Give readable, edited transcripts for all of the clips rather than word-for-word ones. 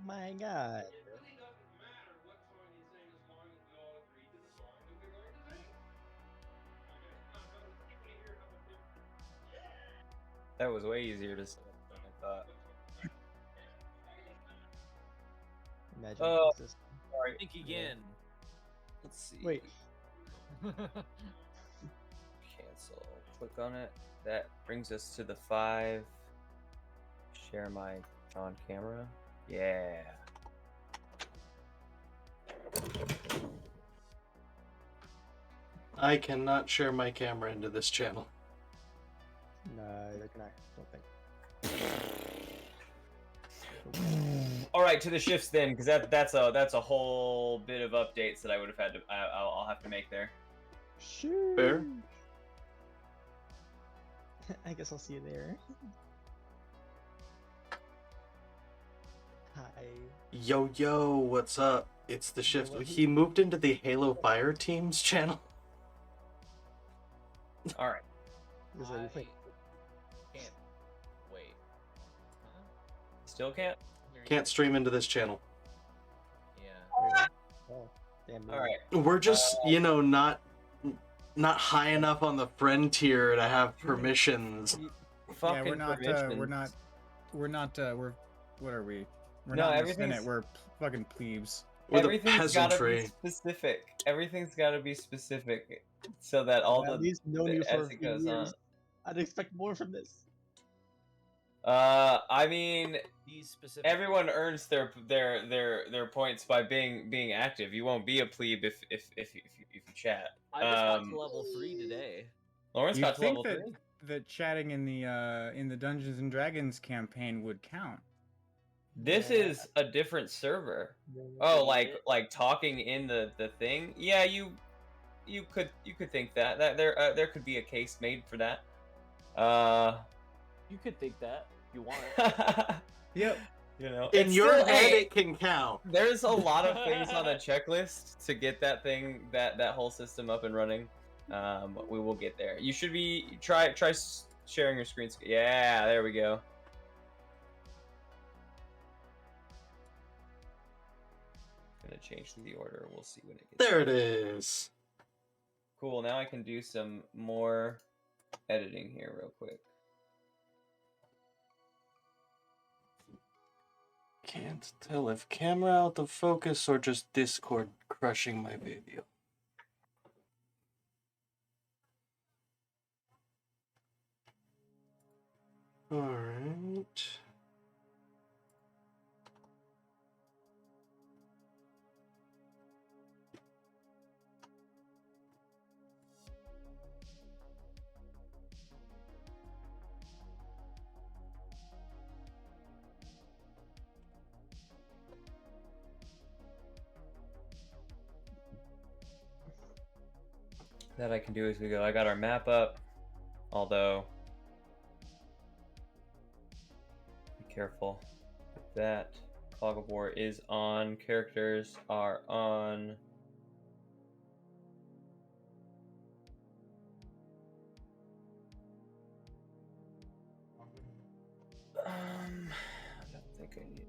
my god. It really doesn't matter what song you sing as long as we all agree to the song that we're going to sing. Okay, how many here have a different? That was way easier to say than I thought. Imagine Oh, this. sorry. Think again. Let's see. Wait. Cancel. Click on it. That brings us to the 5. Share my on camera. Yeah. I cannot share my camera into this channel. Neither can I. Don't think. All right, to the shifts then, because that's a whole bit of updates that I would have had to I'll have to make there. Sure. Fair. I guess I'll see you there. Hi. Yo, what's up? It's the shift. He moved into the Halo Fire Teams channel. All right. Is that your thing? Can't wait. Huh? Still can't. Can't stream into this channel. Yeah. Oh, damn. All right. We're just, not high enough on the friend tier to have permissions. Fucking we're not. permissions. What are we? We're No, not in the everything's- Senate. We're fucking plebes. We're the Everything's gotta be peasantry. specific. Everything's gotta be specific, so that all At least known you for as a it few goes on. years. I'd expect more from this. I mean, These specific. everyone earns their points by being active. You won't be a plebe if you chat. I just got to level 3 today. Lawrence You got to think level that 3. that chatting in the Dungeons and Dragons campaign would count? This is a different server. Oh, like talking in the thing. Yeah, you could think that there could be a case made for that. You could think that if you want it. Yep. You know, In it's your still- head, hey, it can count. there's a lot of things on the checklist to get that thing that whole system up and running. We will get there. You should be try sharing your screen. Yeah, there we go. Gonna change the order. We'll see when it gets There it is. cool. Now I can do some more editing here real quick. Can't tell if camera out of focus or just Discord crushing my video. Alright. That I can do as we go. I got our map up, although be careful with that. Fog of War is on. Characters are on. I don't think I need.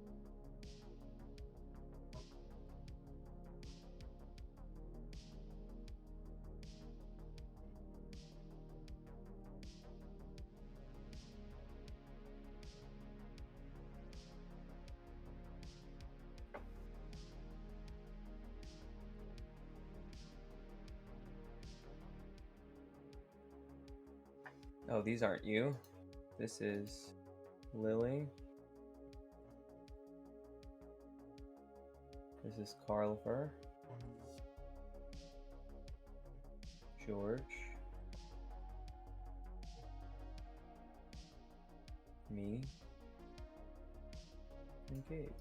Oh, these aren't you. This is Lily. This is Carlifer. George. Me. And Gabe.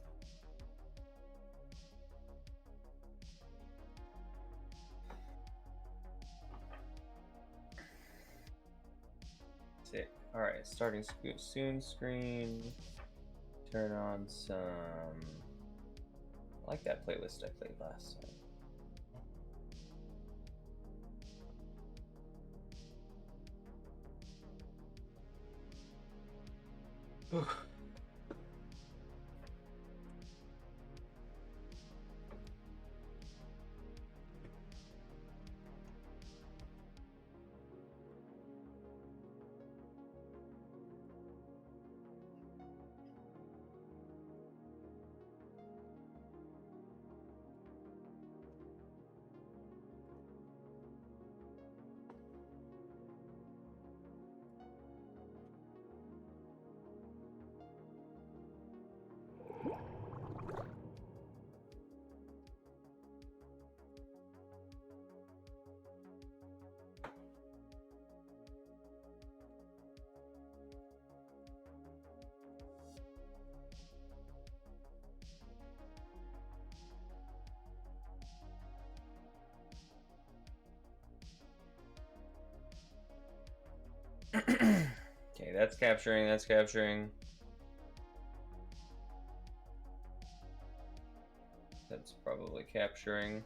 Sick. Alright, starting soon screen. Turn on some. I like that playlist I played last time. Okay, that's capturing. That's capturing. That's probably capturing.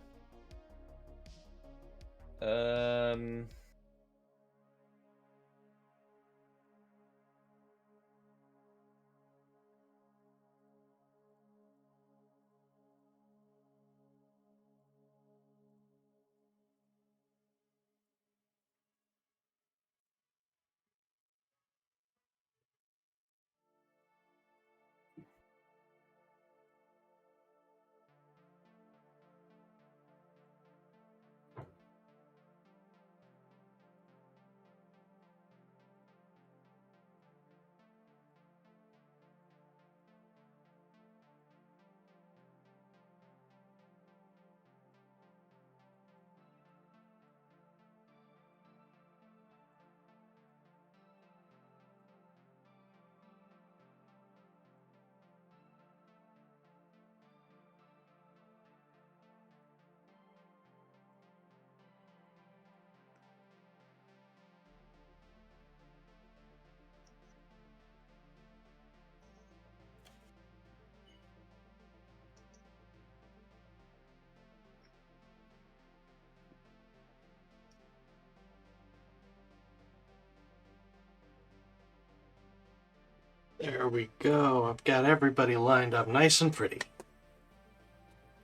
There we go. I've got everybody lined up nice and pretty.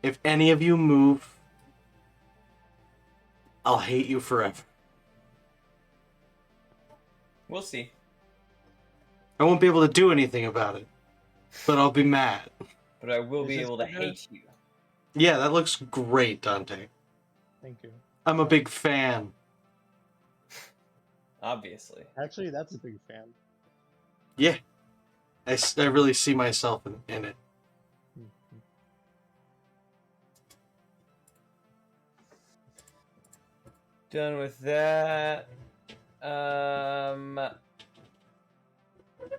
If any of you move, I'll hate you forever. We'll see. I won't be able to do anything about it, but I'll be mad. But I will Is be this able to better? hate you. Yeah, that looks great, Dante. Thank you. I'm a big fan. Obviously. Actually, that's a big fan. Yeah. I really see myself in it. Mhm. Done with that.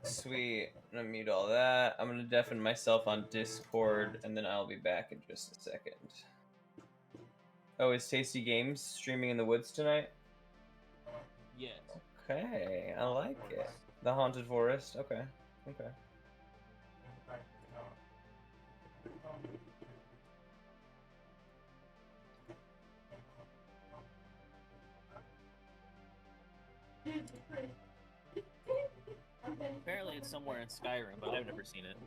Sweet. I'm gonna mute all that. I'm gonna deafen myself on Discord, and then I'll be back in just a second. Oh, is Tasty Games streaming in the woods tonight? Yes. Okay, I like it. The Haunted Forest. Okay. Okay. Apparently it's somewhere in Skyrim, but I've never seen it.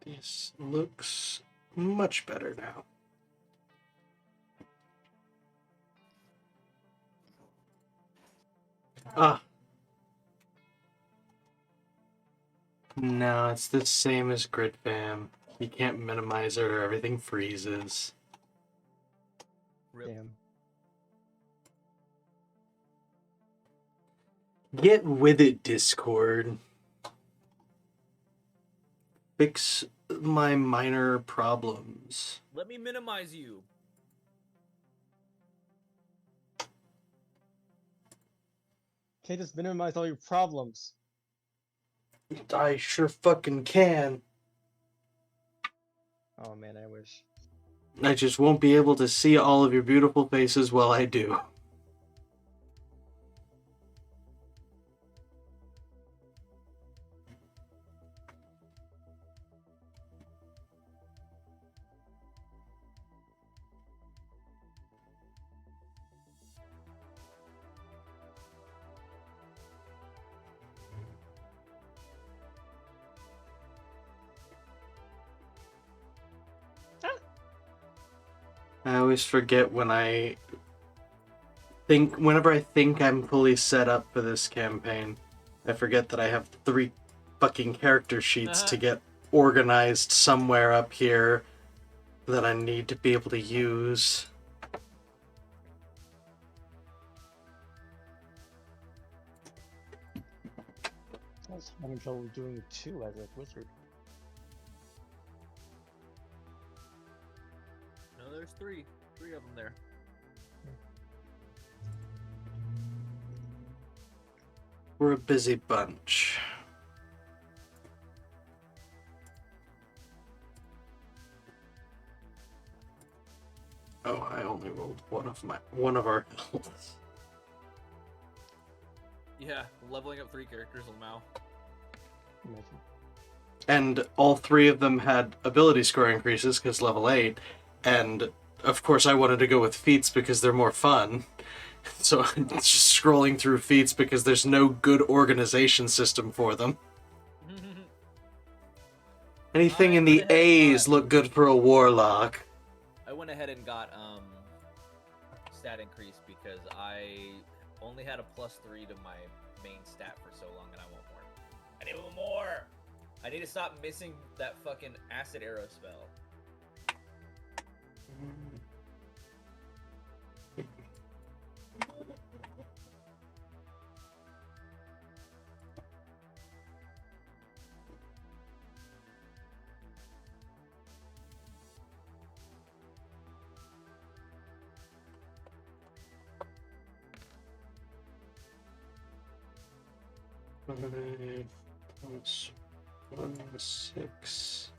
This looks much better now. Ah. No, it's the same as GridFam. You can't minimize it or everything freezes. Damn. Get with it, Discord. Fix my minor problems. Let me minimize you. Can't just minimize all your problems. I sure fucking can. Oh man, I wish. I just won't be able to see all of your beautiful faces while I do. I always forget whenever I think I'm fully set up for this campaign, I forget that I have 3 fucking character sheets to get organized somewhere up here that I need to be able to use. was having trouble doing 2 as a wizard. No, there's three. 3 of them there. We're a busy bunch. Oh, I only rolled one of our healths. Yeah, leveling up 3 characters will now. Imagine. And all 3 of them had ability score increases because level 8. And of course, I wanted to go with feats because they're more fun. So I'm just scrolling through feats because there's no good organization system for them. Anything in the A's look good for a warlock. I went ahead and got stat increase because I only had a +3 to my main stat for so long, and I want more. I need a little more. I need to stop missing that fucking acid arrow spell. Plus 1, 6.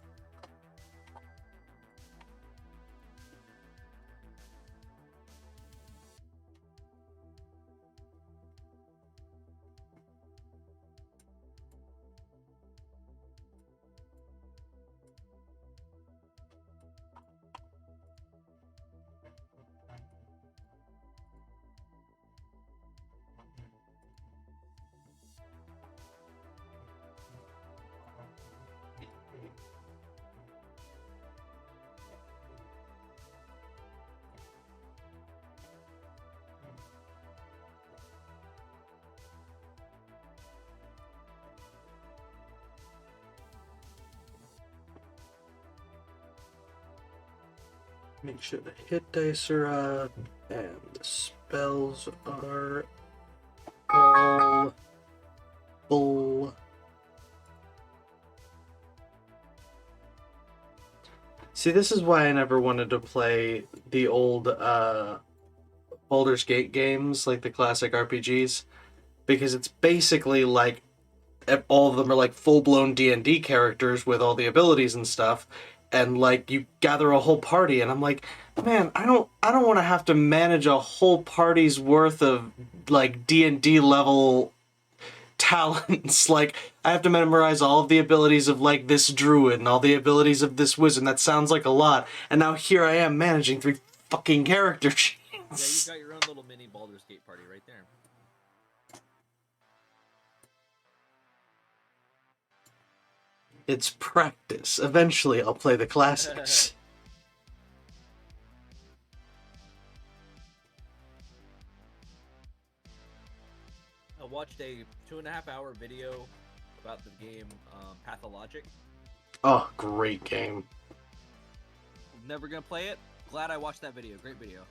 Make sure the hit dice are up and the spells are all full. See, this is why I never wanted to play the old Baldur's Gate games, like the classic RPGs, because it's basically like all of them are like full-blown D&D characters with all the abilities and stuff. And like you gather a whole party, and I'm like, man, I don't want to have to manage a whole party's worth of like D&D level talents. Like I have to memorize all of the abilities of like this druid and all the abilities of this wizard. That sounds like a lot. And now here I am managing 3 fucking character sheets. Yeah, you've got your own little mini Baldur's Gate party right there. It's practice. Eventually I'll play the classics. I watched a 2.5-hour video about the game Pathologic. Oh, great game. Never gonna play it. Glad I watched that video. Great video.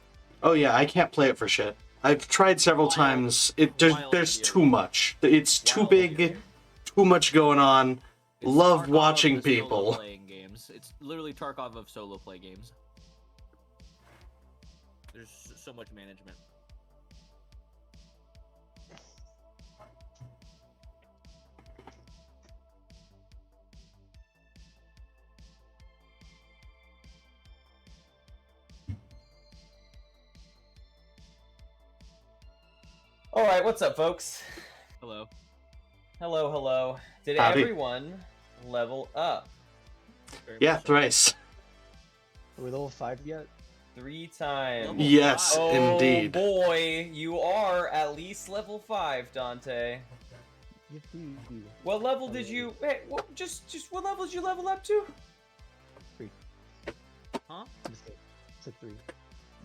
Oh yeah, I can't play it for shit. I've tried several times. There's too much. It's too big, too much going on. It's Love Tarkov watching of the people. solo-playing games. It's literally Tarkov of solo play games. There's so much management. All right, what's up, folks? Hello. Hello, hello. Did Howdy. everyone level up Very Yeah, much so. thrice. Are we level 5 yet? 3 times? Level Yes, 5. Oh indeed. boy, you are at least level 5, Dante. Yippee. What level did you? Hey, what? Just what level did you level up to? Huh? Mistake. Said 3.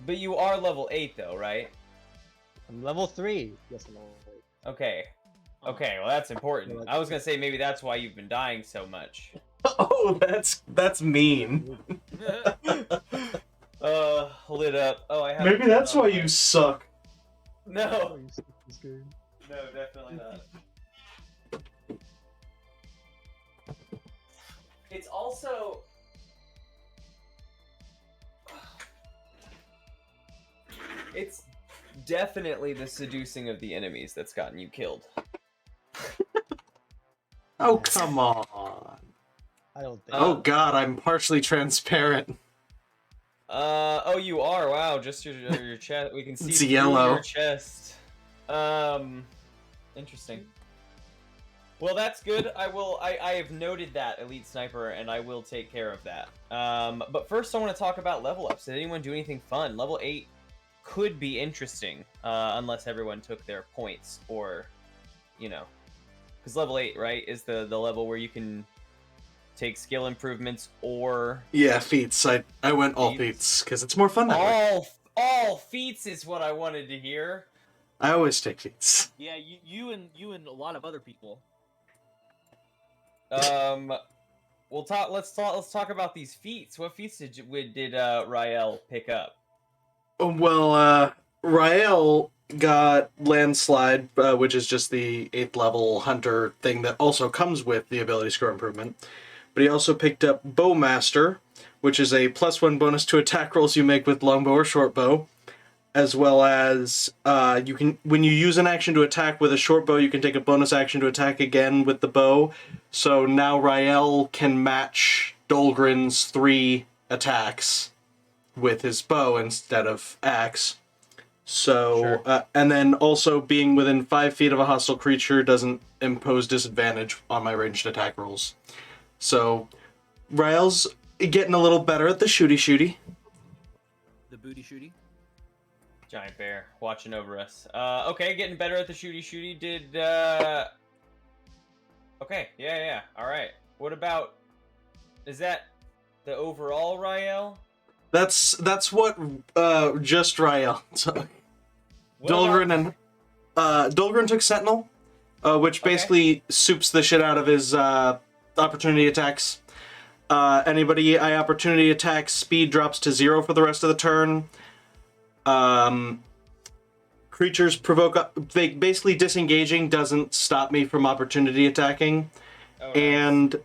But you are level 8, though, right? I'm level 3. Yes, I'm level 3. Okay. Huh. Okay, well that's important. Yeah, I was gonna say maybe that's why you've been dying so much. Oh, that's mean. Lit up. Oh, I have. Maybe that's why you suck. Oh, No. you suck this game. No, definitely not. It's also it's definitely the seducing of the enemies that's gotten you killed. Oh, Yeah. come on. I don't think. Oh god, I'm partially transparent. Oh, you are. Wow, just your chest. We can see It's through yellow. your chest. Interesting. Well, that's good. I have noted that, Elite Sniper, and I will take care of that. But first, I want to talk about level ups. Did anyone do anything fun? Level 8 could be interesting, unless everyone took their points, or, you know, because level 8, right, is the level where you can take skill improvements or Yeah, feats. I went all Feats? feats, because it's more fun that way. all feats is what I wanted to hear. I always take feats. Yeah, you and a lot of other people. Let's talk about these feats. What feats did Rael pick up? Well, Rael got Landslide, which is just the 8th level hunter thing that also comes with the ability score improvement. But he also picked up Bowmaster, which is a +1 bonus to attack rolls you make with longbow or shortbow, as well as you can, when you use an action to attack with a shortbow, you can take a bonus action to attack again with the bow. So now Rael can match Dolgrin's 3 attacks with his bow instead of axe. So, Sure. And then also being within 5 feet of a hostile creature doesn't impose disadvantage on my ranged attack rolls. So, Rael's getting a little better at the shooty. The booty shooty. Giant bear watching over us. Okay, getting better at the shooty. Did Okay, yeah. All right. What about? Is that the overall Rael? That's what just Rael took. What Dolgrin about- and Dolgrin took Sentinel, which Okay. basically soups the shit out of his opportunity attacks. Anybody I opportunity attacks, speed drops to 0 for the rest of the turn. Creatures provoke. Basically disengaging doesn't stop me from opportunity attacking. Oh, nice. And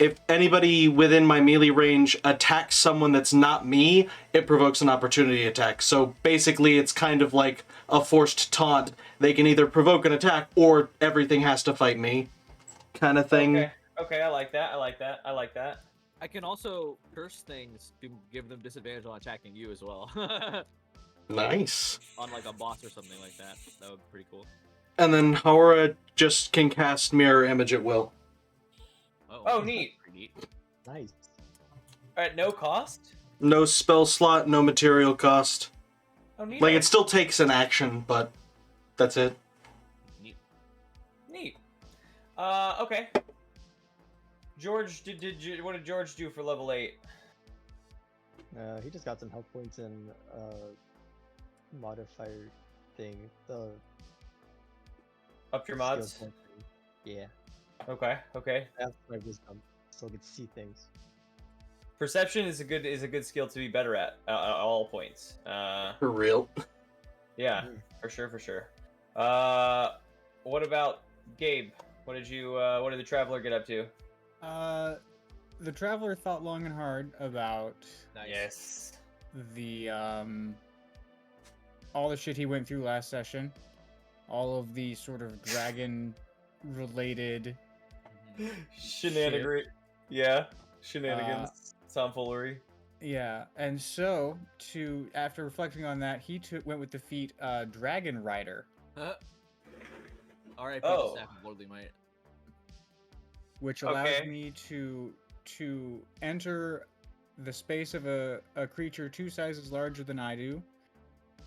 if anybody within my melee range attacks someone that's not me, it provokes an opportunity attack. So basically, it's kind of like a forced taunt. They can either provoke an attack or everything has to fight me, kind of thing. Okay, I like that. I can also curse things to give them disadvantage on attacking you as well. Nice. On like a boss or something like that. That would be pretty cool. And then Haura just can cast Mirror Image at will. Oh, neat. Pretty neat. Nice. At no cost. No spell slot, no material cost. Oh, neat. Like, it still takes an action, but that's it. Neat. Neat. Okay. George, what did George do for level 8? He just got some health points and modifier thing. The Up your skill mods. point thing. Yeah. Okay. That's my wisdom. So I can see things. Perception is a good skill to be better at all points. For real. Yeah, Mm. for sure. What about Gabe? What did the Traveler get up to? The Traveler thought long and hard about Nice. Yes. the all the shit he went through last session, all of the sort of dragon related Shenanigan. Yeah. Shenanigans. Tomfoolery. and so after reflecting on that, he went with the feat Dragon Rider, Alright, Oh. Staff of Lordly Might. which allows Okay. me to enter the space of a creature 2 sizes larger than I do.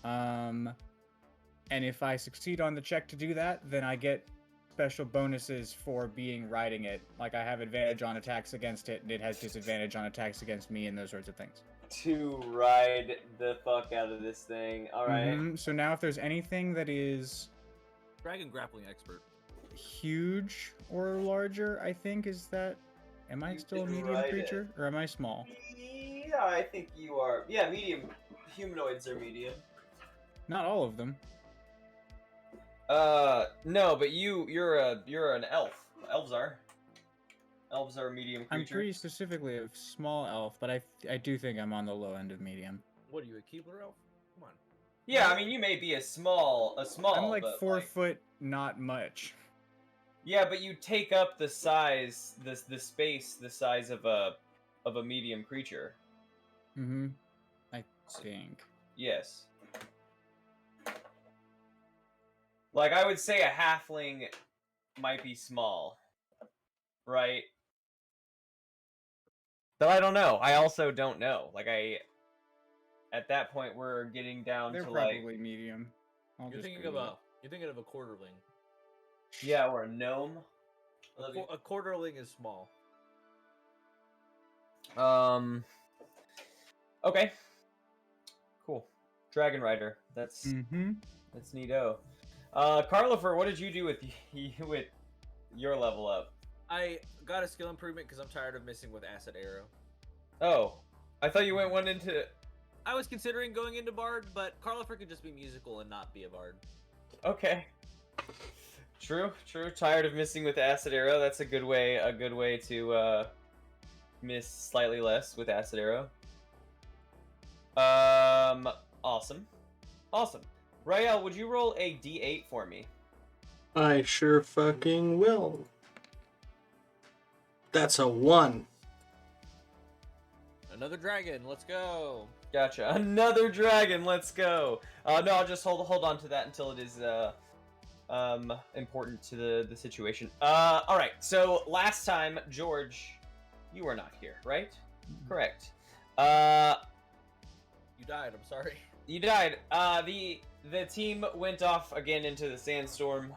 And if I succeed on the check to do that, then I get special bonuses for riding it. Like I have advantage on attacks against it, and it has disadvantage on attacks against me, and those sorts of things. To ride the fuck out of this thing. Alright. So now if there's anything that is Dragon Grappling Expert. huge or larger, I think am I You still a can medium ride it. creature, or am I small? Yeah, I think you are. Yeah, medium. Humanoids are medium. Not all of them. No, but you're an elf. Elves are. Elves are medium I'm creature. pretty specifically a small elf, but I do think I'm on the low end of medium. What are you, a Keebler elf? Come on. Yeah, I mean, you may be a small, I'm like but 4 foot, not much. yeah, but you take up the size, the space, the size of a medium creature. Mm-hmm. I think. Yes. Like, I would say a halfling might be small, right? Though I don't know. I also don't know. Like, at that point, we're getting down They're to probably like, medium. You're thinking of a quarterling. yeah, or a gnome. A quarterling is small. Okay. Cool. Dragon Rider. That's Mm-hmm. that's neato. Carlifer, what did you do with with your level up? I got a skill improvement because I'm tired of missing with Acid Arrow. Oh, I thought you went one into. I was considering going into Bard, but Carlifer could just be musical and not be a Bard. Okay. True. Tired of missing with Acid Arrow. That's a good way to miss slightly less with Acid Arrow. Awesome. Rael, would you roll a d8 for me? I sure fucking will. That's a 1. Another dragon, let's go. Gotcha. Another dragon. Let's go. No, I'll just hold on to that until it is important to the situation. All right. So last time, George, you were not here, right? Correct. You died. I'm sorry. You died. The team went off again into the sandstorm.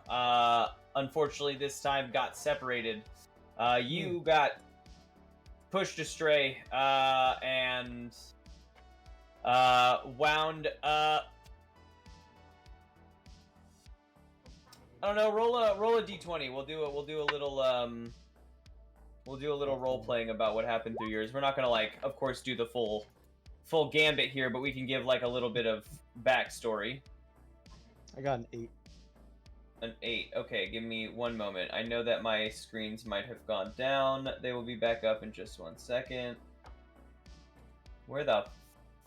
Unfortunately, this time got separated. You got pushed astray and wound up. I don't know. Roll a d20. We'll do a little role playing about what happened through yours. We're not gonna like, of course, do the full gambit here, but we can give like a little bit of backstory. I got an 8. An 8. Okay, give me one moment. I know that my screens might have gone down. They will be back up in just 1 second. Where the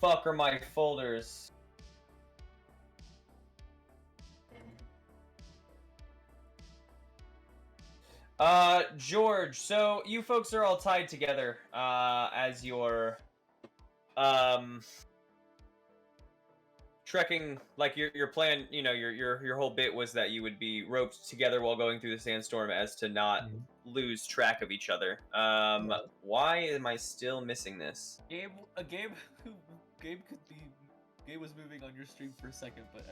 fuck are my folders? George, so you folks are all tied together, as your, trekking, like your plan, you know, your whole bit was that you would be roped together while going through the sandstorm as to not lose track of each other. Why am I still missing this? Gabe was moving on your stream for a second, but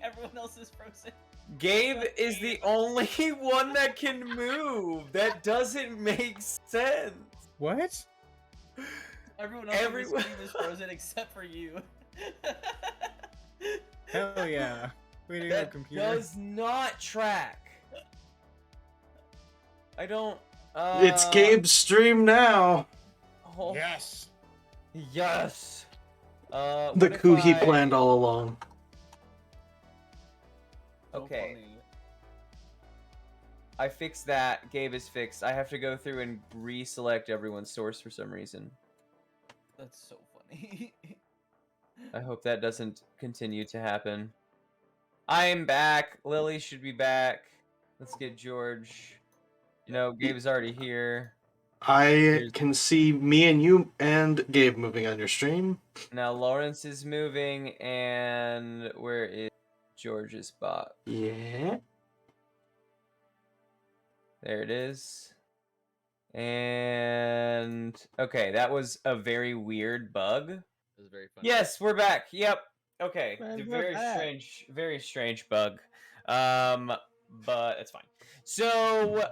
everyone else is frozen. Gabe is the only one that can move. That doesn't make sense. What? Everyone else on the stream is frozen except for you. Hell yeah. Way to go, That computer. does not track. I don't. It's Gabe's stream now. Oh, Yes. yes. The What if coup he I- planned all along. So Okay. funny. I fixed that. Gabe is fixed. I have to go through and reselect everyone's source for some reason. That's so funny. I hope that doesn't continue to happen. I'm back. Lily should be back. Let's get George. No, Gabe's already here. I can see me and you and Gabe moving on your stream. Now Lawrence is moving, and where is George's spot? Yeah. There it is. And okay, that was a very weird bug. It was very funny. Yes, we're back. Yep. Okay. Man, The we're back. very strange bug. But it's fine. So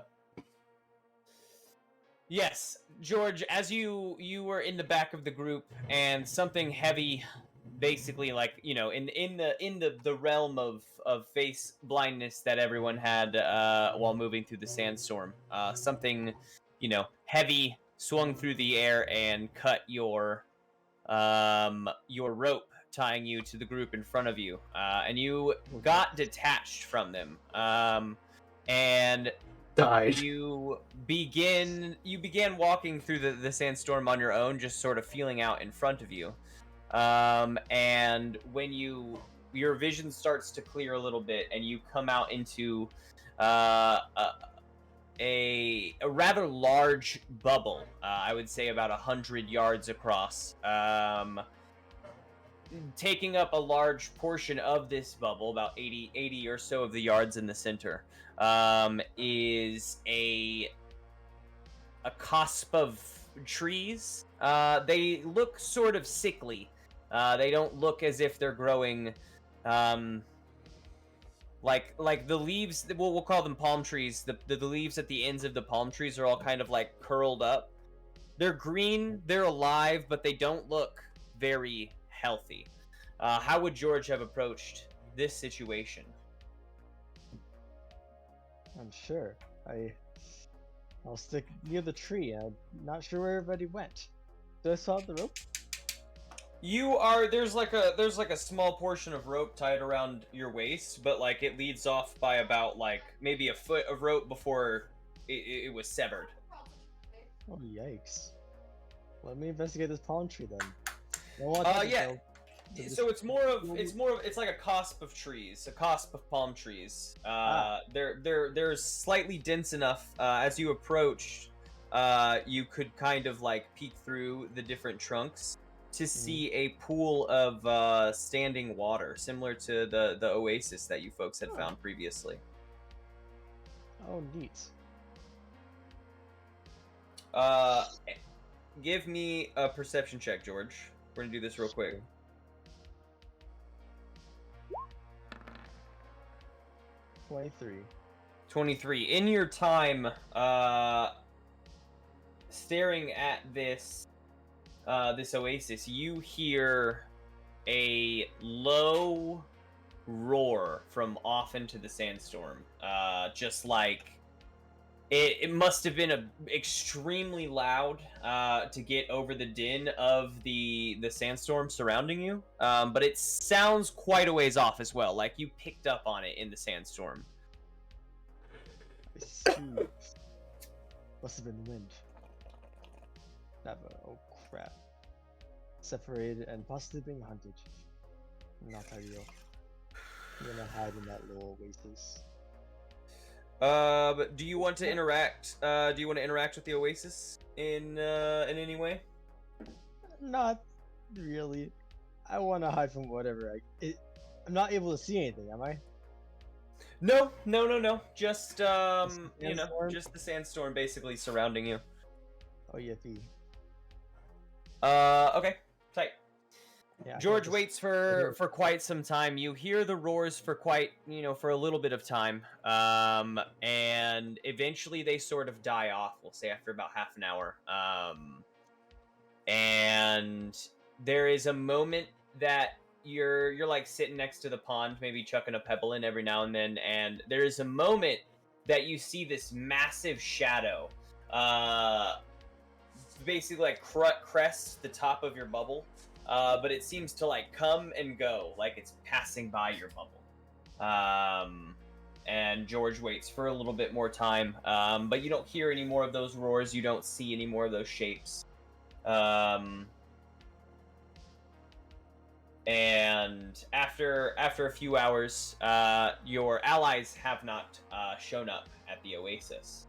yes, George, as you were in the back of the group and something heavy, basically like, you know, in the realm of face blindness that everyone had while moving through the sandstorm, something, you know, heavy swung through the air and cut your rope tying you to the group in front of you, and you got detached from them, and died. You began walking through the sandstorm on your own, just sort of feeling out in front of you. And when your vision starts to clear a little bit, and you come out into a rather large bubble. I would say about 100 yards across. Taking up a large portion of this bubble, about 80 or so of the yards in the center, is a cusp of trees. They look sort of sickly. They don't look as if they're growing, like the leaves. We'll call them palm trees. The leaves at the ends of the palm trees are all kind of like curled up. They're green. They're alive, but they don't look very healthy. How would George have approached this situation? I'm sure. I'll stick near the tree. I'm not sure where everybody went. Do I still have the rope? There's like a small portion of rope tied around your waist, but like it leads off by about like maybe a foot of rope before it was severed. Oh yikes! Let me investigate this palm tree then. I don't want Yeah. to So it's like a cusp of trees, a cusp of palm trees. They're slightly dense enough. As you approached, you could kind of like peek through the different trunks to see a pool of standing water, similar to the oasis that you folks had found previously. Oh, neat. Give me a perception check, George. We're gonna do this real quick. 23. In your time, staring at this oasis, you hear a low roar from off into the sandstorm. Just like it must have been extremely loud to get over the din of the sandstorm surrounding you. But it sounds quite a ways off as well. Like you picked up on it in the sandstorm. I see. Must have been wind. Never. Oh crap. Separated and possibly being hunted. Not ideal. I'm gonna hide in that little oasis. But do you want to interact? Do you want to interact with the oasis in any way? Not really. I want to hide from whatever. I'm not able to see anything, am I? No. Just sandstorm? just the sandstorm basically surrounding you. Oh, yippee. Okay, tight. Yeah, I George think waits for quite some time. You hear the roars for for a little bit of time, and eventually they sort of die off. We'll say after about half an hour. And there is a moment that you're like sitting next to the pond, maybe chucking a pebble in every now and then, and there is a moment that you see this massive shadow, basically like crest the top of your bubble. But it seems to like come and go, like it's passing by your bubble. And George waits for a little bit more time, but you don't hear any more of those roars. You don't see any more of those shapes. And after a few hours, your allies have not shown up at the oasis.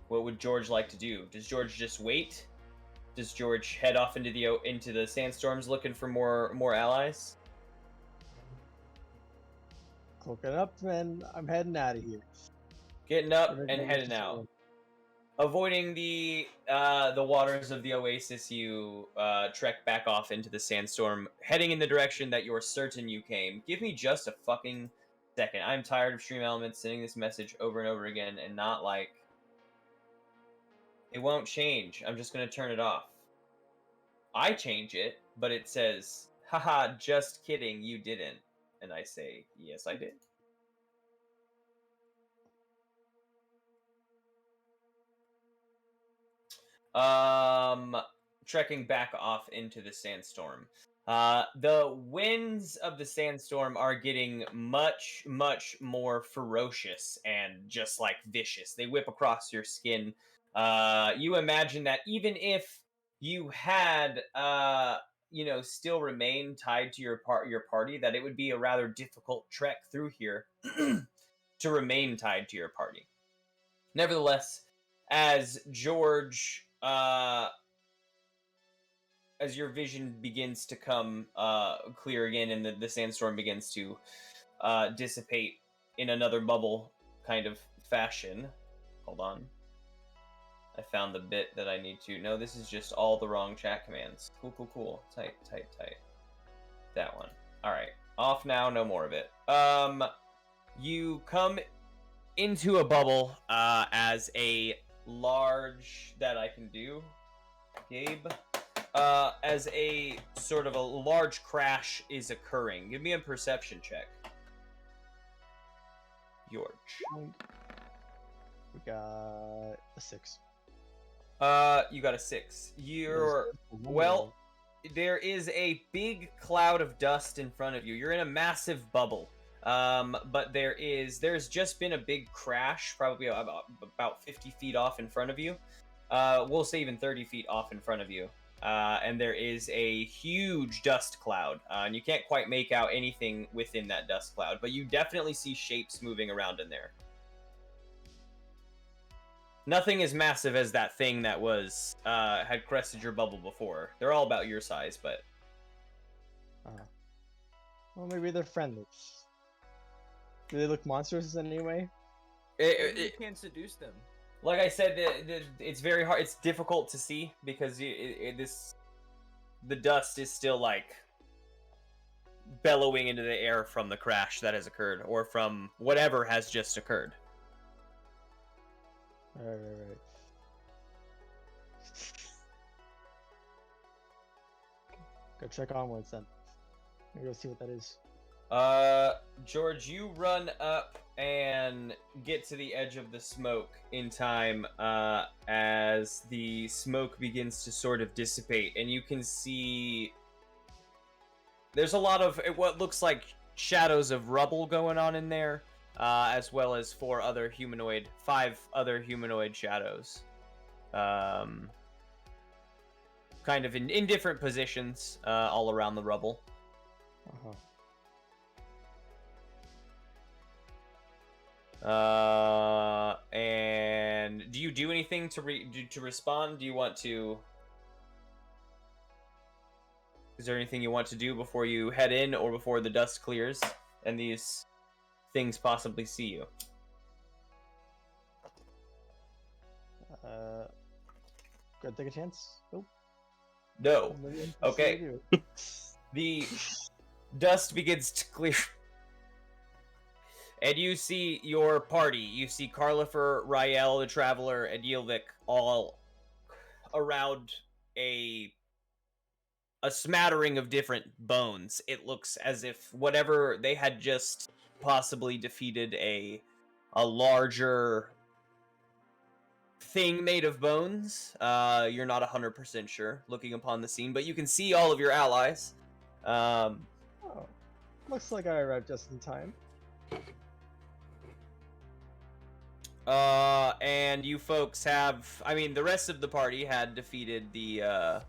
What would George like to do? Does George just wait? Does George head off into the sandstorms looking for more allies? cloaking up, and I'm heading out of here. Getting up Everybody and heading just out. going. Avoiding the waters of the oasis, you trek back off into the sandstorm, heading in the direction that you're certain you came. Give me just a fucking second. I'm tired of Stream Elements sending this message over and over again and not like... It won't change. I'm just going to turn it off. I change it, but it says, haha, just kidding, you didn't. And I say, yes, I did. Trekking back off into the sandstorm. The winds of the sandstorm are getting much, much more ferocious and just like vicious. They whip across your skin. You imagine that even if you had, still remain tied to your party, that it would be a rather difficult trek through here to remain tied to your party. Nevertheless, as George, as your vision begins to come clear again and the sandstorm begins to dissipate in another bubble kind of fashion. Hold on. I found the bit that I need to. No, this is just all the wrong chat commands. Cool. Tight. That one. Alright. Off now, no more of it. You come into a bubble as a large... That I can do. Gabe... as a sort of a large crash is occurring. Give me a perception check. George. We got a 6. You got a 6. Well, there is a big cloud of dust in front of you. You're in a massive bubble. But there's just been a big crash, probably about 50 feet off in front of you. We'll say even 30 feet off in front of you. And there is a huge dust cloud, and you can't quite make out anything within that dust cloud, but you definitely see shapes moving around in there. Nothing as massive as that thing that was had crested your bubble before. They're all about your size, but well, maybe they're friendly. Do they look monstrous in any way? You can seduce them. like I said, it's very hard. It's difficult to see because the dust is still like bellowing into the air from the crash that has occurred, or from whatever has just occurred. Right. Go check onwards then. Maybe go see what that is. George, you run up and get to the edge of the smoke in time as the smoke begins to sort of dissipate, and you can see there's a lot of what looks like shadows of rubble going on in there, as well as 5 other humanoid shadows, kind of in different positions all around the rubble. And do you do anything to respond? Do you want to? Is there anything you want to do before you head in, or before the dust clears and these things possibly see you? Go take a chance. Nope. No. Maybe Okay. The dust begins to clear. And you see your party. You see Carlifer, Rael, the Traveler, and Yilvik all around a smattering of different bones. It looks as if whatever they had just possibly defeated a larger thing made of bones. You're not 100% sure looking upon the scene, but you can see all of your allies. Oh, looks like I arrived just in time. And you folks have, I mean, the rest of the party had defeated the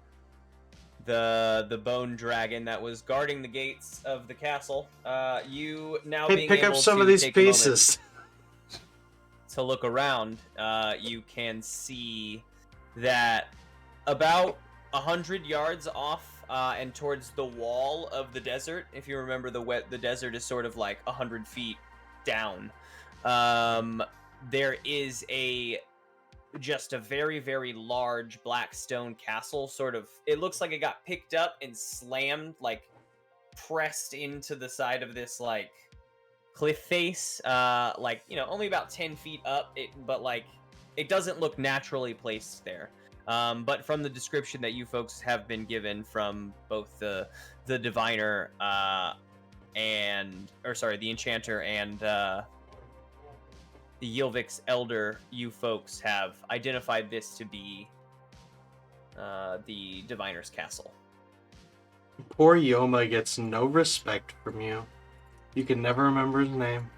bone dragon that was guarding the gates of the castle. You now Hey, being pick up able some to of these take a moment pieces. to look around, you can see that about 100 yards off and towards the wall of the desert, if you remember the desert is sort of like 100 feet down, there is just a very, very large black stone castle. Sort of, it looks like it got picked up and slammed, like pressed into the side of this like cliff face, like, you know, only about 10 feet up, but like it doesn't look naturally placed there. But from the description that you folks have been given from both the diviner the enchanter and the Yilvik's elder, you folks have identified this to be the diviner's castle. Poor Yoma gets no respect from you. You can never remember his name.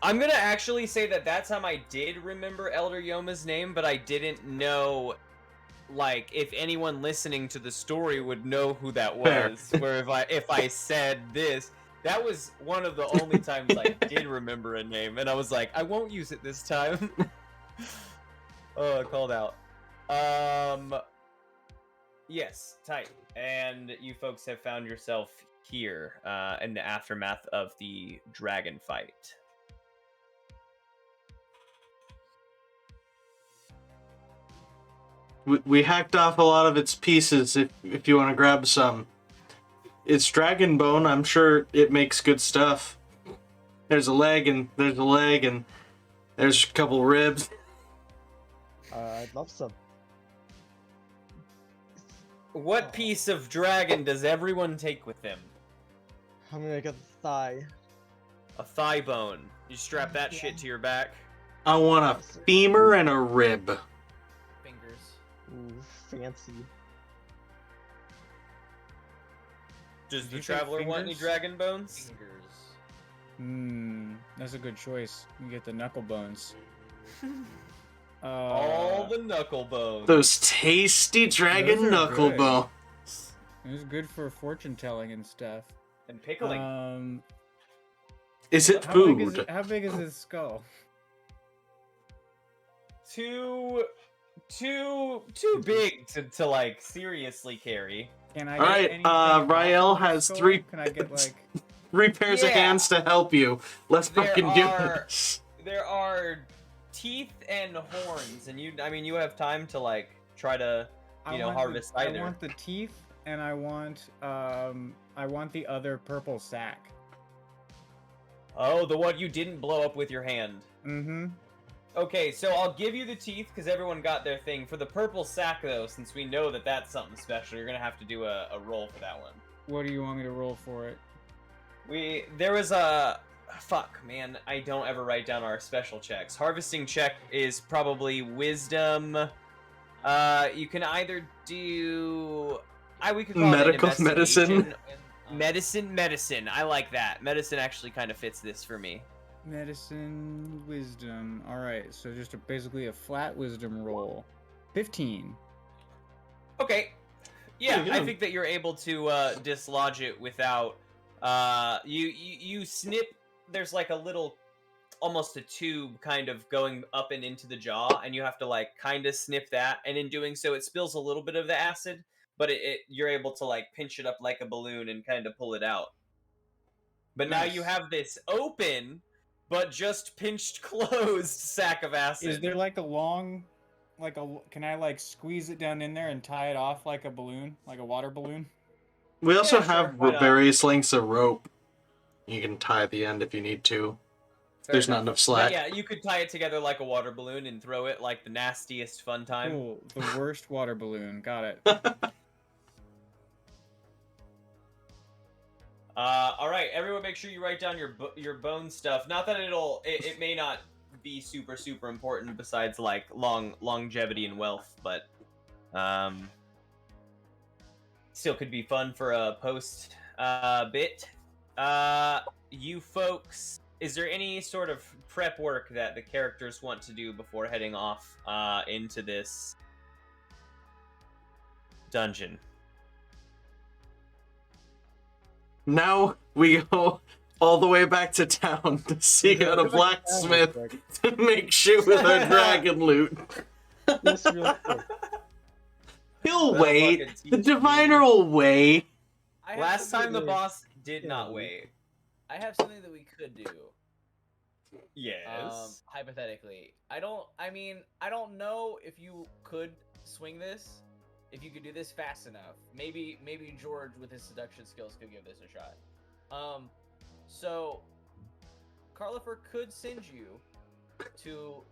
I'm gonna actually say that time I did remember Elder Yoma's name, but I didn't know, like, if anyone listening to the story would know who that Fair. was. Where if I said this, that was one of the only times I did remember a name, and I was like, I won't use it this time. Oh, I called out. Yes, tight. And you folks have found yourself here in the aftermath of the dragon fight. We hacked off a lot of its pieces if you want to grab some. It's dragon bone, I'm sure it makes good stuff. There's a leg and there's a leg and there's a couple ribs. I'd love some. What piece of dragon does everyone take with them? I'm gonna get the thigh. A thigh bone. You strap that shit to your back. I want a femur and a rib. Fingers. Ooh, fancy. Does Did the you say traveler want any fingers? dragon bones? Fingers. That's a good choice. You get the knuckle bones. All the knuckle bones. Those tasty dragon Those are knuckle good. bones. It was good for fortune telling and stuff. And pickling. Is it How big is food? how big is his skull? Too big to like seriously carry. Can I All get right, anything off Rael of his has skull? 3 Can I get like? 3 pairs of Yeah. hands to help you. Let's There fucking do are- this. There are teeth and horns, and you have time to like try to I know, want harvest the, either. I want the teeth, and I want the other purple sack. Oh, the one you didn't blow up with your hand. Mm-hmm. Okay, so I'll give you the teeth because everyone got their thing. For the purple sack, though, since we know that that's something special, you're gonna have to do a roll for that one. What do you want me to roll for it? There was a fuck, man. I don't ever write down our special checks. Harvesting check is probably wisdom. You can either do we could call Medical it investigation. medicine? Medicine. I like that. Medicine actually kind of fits this for me. Medicine, wisdom. All right, so just basically a flat wisdom roll. 15. Okay. Yeah, Pretty I good. think that you're able to dislodge it without you snip. There's like a little, almost a tube kind of going up and into the jaw, and you have to like kind of snip that, and in doing so it spills a little bit of the acid, but you're able to like pinch it up like a balloon and kind of pull it out. But now you Nice. have this open but just pinched closed sack of acid. Is there like a long, can I like squeeze it down in there and tie it off like a balloon, like a water balloon? We also Yeah, sure, have why not? various lengths of rope. You can tie the end if you need to. Fair There's enough. not enough But slack. yeah, you could tie it together like a water balloon and throw it like the nastiest fun time. Cool. The worst water balloon. Got it. All right, everyone, make sure you write down your bone stuff. Not that it may not be super important besides like longevity and wealth, but still could be fun for a post bit. You folks, is there any sort of prep work that the characters want to do before heading off into this dungeon? Now we go all the way back to town to seek out a blacksmith to make shoe with our dragon loot. Just real quick. He'll That'll wait. fucking The teach diviner will wait. I have Last something time the Yeah. boss did Yeah. not wait. I have something that we could do. Yes. Hypothetically, I don't know if you could swing this, if you could do this fast enough. Maybe George with his seduction skills could give this a shot. So Carlifer could send you to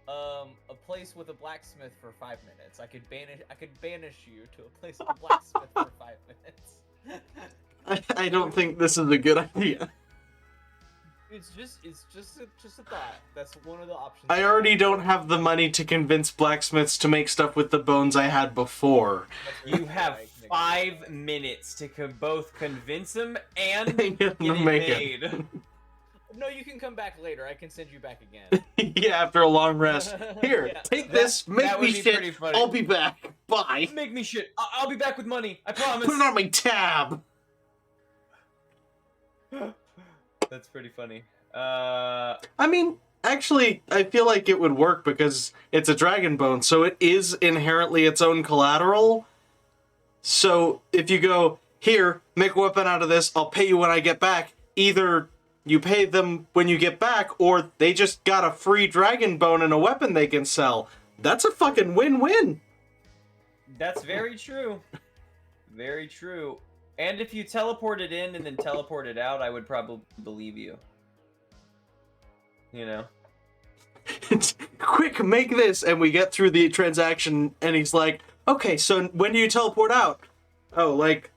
a place with a blacksmith for 5 minutes. I could banish you to a place with a blacksmith for 5 minutes. I don't think this is a good idea. It's just a thought. That's one of the options. I already don't have the money to convince blacksmiths to make stuff with the bones I had before. You have 5 minutes to both convince him and Get get them it to make made. No, you can come back later. I can send you back again. Yeah, after a long rest. Here, Yeah. take this, make that me would be pretty shit. funny. I'll be back. Bye. Make me shit. I'll be back with money. I promise. Put it on my tab. That's pretty funny. I mean, actually, I feel like it would work because it's a dragon bone, so it is inherently its own collateral. So if you go, here, make a weapon out of this, I'll pay you when I get back, either you pay them when you get back, or they just got a free dragon bone and a weapon they can sell. That's a fucking win-win. That's very true. Very true. And if you teleport it in and then teleport it out, I would probably believe you. You know? Quick, make this, and we get through the transaction, and he's like, okay, so when do you teleport out? Oh, like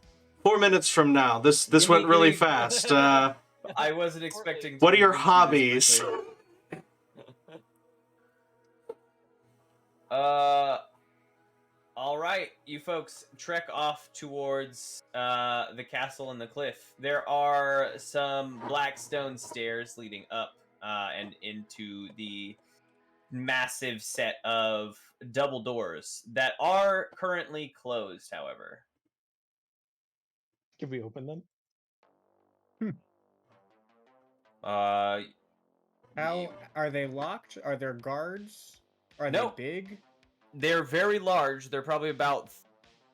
4 minutes from now. This went really fast. I wasn't expecting. What are your convince you hobbies? this quickly. All right, you folks trek off towards the castle and the cliff. There are some black stone stairs leading up and into the massive set of double doors that are currently closed, however. Can we open them? How are they locked? Are there guards? Are No. they big? They're very large. They're probably about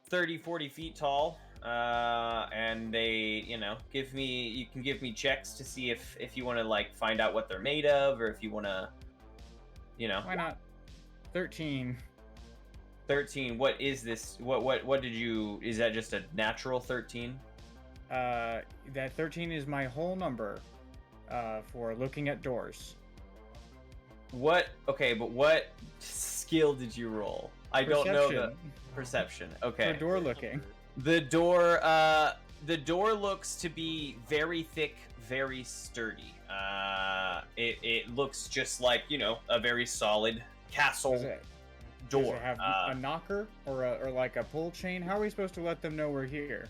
30, 40 feet tall. And they, you can give me checks to see if you want to, like, find out what they're made of, or if you want to, Why not? 13. 13. What is this? What did you, is that just a natural 13? That 13 is my whole number for looking at doors. Okay, but what skill did you roll? I don't know the perception. Okay. For door looking. The door looks to be very thick, very sturdy. It looks just like, a very solid castle Does it door. have a knocker or like a pull chain? How are we supposed to let them know we're here?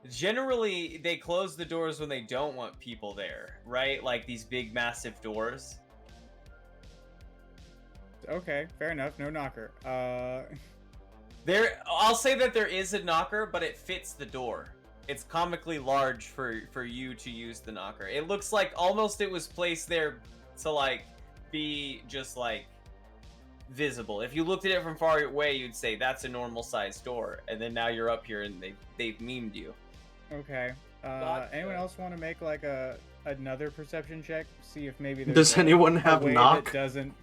Generally, they close the doors when they don't want people there, right? Like these big, massive doors. Okay, fair enough. No knocker. I'll say that there is a knocker, but it fits the door. It's comically large for you to use the knocker. It looks like almost it was placed there to, like, be just, like, visible. If you looked at it from far away, you'd say that's a normal sized door, and then now you're up here and they've memed you. Okay. Gotcha. Anyone else want to make like another perception check? See if maybe there's Does anyone have way knock? that doesn't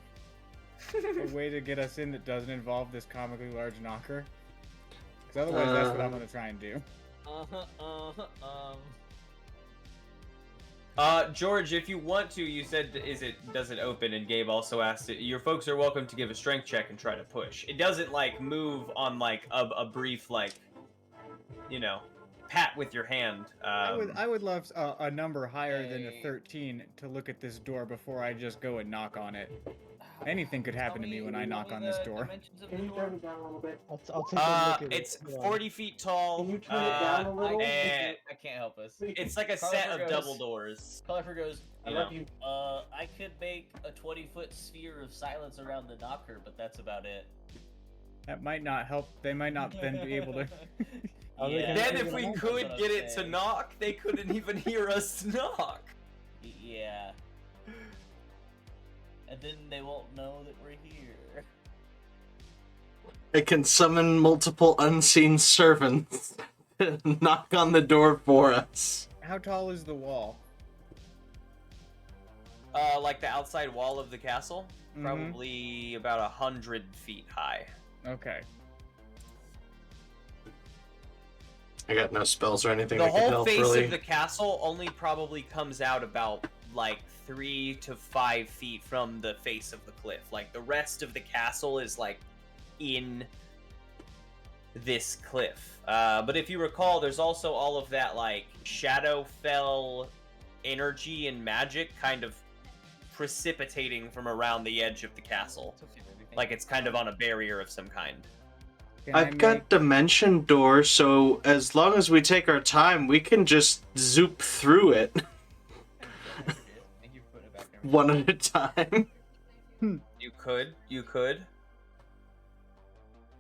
a way to get us in that doesn't involve this comically large knocker? Because otherwise, that's what I'm gonna try and do. George, if you want to, you said, does it open? And Gabe also asked it. Your folks are welcome to give a strength check and try to push. It doesn't, like, move on, like, a brief, like, pat with your hand. I would love a number higher than a 13 to look at this door before I just go and knock on it. Anything could happen to me when I knock on this door. Can you turn it down a little bit? I'll take a look at It's it. 40 feet tall. Can you turn it down a little? and I can't help us. it's like a set of double doors. Califer goes, I love you. I could make a 20-foot sphere of silence around the knocker, but that's about it. That might not help. They might not then be able to. Are they gonna Then take if it we off? could That's what get I'm it to saying. knock, they couldn't even hear us knock. Yeah. And then they won't know that we're here. It can summon multiple unseen servants to knock on the door for us. How tall is the wall? Like the outside wall of the castle, Mhm. probably about 100 feet high. Okay. I got no spells or anything The that can whole help, face really. of the castle only probably comes out about, like, 3 to 5 feet from the face of the cliff. Like, the rest of the castle is, like, in this cliff. But if you recall, there's also all of that like Shadowfell energy and magic kind of precipitating from around the edge of the castle. It's okay, baby. Like it's kind of on a barrier of some kind. Can I I've got make- Dimension Door, so as long as we take our time, we can just zoop through it Thank you for putting it back there. one at a time. You could.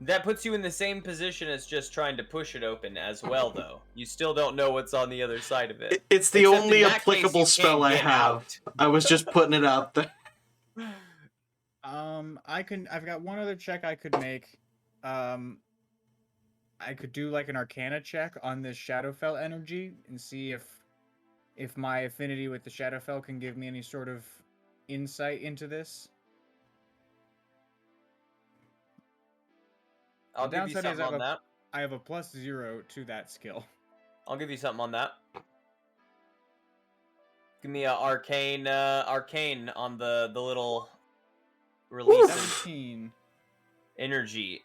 That puts you in the same position as just trying to push it open as well, though. You still don't know what's on the other side of it. It's the Except in only that case, applicable you spell can't I get have. out. I was just putting it out there. I've got one other check I could make. I could do like an Arcana check on this Shadowfell energy and see if my affinity with the Shadowfell can give me any sort of insight into this. I'll The give you downside is something on that. I have a +0 to that skill. I'll give you something on that. Give me a arcane on the little release of 17. energy.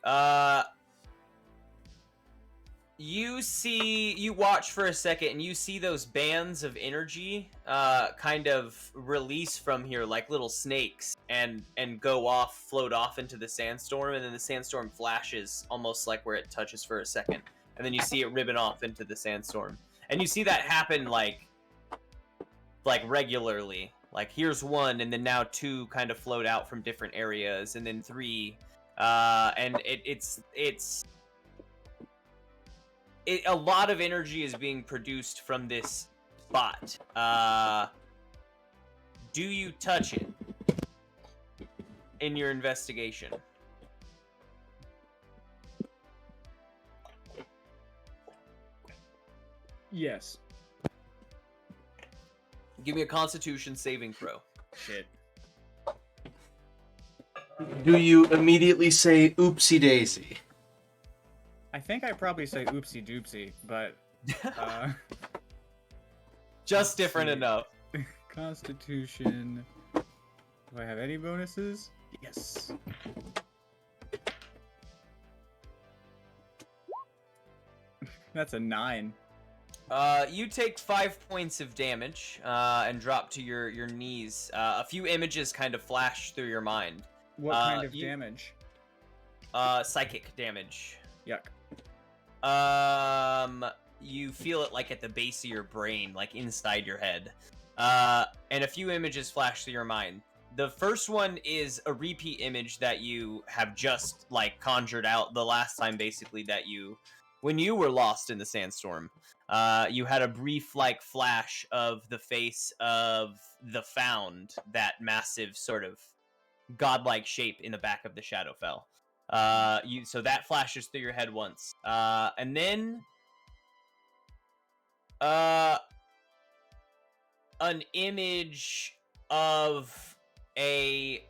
You watch for a second and you see those bands of energy kind of release from here like little snakes and go off, float off into the sandstorm, and then the sandstorm flashes almost like where it touches for a second, and then you see it ribbon off into the sandstorm. And you see that happen like regularly. Like here's one, and then now two kind of float out from different areas, and then three. And it's a lot of energy is being produced from this spot. Do you touch it in your investigation? Yes. Give me a Constitution saving throw. Shit. Do you immediately say oopsie daisy? I think I probably say oopsie doopsie, but Just different see. enough. Constitution. Do I have any bonuses? Yes. That's a 9. You take 5 points of damage and drop to your knees. A few images kind of flash through your mind. What kind of you- damage? Psychic damage. Yuck. You feel it like at the base of your brain, like inside your head. And a few images flash through your mind. The first one is a repeat image that you have just like conjured out the last time, basically, when you were lost in the sandstorm. You had a brief like flash of the face of the Found, that massive sort of godlike shape in the back of the Shadowfell. So that flashes through your head once, and then an image of a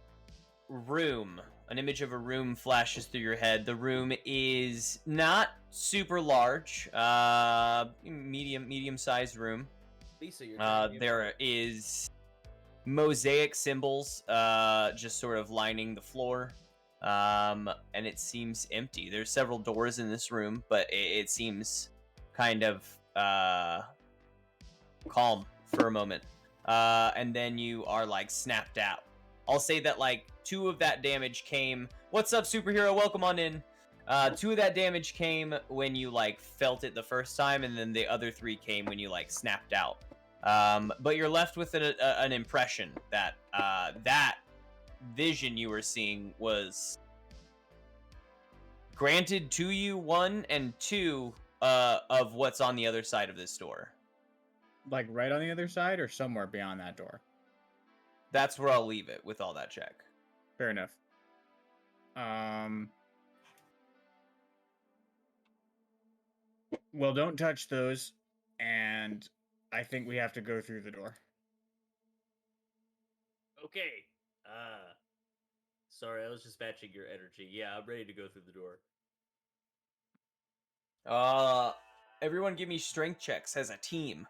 room. An image of a room flashes through your head. The room is not super large, medium-sized room. Lisa, you're telling me There is mosaic symbols just sort of lining the floor, and it seems empty. There's several doors in this room, but it seems kind of calm for a moment, and then you are like snapped out. I'll say that like 2 of that damage came. What's up, superhero? Welcome on in. 2 of that damage came when you like felt it the first time, and then the other 3 came when you like snapped out. But you're left with an impression that that vision you were seeing was granted to you, 1, and 2 of what's on the other side of this door. Like right on the other side or somewhere beyond that door? That's where I'll leave it with all that check. Fair enough. Well, don't touch those, and I think we have to go through the door. Okay. Sorry, I was just matching your energy. Yeah, I'm ready to go through the door. Everyone give me strength checks as a team.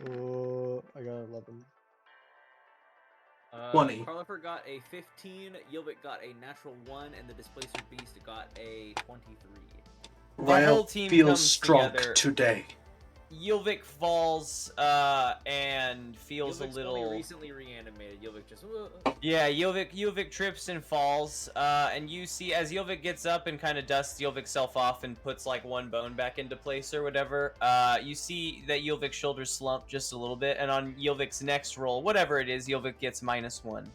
Oh, I got 11. 20. Carlifer got a 15, Yilvik got a natural 1, and the Displacer Beast got a 23. The Ryle whole team feels comes strong together. today. Yilvik falls and feels Yilvik's a little. only recently reanimated. Yilvik just. Yeah, Yilvik trips and falls, and you see as Yilvik gets up and kind of dusts Yilvik's self off and puts like one bone back into place or whatever. You see that Yilvik's shoulders slump just a little bit, and on Yilvik's next roll, whatever it is, Yilvik gets -1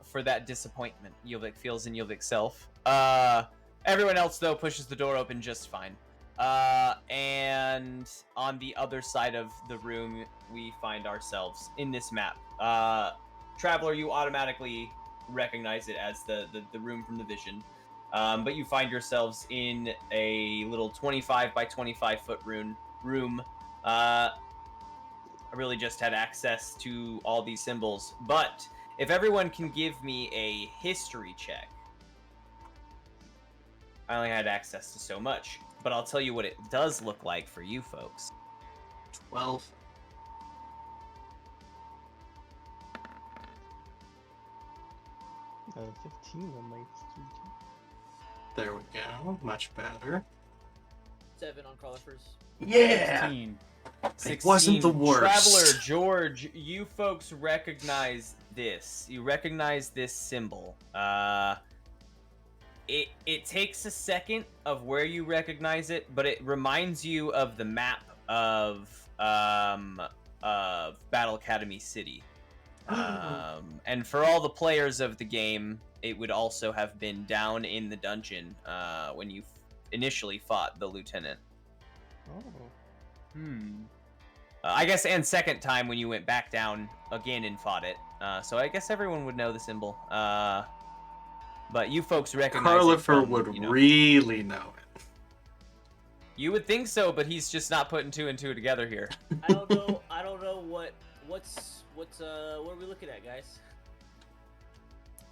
for that disappointment Yilvik feels in Yilvik's self. Everyone else though pushes the door open just fine. And on the other side of the room, we find ourselves in this map. Traveler, you automatically recognize it as the room from the vision. But you find yourselves in a little 25 by 25 foot room. I really just had access to all these symbols. But if everyone can give me a history check. I only had access to so much. But I'll tell you what it does look like for you folks. 12. I have 15 on my history check. There we go. Much better. 7 on Carlifer's. Yeah! 16. It wasn't the worst. Traveler George, you folks recognize this. You recognize this symbol. It takes a second of where you recognize it, but it reminds you of the map of Battle Academy City. And for all the players of the game, it would also have been down in the dungeon when you initially fought the lieutenant. Oh. I guess, and second time when you went back down again and fought it. So I guess everyone would know the symbol. But you folks recognize it Carlifer from, would you know, really know it. You would think so, but he's just not putting 2 and 2 together here. I don't know. I don't know what are we looking at, guys?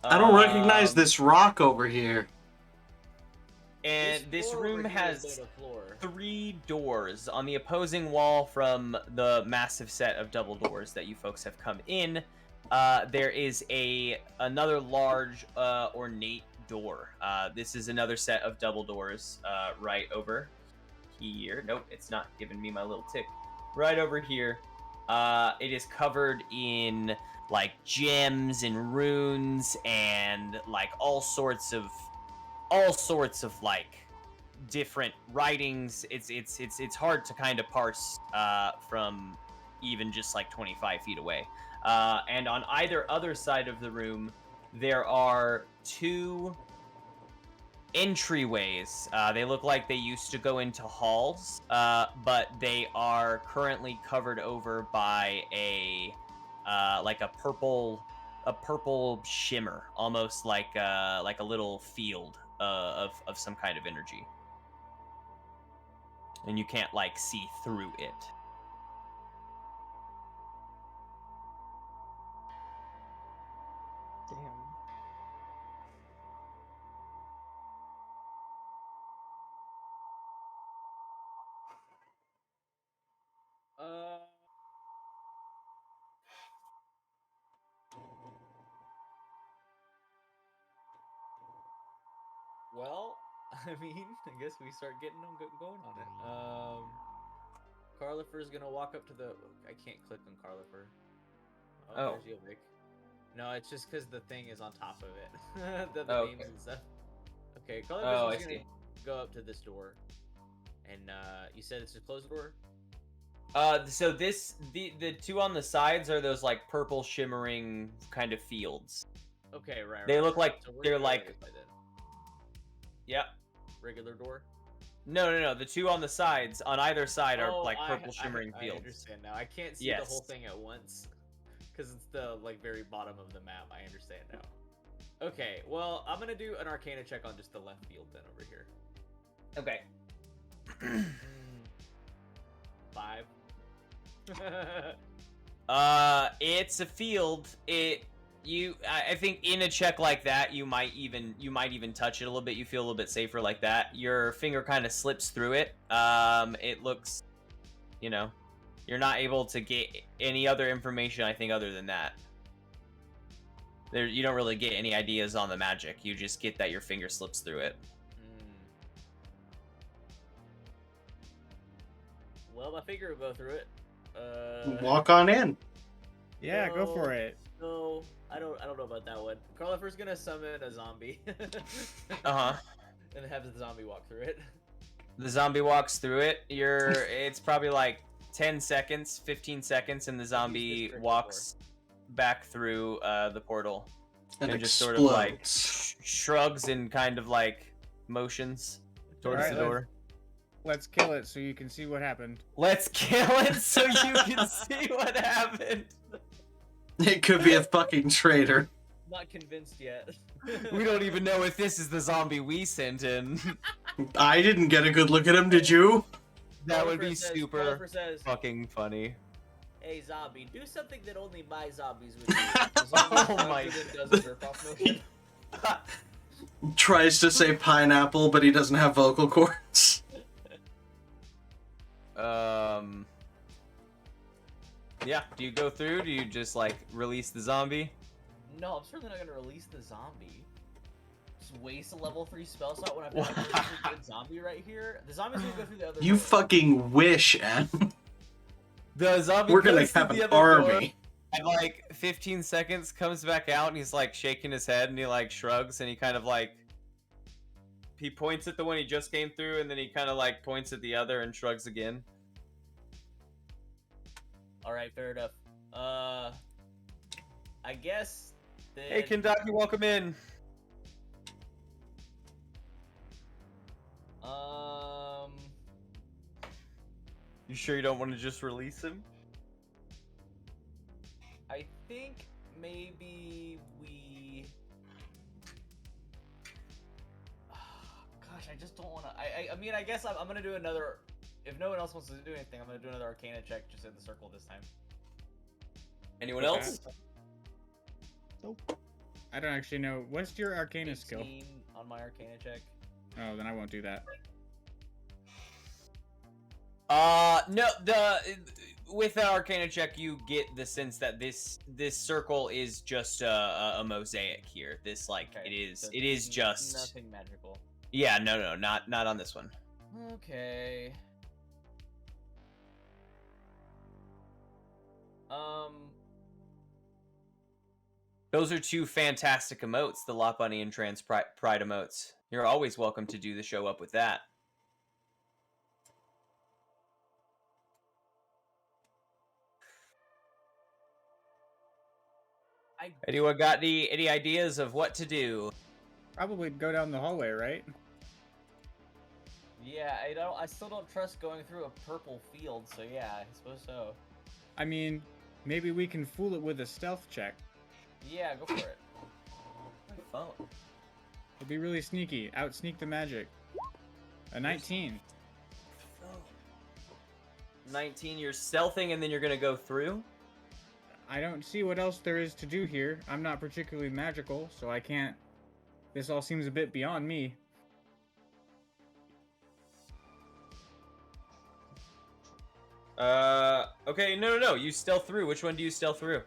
I don't recognize this rock over here. And this floor room over here is has made of floor. 3 doors on the opposing wall from the massive set of double doors that you folks have come in. There is another large ornate door. This is another set of double doors right over here. Nope, it's not giving me my little tick. Right over here. It is covered in like gems and runes and like all sorts of like different writings. It's hard to kind of parse from even just like 25 feet away. And on either other side of the room, there are 2 entryways. They look like they used to go into halls, but they are currently covered over by a purple shimmer, almost like a little field of some kind of energy, and you can't like see through it. Damn. Well, I mean, I guess we start getting them going on it. Carlifer's gonna walk up to the. I can't click on Carlifer. Oh. There's Yilvik. No, it's just because the thing is on top of it. the Oh, names okay. and stuff. Okay, Oh, Carlifer's I just gonna see. go up to this door, and you said it's a closed door. So the 2 on the sides are those like purple shimmering kind of fields. Okay, right. They right, look right. like So we're they're gonna go like- this way then. Yep. Regular door. No. The 2 on the sides, on either side, are Oh, like purple shimmering I fields. understand now. I can't see the whole Yes. thing at once because it's the like very bottom of the map. I understand now. Okay, well, I'm gonna do an Arcana check on just the left field then over here. Okay. 5. It's a field. I think in a check like that, you might even touch it a little bit. You feel a little bit safer like that. Your finger kind of slips through it. It looks, You're not able to get any other information, I think, other than that. You don't really get any ideas on the magic. You just get that your finger slips through it. Well, my finger will go through it. Walk on in. Yeah, go for it. No, I don't know about that one. Carlifer's gonna summon a zombie. Uh-huh. And have the zombie walk through it. The zombie walks through it. It's probably like 10 seconds, 15 seconds, and the zombie trick walks back through the portal. And just explodes. sort of like shrugs and kind of like motions towards Alright, the door. Let's kill it so you can see what happened. Let's kill it so you can see what happened. It could be a fucking traitor. Not convinced yet. We don't even know if this is the zombie we sent in. I didn't get a good look at him, did you? That would Carlifer be says- super Carlifer says, fucking funny. "Hey zombie, do something that only my zombies would do." The zombie Oh my does a jerk off motion. Tries to say pineapple, but he doesn't have vocal cords. Yeah, do you go through? Do you just like release the zombie? No, I'm certainly not gonna release the zombie. Just waste a level 3 spell slot when I've got a really good zombie right here. The zombie's gonna go through the other You door. fucking wish, Em. The zombie We're gonna goes to have the an other door, army. and like 15 seconds comes back out and he's like shaking his head and he like shrugs and he kind of like he points at the one he just came through and then he kind of like points at the other and shrugs again. Alright, fair enough. I guess then... Hey Kendaki, welcome in. You sure you don't want to just release him? I think maybe we... Gosh, I just don't want to... I mean, I guess I'm going to do another... If no one else wants to do anything, I'm going to do another Arcana check just in the circle this time. Anyone Okay. else? I don't actually know. What's your Arcana skill? 18 on my Arcana check. Oh, then I won't do that. No, with the Arcana check, you get the sense that this circle is just a mosaic here. This like Okay, so it is just nothing magical. Yeah, no, not on this one. Okay. Those are two fantastic emotes, the Lot Bunny and Trans Pride emotes. You're always welcome to do the show up with that. Anyone got any ideas of what to do? Probably go down the hallway, right? Yeah, I still don't trust going through a purple field, so yeah, I suppose so. I mean, maybe we can fool it with a stealth check. Yeah, go for it. My phone. It'll be really sneaky. Outsneak the magic. A 19. 19, you're stealthing and then you're gonna go through? I don't see what else there is to do here. I'm not particularly magical, so I can't... This all seems a bit beyond me. Okay, no, you stealth through. Which one do you stealth through?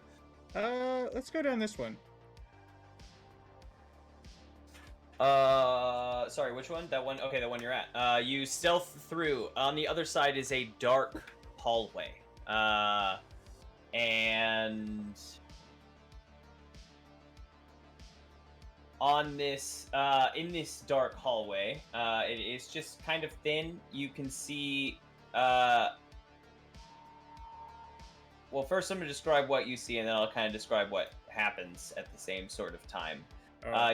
Let's go down this one. Sorry, which one? That one? Okay, the one you're at. You stealth through. On the other side is a dark hallway. And on this, in this dark hallway, it is just kind of thin. You can see, well, first I'm going to describe what you see, and then I'll kind of describe what happens at the same sort of time.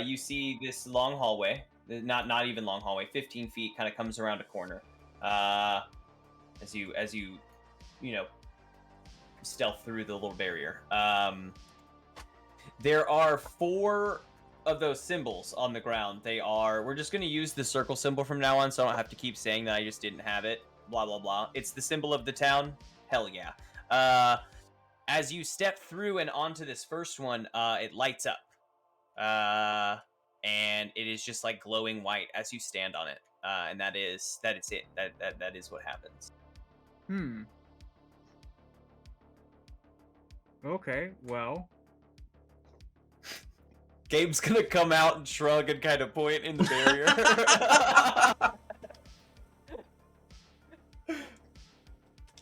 You see this long hallway, not even long hallway, 15 feet, kind of comes around a corner. As you stealth through the little barrier. There are 4 of those symbols on the ground. We're just going to use the circle symbol from now on, so I don't have to keep saying that I just didn't have it. Blah, blah, blah. It's the symbol of the town. Hell yeah. As you step through and onto this first one, it lights up. And it is just like glowing white as you stand on it. And that is it. That is what happens. Okay, well, Gabe's gonna come out and shrug and kind of point in the barrier.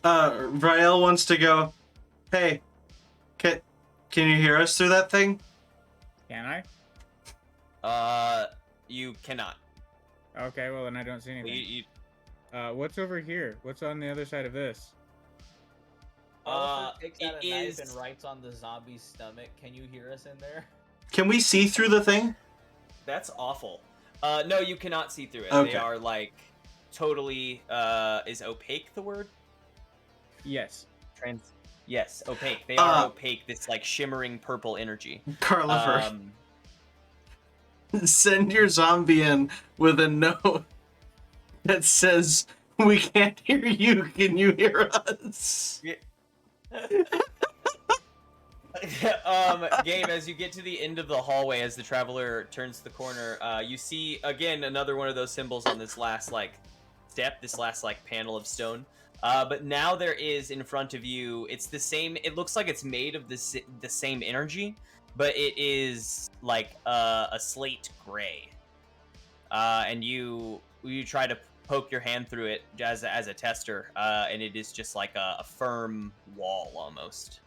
Rael wants to go, hey, can you hear us through that thing? can I? You cannot. Okay, well then I don't see anything. You, What's over here? What's on the other side of this? Oliver takes out it a knife and is- writes on the zombie's stomach. Can you hear us in there? Can we see through the thing? That's awful. No, you cannot see through it. Okay. They are like totally. Is opaque the word? Yes. Yes, opaque. They are Uh, opaque. This like shimmering purple energy. Carlifer, send your zombie in with a note that says, we can't hear you, can you hear us? Gabe, as you get to the end of the hallway, as the traveler turns the corner, you see again another one of those symbols on this last like step, this last like panel of stone. But now there is in front of you. It's the same. It looks like it's made of the same energy, but it is like a slate gray. And you try to poke your hand through it as a tester, and it is just like a firm wall almost.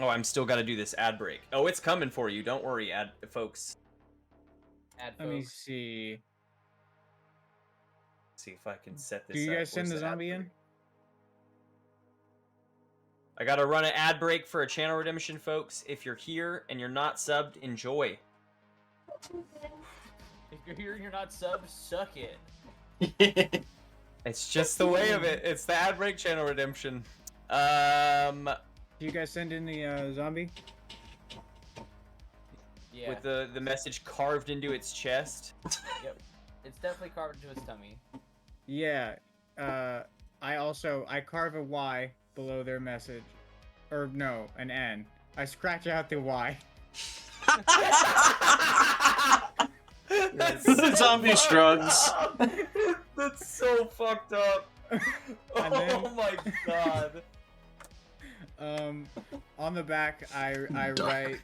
Oh, I'm still got to do this ad break. Oh, it's coming for you. Don't worry, folks. Add Let me folks. see. See if I can set this. Do you up. guys send Where's the ad zombie in? break? I gotta run an ad break for a channel redemption, folks. If you're here and you're not subbed, enjoy. If you're here and you're not subbed, suck it. It's just the way of it. It's the ad break channel redemption. Do you guys send in the zombie? Yeah. With the message carved into its chest. Yep. It's definitely carved into its tummy. Yeah. I carve a Y below their message. Or no, an N. I scratch out the Y. The zombie shrugs. That's so fucked up. And then- Oh my god. On the back, I write,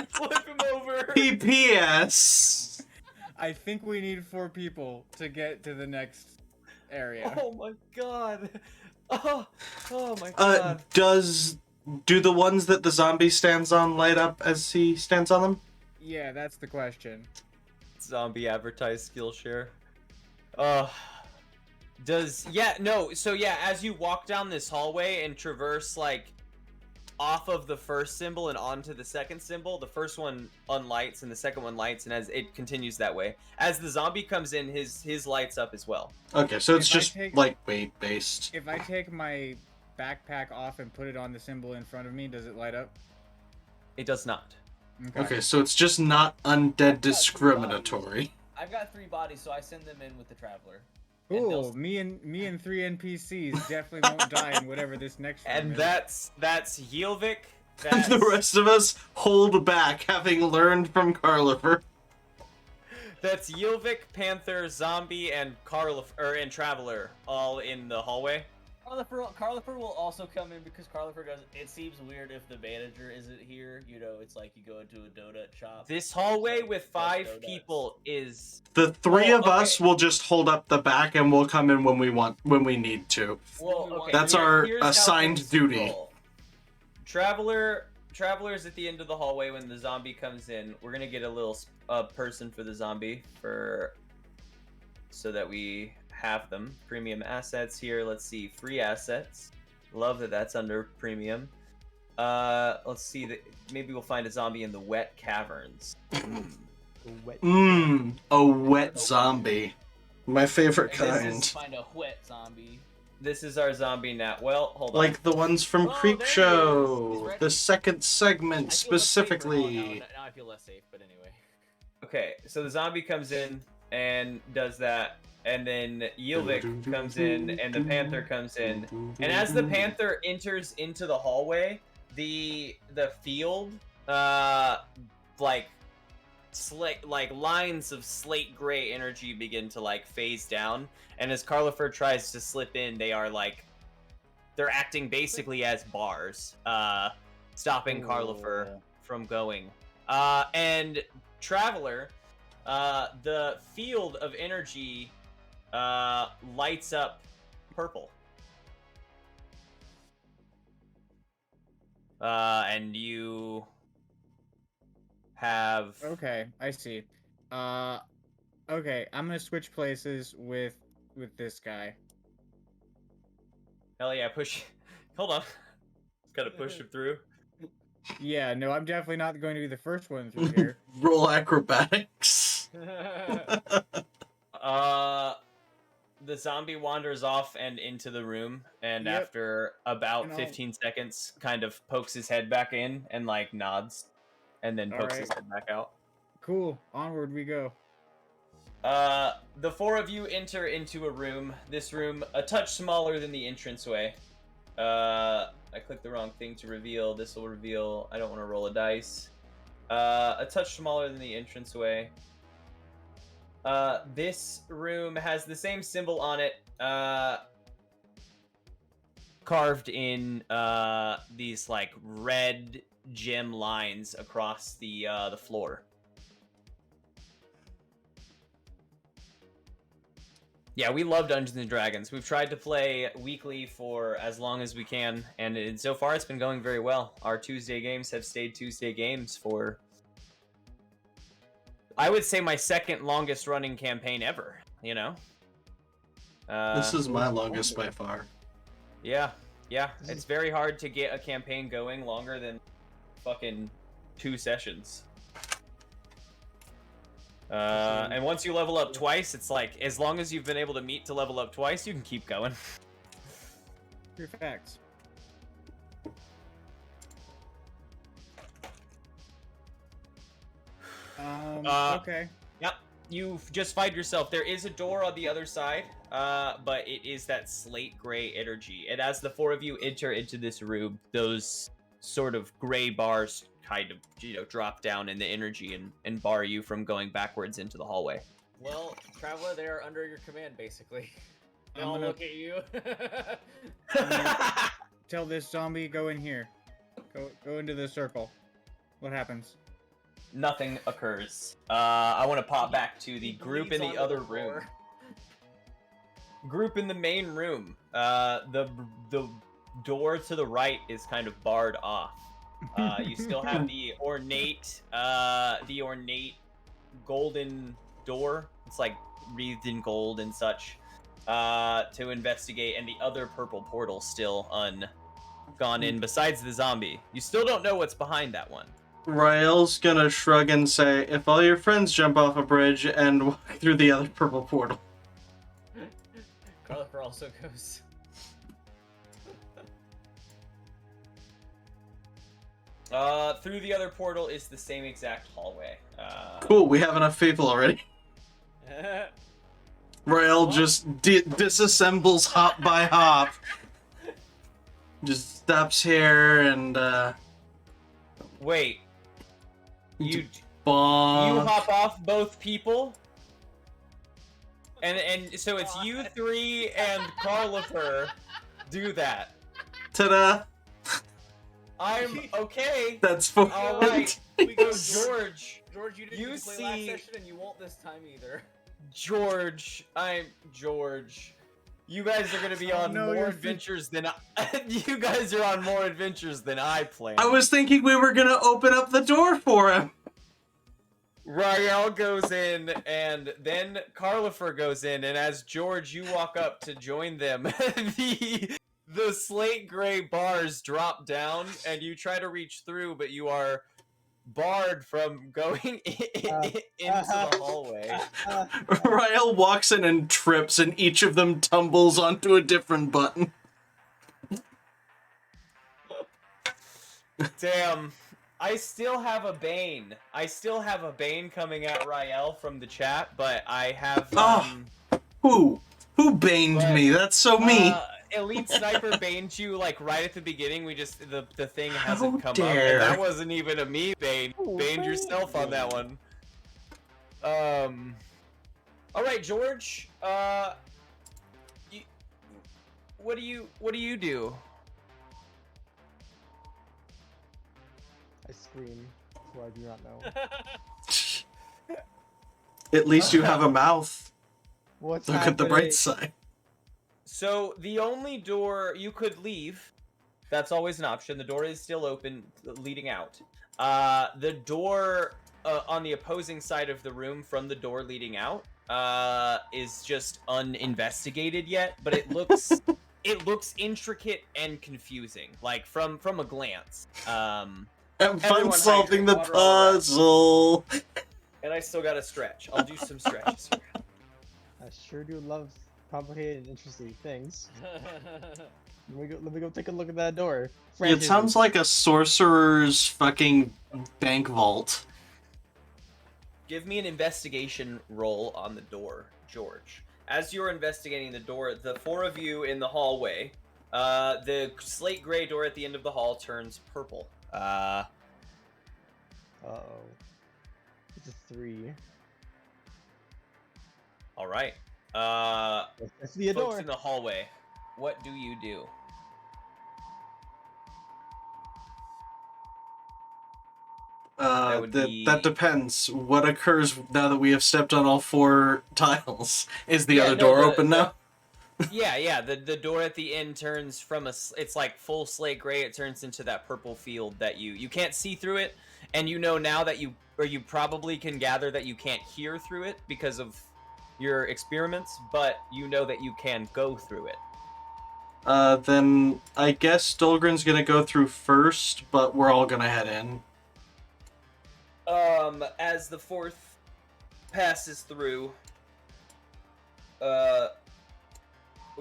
Flip him over. PPS. I think we need 4 people to get to the next area. Oh my god. Oh my Uh, god. do the ones that the zombie stands on light up as he stands on them? Yeah, that's the question. Zombie advertise Skillshare. As you walk down this hallway and traverse like off of the first symbol and onto the second symbol, the first one unlights and the second one lights, and as it continues that way, as the zombie comes in, his lights up as well. Okay, so it's If I just take- like weight based. If I take my backpack off and put it on the symbol in front of me, does it light up? It does not. Okay, so it's just not undead discriminatory. I've got 3 bodies, so I send them in with the traveler. And Cool. they'll- Me and 3 NPCs definitely won't die in whatever this next one And is. that's Yelvik. And the rest of us hold back, having learned from Carlifer. That's Yelvik, Panther, Zombie, and and Traveler all in the hallway. Carlifer will also come in because Carlifer does. It seems weird if the manager isn't here. You know, it's like you go into a donut shop. This hallway Like, with does 5 donuts. people is The 3 Oh, of us okay. will just hold up the back, and we'll come in when we need to. well. Okay, That's our here's how assigned things duty. roll. Traveler's at the end of the hallway when the zombie comes in. We're gonna get a little person for the zombie so that we have them. Premium assets here. Let's see, free assets. Love that that's under premium. Let's see that maybe we'll find a zombie in the wet caverns. A wet zombie. My favorite And this kind. is- Find a wet zombie. This is our zombie now. Well, hold on. Like the ones from Oh, Creep there he is. Show. He's ready. The second I segment feel less safe now. specifically. Now I feel less safe, but anyway. Okay, so the zombie comes in and does that, and then Yelvik comes in, and the panther comes in. And as the panther enters into the hallway, the field, like, lines of slate gray energy begin to like phase down, and as Carlifer tries to slip in, they are like they're acting basically as bars, stopping Carlifer Cool. from going. And Traveler, the field of energy lights up purple. And you have Okay, I see. Okay, I'm gonna switch places with this guy. hell yeah, push. Hold on, gotta push him through. Yeah, no, I'm definitely not going to be the first one through here. Roll acrobatics. The zombie wanders off and into the room, and Yep. after about And I'll- 15 seconds, kind of pokes his head back in and like nods, and then pokes his head back out. Cool, onward we go. The four of you enter into a room. This room, a touch smaller than the entranceway. I clicked the wrong thing to reveal. This will reveal. I don't want to roll a dice. A touch smaller than the entranceway. This room has the same symbol on it, carved in these like red gem lines across the floor. Yeah, we love Dungeons and Dragons. We've tried to play weekly for as long as we can, and so far it's been going very well. Our Tuesday games have stayed Tuesday games for, I would say, my second longest running campaign ever, you know? This is my longest by far. Yeah, it's very hard to get a campaign going longer than fucking 2 sessions. And once you level up twice, it's like, as long as you've been able to meet to level up twice, you can keep going. Pure facts. Okay. Yep, you just find yourself. There is a door on the other side, but it is that slate gray energy. And as the four of you enter into this room, those sort of gray bars kind of, drop down in the energy and bar you from going backwards into the hallway. Well, Traveler, they are under your command, basically. They I'm all gonna- look at you. Tell this zombie, go in here. Go into the circle. What happens? Nothing occurs. I want to pop back to the He group in bleeds the onto other the room. floor. Group in the main room. The door to the right is kind of barred off. You still have the ornate golden door. It's like wreathed in gold and such to investigate, and the other purple portal still gone in. Besides the zombie, you still don't know what's behind that one. Rael's gonna shrug and say, if all your friends jump off a bridge and walk through the other purple portal. Carlifer also goes. Through the other portal is the same exact hallway. Cool, we have enough people already. Rael just disassembles hop by hop. Just stops here and, Wait. You bonk. hop off both people? And so it's you three and Carlifer do that. Ta-da! I'm okay. That's for All right. We go, George. George, you didn't You get to play last see- session, and you won't this time either. George. I'm George. You guys are gonna be Oh, on no, more you're adventures than you guys are on more adventures than I planned. I was thinking we were gonna open up the door for him. Rael goes in, and then Carlifer goes in, and as George, you walk up to join them, the slate gray bars drop down, and you try to reach through, but you are barred from going into the hallway. Rael walks in and trips, and each of them tumbles onto a different button. Damn. I still have a Bane. I still have a Bane coming at Rael from the chat, but I have Oh. Who baned But, me? That's so me. Elite Sniper baned you like right at the beginning. We just the thing How hasn't come up, dare. and that wasn't even a me bane. Baned yourself on that one. All right, George. What do you do? I scream, who I do not know. At least you have a mouth. What's Look at the happening? bright side. So the only door you could leave, that's always an option. The door is still open, leading out. The door on the opposing side of the room from the door leading out is just uninvestigated yet, but it looks it looks intricate and confusing, like from a glance. Have Everyone fun solving the hydrate, water all around. puzzle. And I still got to stretch. I'll do some stretches. I sure do love complicated and interesting things. Let me go take a look at that door. It sounds like a sorcerer's fucking bank vault. Give me an investigation roll on the door, George. As you're investigating the door, the four of you in the hallway, the slate gray door at the end of the hall turns purple. Uh-oh. It's a 3. All right. Let's see a Folks door. in the hallway, what do you do? would be- That depends. What occurs now that we have stepped on all 4 tiles? Is the Yeah, other no, door the- open the- now? Yeah. The door at the end turns from it's like full slate gray. It turns into that purple field that you can't see through it, and you know now that you probably can gather that you can't hear through it because of your experiments, but you know that you can go through it. Then I guess Dolgren's gonna go through first, but we're all gonna head in. As the fourth passes through,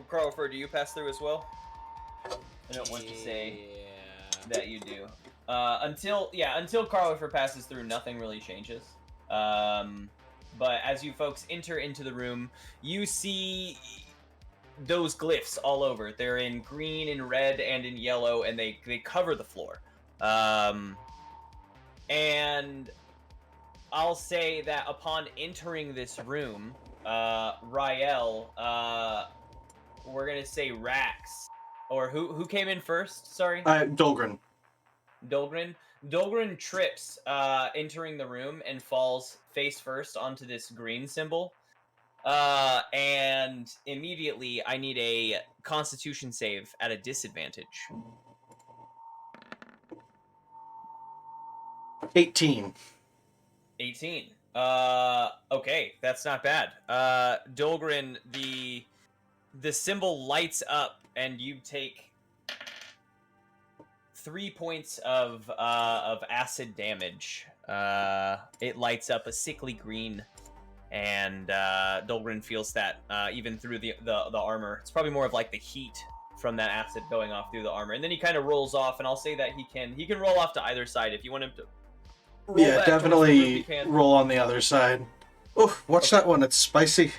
Carlford, do you pass through as well? I don't want to say that you do. Until Carlford passes through, nothing really changes. But as you folks enter into the room, you see those glyphs all over. They're in green and red and in yellow, and they cover the floor. And I'll say that upon entering this room, Rael, we're gonna say Rax, or who came in first? Sorry, Dolgren. Dolgren. Dolgren trips entering the room and falls face first onto this green symbol. And immediately I need a Constitution save at a disadvantage. 18. 18. Okay, that's not bad. Dolgren, the symbol lights up, and you take 3 points of acid damage. It lights up a sickly green, and Dolgren feels that even through the armor. It's probably more of like the heat from that acid going off through the armor, and then he kind of rolls off. And I'll say that he can roll off to either side if you want him to. Roll Yeah, back towards the definitely group, he can. roll on the other side. Oh, watch that one. It's spicy.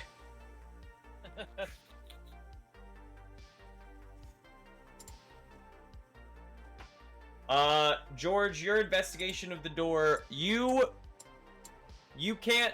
George, your investigation of the door, you can't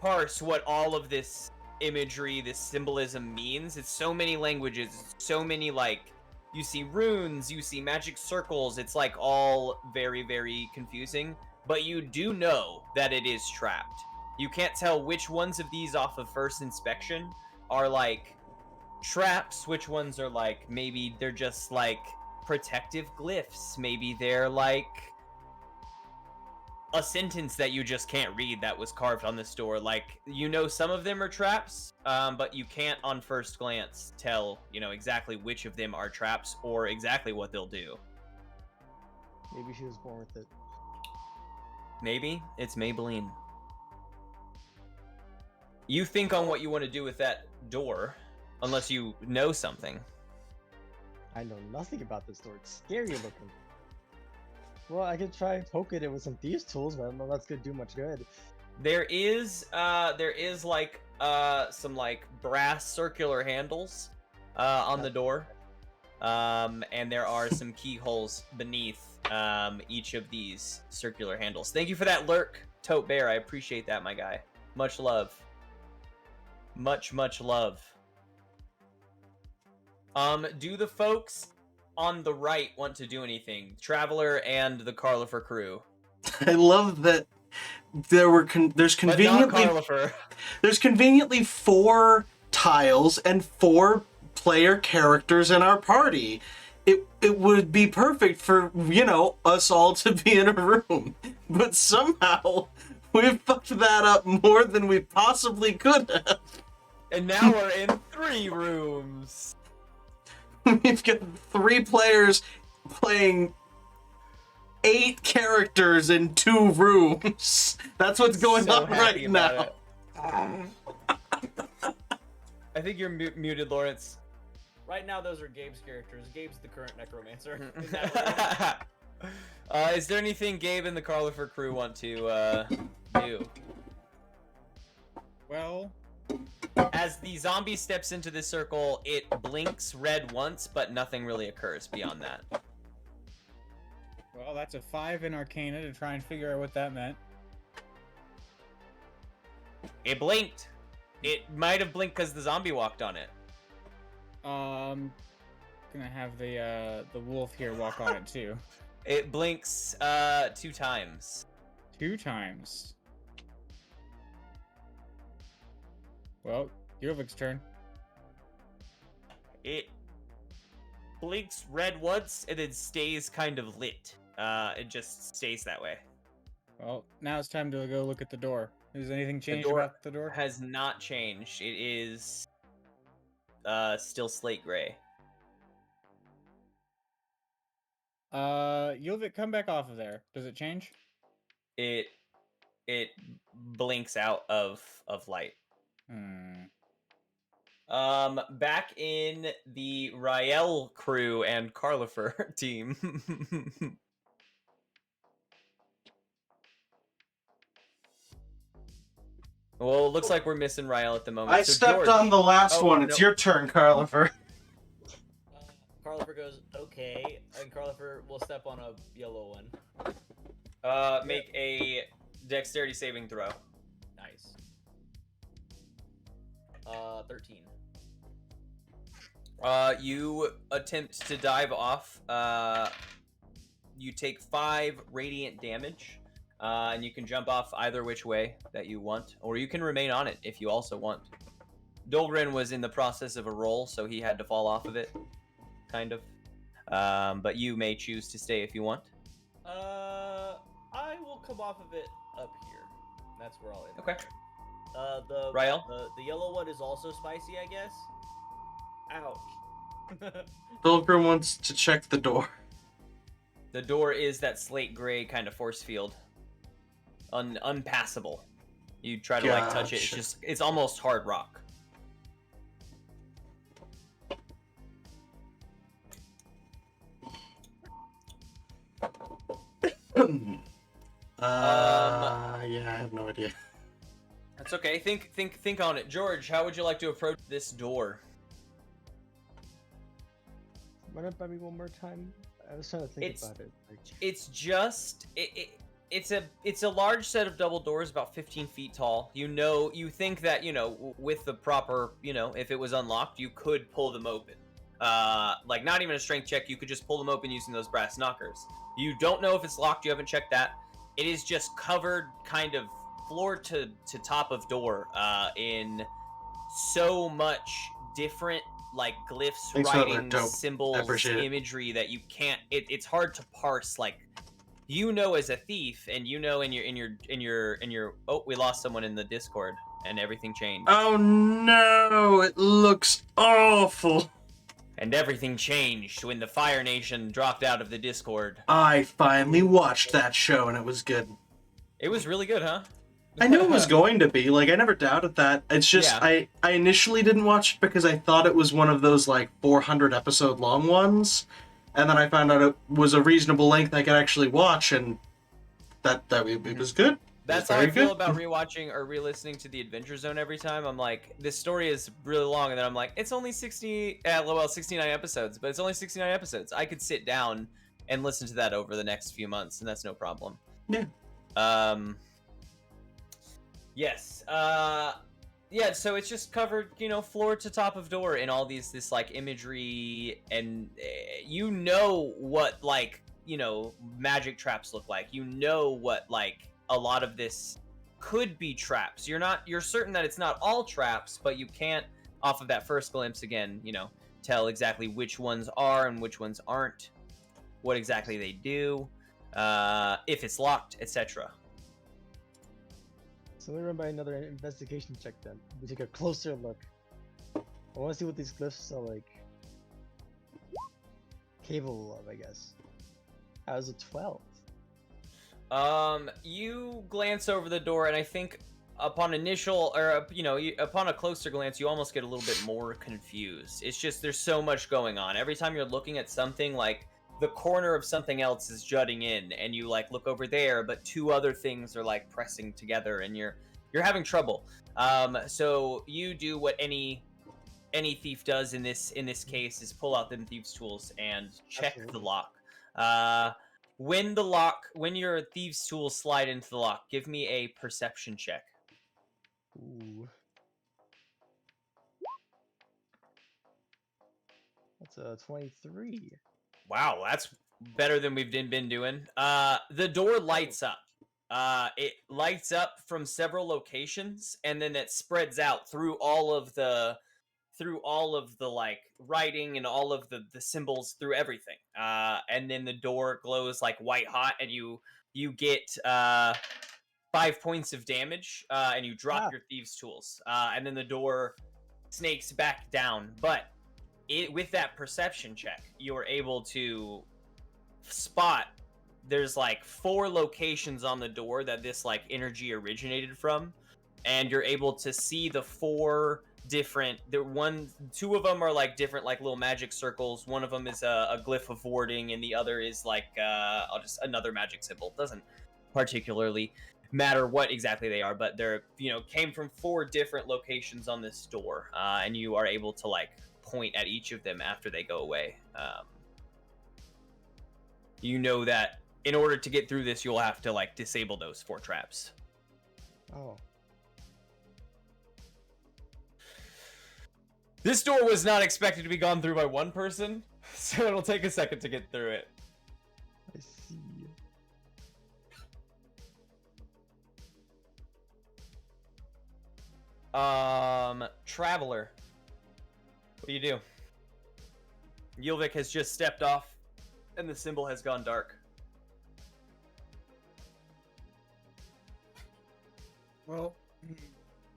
parse what all of this imagery, this symbolism means. It's so many languages, so many, like, you see runes, you see magic circles. It's like all very, very confusing, but you do know that it is trapped. You can't tell which ones of these off of first inspection are like traps, which ones are like maybe they're just like protective glyphs, maybe they're like a sentence that you just can't read that was carved on this door. Like, you know, some of them are traps, but you can't on first glance tell, you know, exactly which of them are traps or exactly what they'll do. Maybe she was born with it. Maybe it's Maybelline. You think on what you want to do with that door, unless you know something. I know nothing about this door. It's scary looking. Well, I could try poking it with some thieves' tools, but I don't know if that's gonna do much good. There is like some like brass circular handles on the door, and there are some keyholes beneath each of these circular handles. Thank you for that lurk, Tote Bear. I appreciate that, my guy. Much love. Much love. Do the folks on the right want to do anything? Traveler and the Carlifer crew. I love that there's But not conveniently Carlifer. there's conveniently 4 tiles and 4 player characters in our party. It would be perfect for, us all to be in a room. But somehow we fucked that up more than we possibly could have. And now we're in 3 rooms. We've got 3 players playing 8 characters in 2 rooms. That's what's going So on happy right now. about it. I think you're muted, Lawrence. Right now, those are Gabe's characters. Gabe's the current necromancer. In that room. Is there anything Gabe and the Carlifer crew want to do? Well, As the zombie steps into this circle, it blinks red once, but nothing really occurs beyond that. well, that's a 5 in Arcana to try and figure out what that meant. It blinked. It might have blinked because the zombie walked on it. Gonna have the wolf here walk on it too. It blinks 2 times. 2 times. Well, Yovik's turn. It blinks red once and then stays kind of lit. It just stays that way. Well, now it's time to go look at the door. Has anything changed door about the door? Has not changed. It is still slate gray. Yovik, come back off of there. Does it change? It blinks out of light. Back in the Rael crew and Carlifer team. Well, it looks like we're missing Rael at the moment. I so stepped George, on the last Oh, one. It's no. your turn, Carlifer. Carlifer goes, okay, and Carlifer will step on a yellow one. make a dexterity saving throw. Nice. 13. You attempt to dive off. You take 5 radiant damage, and you can jump off either which way that you want, or you can remain on it if you also want. Dolgren was in the process of a roll, so he had to fall off of it, kind of. But you may choose to stay if you want. I will come off of it up here. That's where I'll end. Okay. The yellow one is also spicy, I guess. Ouch. Pilgrim wants to check the door. The door is that slate gray kind of force field. Unpassable. You try to like touch it, Gotcha. it's almost hard rock. Yeah, I have no idea. That's okay. Think on it. George, how would you like to approach this door? Run it by me one more time. I was trying to think about it. Like, It's just it's a large set of double doors, about 15 feet tall. You think that with the proper if it was unlocked, you could pull them open. Like not even a strength check, you could just pull them open using those brass knockers. You don't know if it's locked. You haven't checked that. It is just covered, kind of floor to top of door, in so much different like glyphs, Thanks for that, writing, dope. I symbols, appreciate it. imagery that you can't. It's hard to parse. Like as a thief, and in your. Oh, we lost someone in the Discord, and everything changed. Oh no! It looks awful. And everything changed when the Fire Nation dropped out of the Discord. I finally watched that show and it was good. It was really good, huh? I knew it was going to be. Like, I never doubted that. It's just, Yeah. I initially didn't watch it because I thought it was one of those, like, 400 episode long ones. And then I found out it was a reasonable length I could actually watch, and it was good. That's It how was I very feel good. about rewatching or re-listening to the Adventure Zone every time. I'm like, this story is really long, and then I'm like, it's only 69 episodes, but it's only 69 episodes. I could sit down and listen to that over the next few months, and that's no problem. Yeah. Yes. Yeah, so it's just covered, floor to top of door in all this like imagery, and you know what like, magic traps look like. You know what like a lot of this could be traps. You're certain that it's not all traps, but you can't off of that first glimpse again, tell exactly which ones are and which ones aren't, what exactly they do, if it's locked, etc. So let me run by another investigation check then. We take a closer look. I want to see what these glyphs are like capable of, I guess. That was a 12. You glance over the door, and I think upon initial, or upon a closer glance, you almost get a little bit more confused. It's just there's so much going on. Every time you're looking at something, like the corner of something else is jutting in, and you like look over there, but two other things are like pressing together, and you're having trouble. So you do what any thief does in this case, is pull out them thieves' tools and check the Absolutely. lock. When your thieves' tools slide into the lock, give me a perception check. Ooh. That's a 23. Wow, that's better than we've been doing. The door lights up. It lights up from several locations, and then it spreads out through all of the like writing and all of the symbols, through everything. And then the door glows like white hot, and you get 5 points of damage, and you drop your thieves' tools. And then the door snakes back down, but with that perception check, you're able to spot there's like 4 locations on the door that this like energy originated from, and you're able to see the 4 different. Two of them are like different, like little magic circles. One of them is a glyph of warding, and the other is like just another magic symbol. Doesn't particularly matter what exactly they are, but they're came from 4 different locations on this door, and you are able to like point at each of them after they go away. You know that in order to get through this, you'll have to like disable those 4 traps. Oh. This door was not expected to be gone through by one person, so it'll take a second to get through it. I see. Traveler. What do you do? Yulvik has just stepped off, and the symbol has gone dark. Well,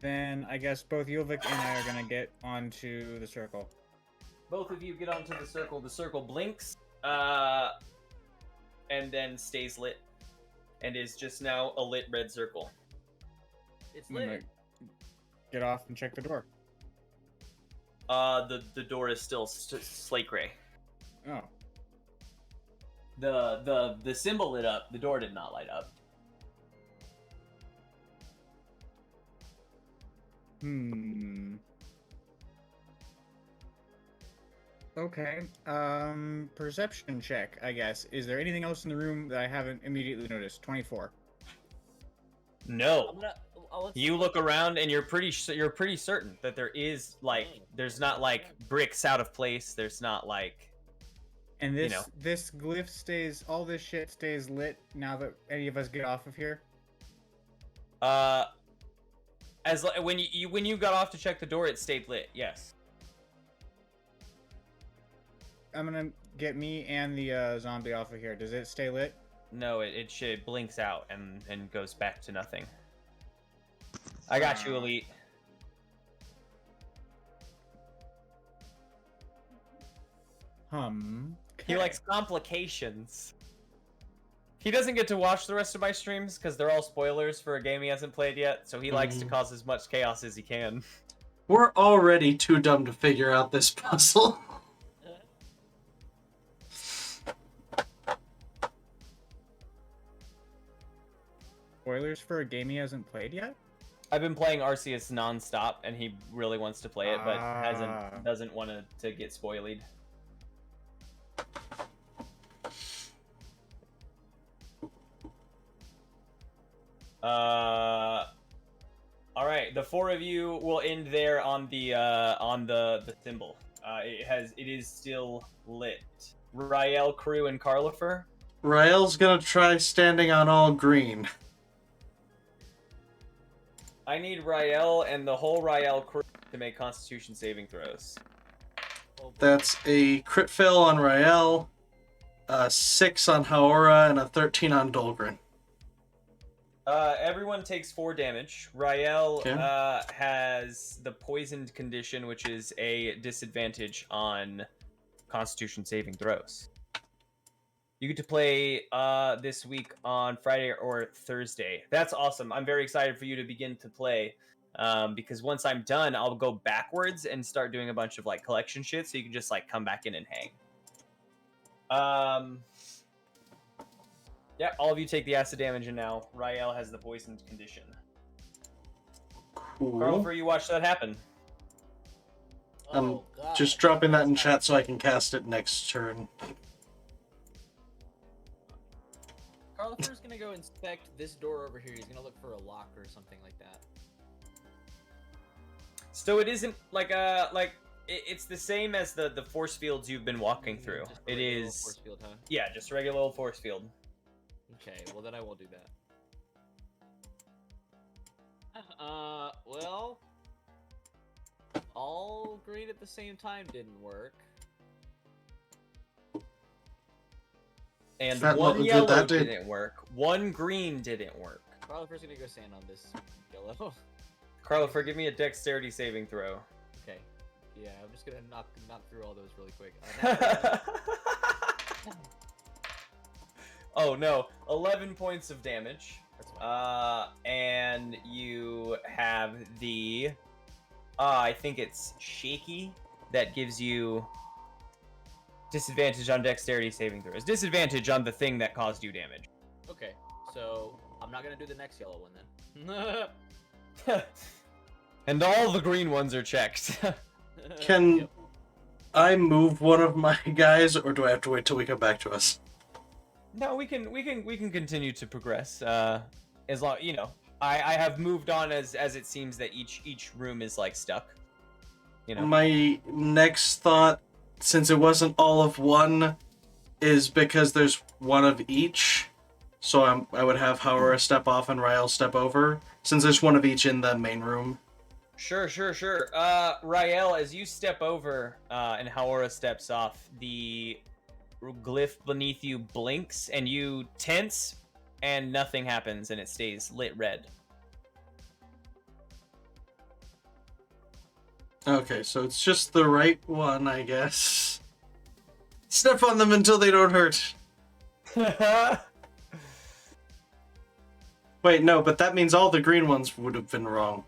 then I guess both Yulvik and I are gonna get onto the circle. Both of you get onto the circle. The circle blinks, and then stays lit, and is just now a lit red circle. It's I'm gonna lit. get off and check the door. The door is still slate gray. Oh. The symbol lit up. The door did not light up. Okay. Perception check, I guess. Is there anything else in the room that I haven't immediately noticed? 24. No. Let's- You look around, and you're pretty certain that there is like there's not like bricks out of place. There's not like And this know. this glyph stays, all this shit stays lit now that any of us get off of here? when you got off to check the door, it stayed lit. Yes. I'm gonna get me and the zombie off of here. Does it stay lit? No, it blinks out and goes back to nothing. I got you, Elite. He likes complications. He doesn't get to watch the rest of my streams because they're all spoilers for a game he hasn't played yet, so he likes to cause as much chaos as he can. We're already too dumb to figure out this puzzle. Spoilers for a game he hasn't played yet? I've been playing Arceus nonstop, and he really wants to play it, but doesn't want to get spoiled. right, the four of you will end there on the symbol. It is still lit. Rael, Crew, and Carlifer. Rael's gonna try standing on all green. I need Rael and the whole Rael crew to make Constitution saving throws. Oh, boy. That's a crit fail on Rael, a 6 on Haora, and a 13 on Dolgren. Everyone takes 4 damage. Rael Okay. has the poisoned condition, which is a disadvantage on Constitution saving throws. You get to play this week on Friday or Thursday. That's awesome. I'm very excited for you to begin to play because once I'm done, I'll go backwards and start doing a bunch of like collection shit, so you can just like come back in and hang. Yeah, all of you take the acid damage, and now Rael has the poisoned condition. Cool. Carlifer, you watch that happen. Oh, God. Just dropping that in chat so I can cast it next turn. Carlifer's gonna go inspect this door over here. He's gonna look for a lock or something like that. So it isn't like it's the same as the force fields you've been walking through. Just a It regular is force field, huh? yeah, just a regular old force field. Okay, well then I won't do that. Well, all green at the same time didn't work. And That one good, yellow that did- didn't work. One green didn't work. Carlifer's gonna go stand on this yellow. Carlifer, give me a dexterity saving throw. Okay. Yeah, I'm just gonna knock through all those really quick. Oh no, 11 points of damage. That's fine. And you have the I think it's shaky that gives you disadvantage on dexterity saving throws. Disadvantage on the thing that caused you damage. Okay, so I'm not gonna do the next yellow one then. And all the green ones are checked. Can Yep. I move one of my guys, or do I have to wait till we come back to us? No, we can continue to progress. As long I have moved on as it seems that each room is like stuck. You know. My next thought, since it wasn't all of one, is because there's one of each. So I would have Haora step off and Rael step over, since there's one of each in the main room. Sure. Rael, as you step over and Haora steps off, the glyph beneath you blinks and you tense and nothing happens and it stays lit red. Okay, so it's just the right one, I guess. Step on them until they don't hurt. Wait, no, but that means all the green ones would have been wrong.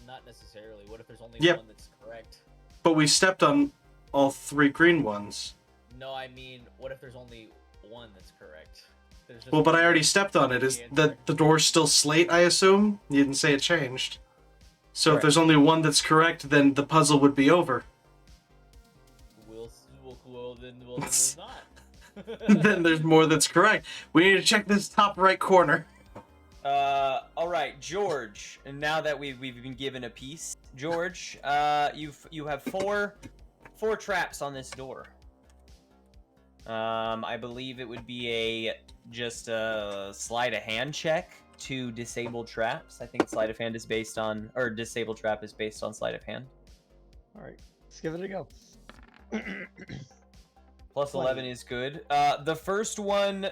Not necessarily. What if there's only Yep. one that's correct? But we stepped on all 3 green ones. No, I mean, what if there's only one that's correct? There's just Well, but I one already that's stepped on it. Is incorrect. the door's still slate, I assume? You didn't say it changed. So if Correct. there's only one that's correct, then the puzzle would be over. Well, then there's not. Then there's more that's correct. We need to check this top right corner. All right, George. And now that we've been given a piece, George, you have four traps on this door. I believe it would be just a sleight of hand check to disable traps. I think sleight of hand is based on, or disable trap is based on sleight of hand. All right, let's give it a go. Plus 11 is good. The first one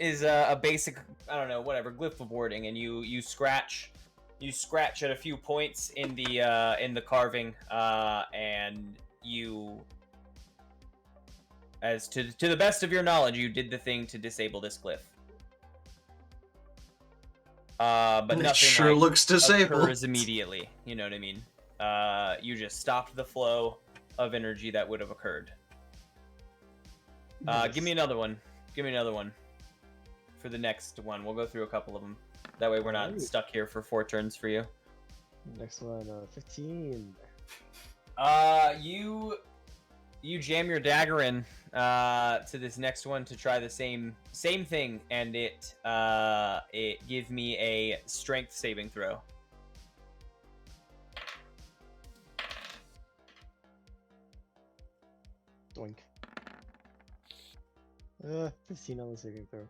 is a basic, I don't know, whatever, glyph of warding, and you scratch at a few points in the carving, and you, as to the best of your knowledge, you did the thing to disable this glyph. But And it nothing sure like, looks disabled. occurs immediately. You know what I mean? You just stopped the flow of energy that would have occurred. Give me another one. Give me another one for the next one. We'll go through a couple of them. That way we're not Alright. stuck here for 4 turns for you. Next one, 15. you jam your dagger in to this next one to try the same thing, and it give me a strength saving throw. Doink. 15 on the saving throw.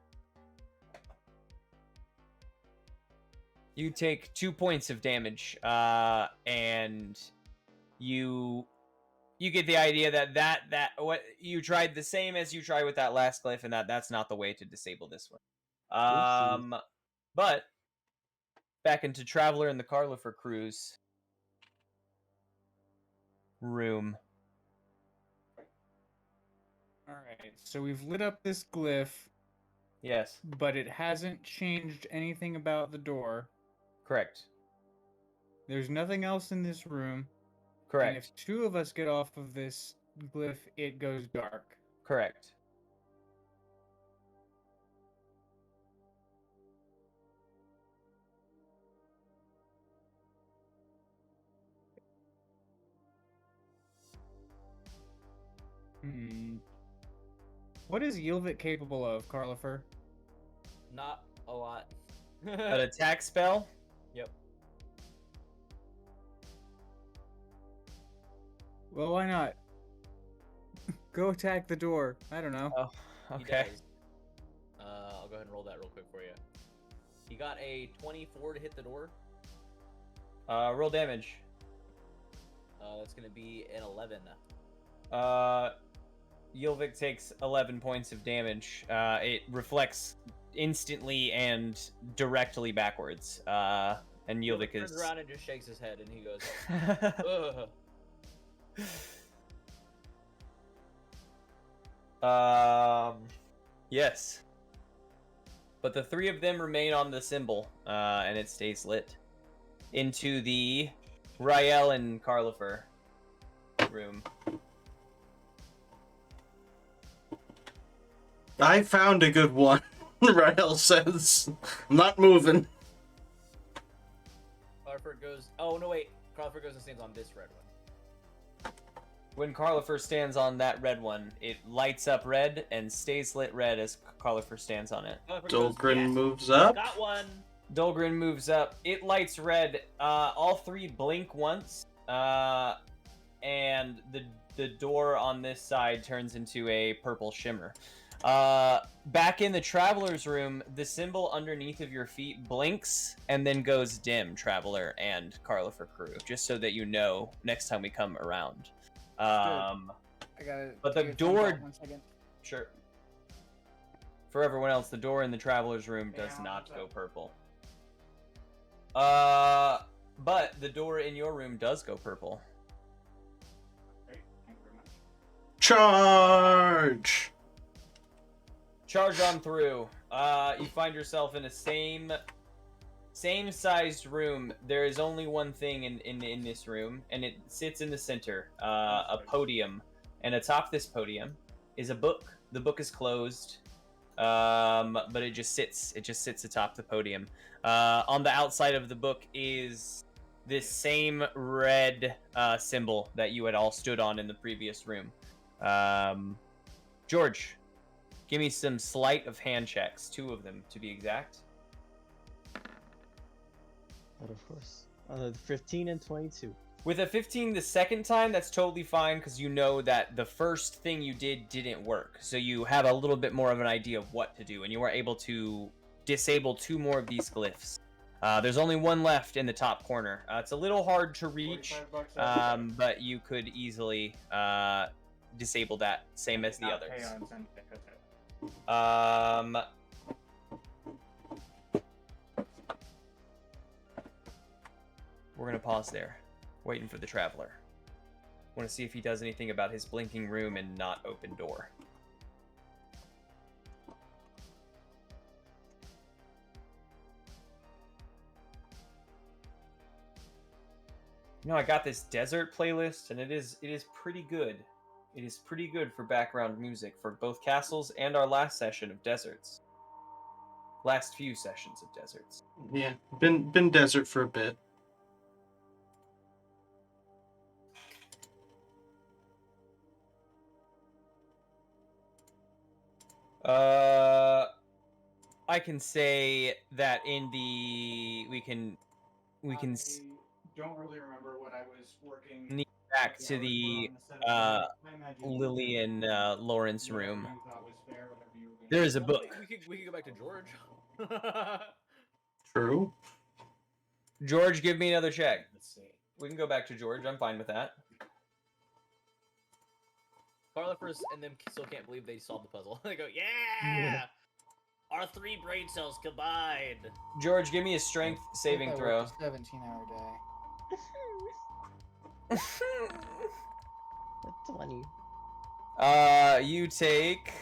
You take 2 points of damage, and you get the idea that what you tried the same as you tried with that last glyph, and that's not the way to disable this one. Oopsies. But back into Traveler and the Carlifer Crew's room. All right, so we've lit up this glyph, Yes, but it hasn't changed anything about the door. correct. There's nothing else in this room. And Correct. if two of us get off of this glyph, it goes dark. Correct. What is Ylvik capable of, Carlifer? Not a lot. An attack spell? Yep. Well, why not? Go attack the door. I don't know. Oh, He okay. does. I'll go ahead and roll that real quick for you. He got a 24 to hit the door. Roll damage. That's gonna be an 11. Ylvik takes 11 points of damage. It reflects instantly and directly backwards. And Ylvik Turns is. around and just shakes his head, and he goes, "Ugh." Yes. But the three of them remain on the symbol, and it stays lit. Into the Rael and Carlifer room. I found a good one, Rael says. I'm not moving. Carlifer goes. Oh no, wait. Carlifer goes and stands on this red one. When Carlifer stands on that red one, it lights up red and stays lit red as Carlifer stands on it. Carlifer goes, Dolgren "Yes, moves up. Got one. Dolgren moves up. It lights red. All three blink once, and the door on this side turns into a purple shimmer. Back in the Traveler's room, the symbol underneath of your feet blinks and then goes dim, Traveler and Carlifer Crew, just so that you know next time we come around. I gotta. But the take a door- timeout 1 second. Sure. For everyone else, the door in the Traveler's room does Yeah, not what's go up? purple. But the door in your room does go purple. Great, thank you very much. Charge! Charge on through. You find yourself in a same sized room. There is only one thing in this room, and it sits in the center, a podium. And atop this podium is a book. The book is closed, but it just sits atop the podium. On the outside of the book is this same red symbol that you had all stood on in the previous room. George, give me some sleight of hand checks, 2 of them to be exact. But of course. 15 and 22. With a 15 the second time, that's totally fine because you know that the first thing you did didn't work. So you have a little bit more of an idea of what to do, and you are able to disable 2 more of these glyphs. There's only one left in the top corner. It's a little hard to reach, but you could easily disable that, same as the Not others. pay on Sunday, okay. We're gonna pause there, waiting for the Traveler. Want to see if he does anything about his blinking room and not open door. You know, I got this desert playlist, and it is pretty good. It is pretty good for background music for both castles and our last session of deserts. Last few sessions of deserts. Yeah, been desert for a bit. I can say that in the we can don't really remember what I was working. sneak back to the Lily and Lawrence room. There is a book. We could go back to George. True. George, give me another check. Let's see. We can go back to George. I'm fine with that. Carlifers and them still can't believe they solved the puzzle. They go, yeah! Our 3 brain cells combined. George, give me a strength saving throw. 17-hour day. 20. You take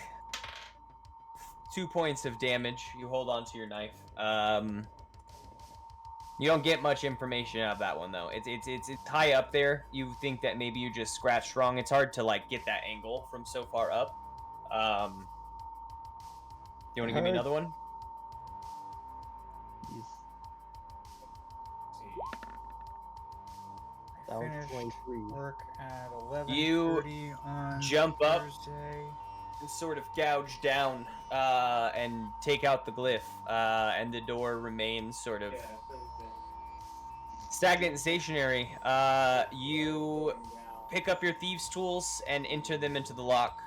2 points of damage. You hold on to your knife. You don't get much information out of that one though. It's high up there. You think that maybe you just scratched wrong. It's hard to like get that angle from so far up. You want to give me another one? Yes. That was 23. Work at 11:30 You on jump up. Thursday. And sort of gouge down and take out the glyph, and the door remains sort of stagnant and stationary. You pick up your thieves' tools and enter them into the lock.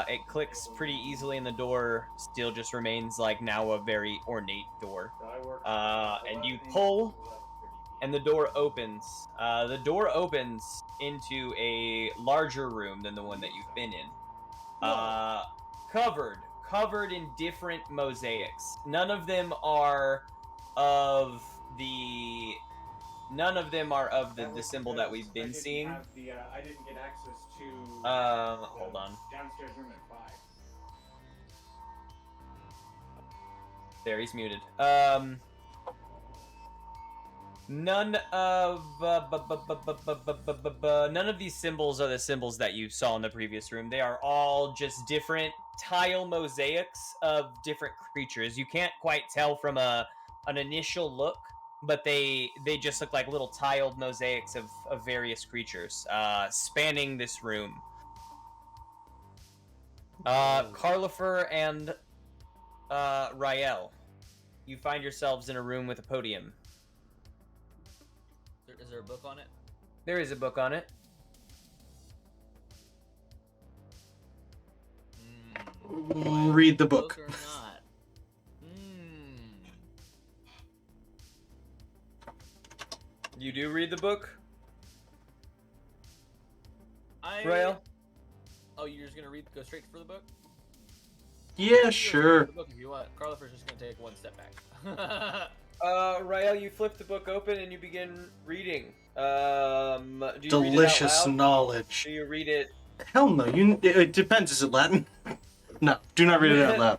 It clicks pretty easily, and the door still just remains like now a very ornate door. And you pull, and the door opens. The door opens into a larger room than the one that you've been in. Covered in different mosaics. None of them are of the symbol that we've been seeing. I didn't get access to. Hold on. Downstairs room at 5. There, he's muted. None of these symbols are the symbols that you saw in the previous room. They are all just different tile mosaics of different creatures. You can't quite tell from an initial look, but they just look like little tiled mosaics of various creatures spanning this room. Carlifer and Rael, you find yourselves in a room with a podium. Is there a book on it? There is a book on it. Read the book. Or not? You do read the book, I. Rael? Oh, you're just gonna go straight for the book? Yeah, You sure. can go straight for the book if you want. Carlifer's just gonna take one step back. Rael, you flip the book open and you begin reading. Do you Delicious read it out loud? knowledge. Do you read it? Hell no. It depends. Is it Latin? No. Do not read it out loud.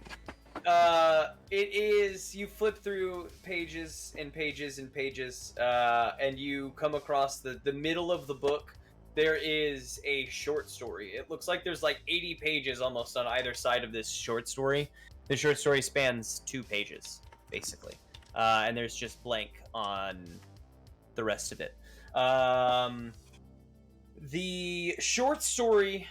It is. You flip through pages and pages and pages, and you come across the middle of the book. There is a short story. It looks like there's like 80 pages almost on either side of this short story. The short story spans 2 pages, basically. And there's just blank on the rest of it. The short story,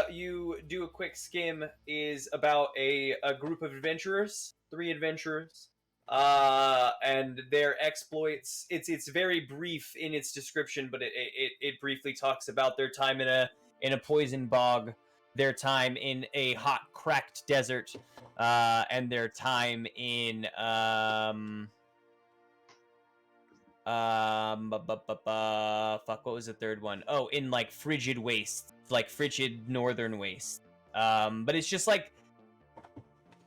you do a quick skim, is about a group of adventurers, 3 adventurers, and their exploits. It's very brief in its description, but it briefly talks about their time in a poison bog, their time in a hot, cracked desert, and their time in fuck, what was the third one? Oh, in like frigid waste, like frigid northern waste. But it's just like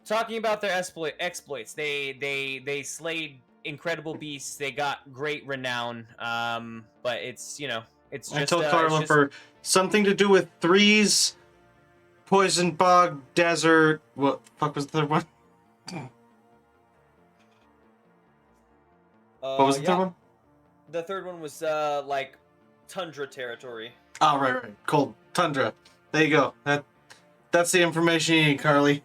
talking about their exploits. They slayed incredible beasts. They got great renown. But it's, you know, it's just. I told it's Carlifer something to do with 3s, poison bog, desert. What the fuck was the third one? What was the third one? The third one was like tundra territory. Oh, right. Cold tundra. There you go. That's the information you need, Carly.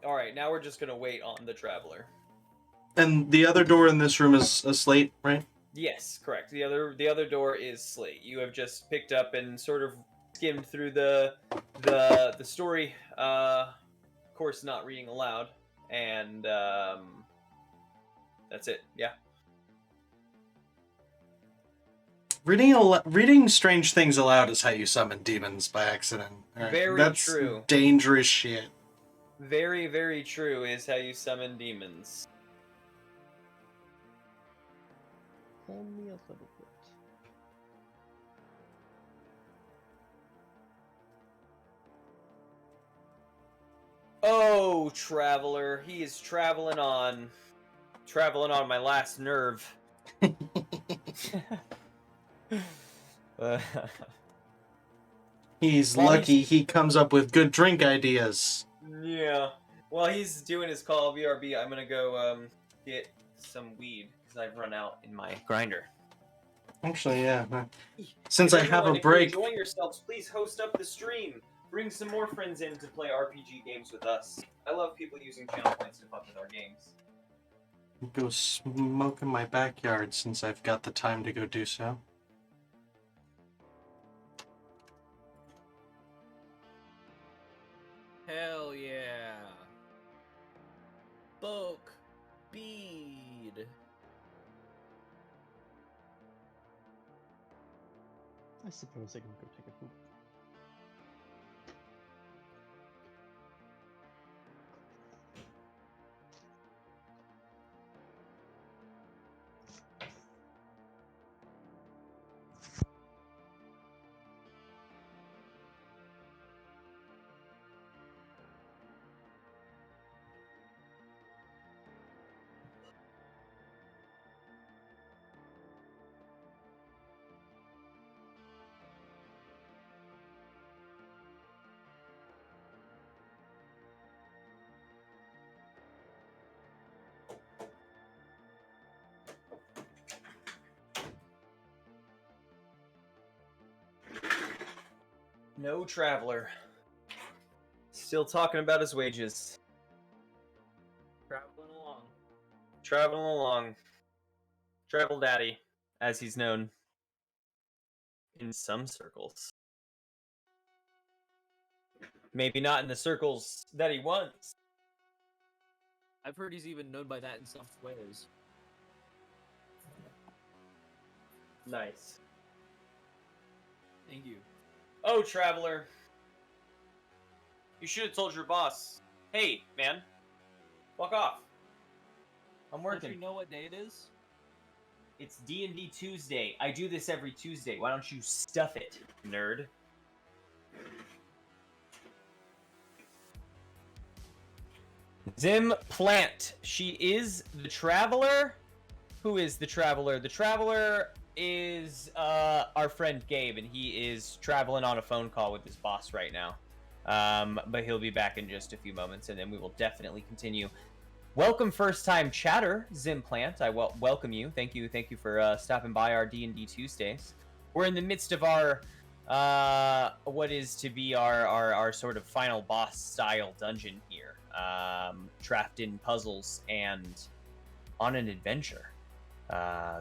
All right, now we're just gonna wait on the traveler. And the other door in this room is a slate, right? Yes, correct. The other door is slate. You have just picked up and sort of skimmed through the story, of course, not reading aloud, and that's it. Yeah. Reading strange things aloud is how you summon demons by accident. Alright, Very that's true. dangerous shit. Very, very true is how you summon demons. Tell me a little bit. Oh, traveler, he is traveling on my last nerve. He's Well, lucky he comes up with good drink ideas. Yeah. While he's doing his call of VRB, I'm gonna go get some weed because I've run out in my grinder. Actually, yeah. Since If I have everyone, a if you're break, enjoying yourselves, please host up the stream. Bring some more friends in to play RPG games with us. I love people using channel points to fuck with our games. go smoke in my backyard since I've got the time to go do so. Hell yeah. Boke. Bead. I suppose I can go take a poop. No traveler. Still talking about his wages. Traveling along. Traveling along. Travel Daddy, as he's known in some circles. Maybe not in the circles that he wants. I've heard he's even known by that in some ways. Nice. Thank you. Oh, traveler. You should have told your boss, hey, man, fuck off. I'm Don't working. you know what day it is? It's D&D Tuesday. I do this every Tuesday. Why don't you stuff it, nerd? Zim Plant. She is the traveler. Who is the traveler? The traveler is our friend Gabe, and he is traveling on a phone call with his boss right now. But he'll be back in just a few moments, and then we will definitely continue. Welcome, first-time chatter, Zim Plant. I welcome you. Thank you for stopping by our D&D Tuesdays. We're in the midst of our what is to be our sort of final boss style dungeon here, trapped in puzzles and on an adventure.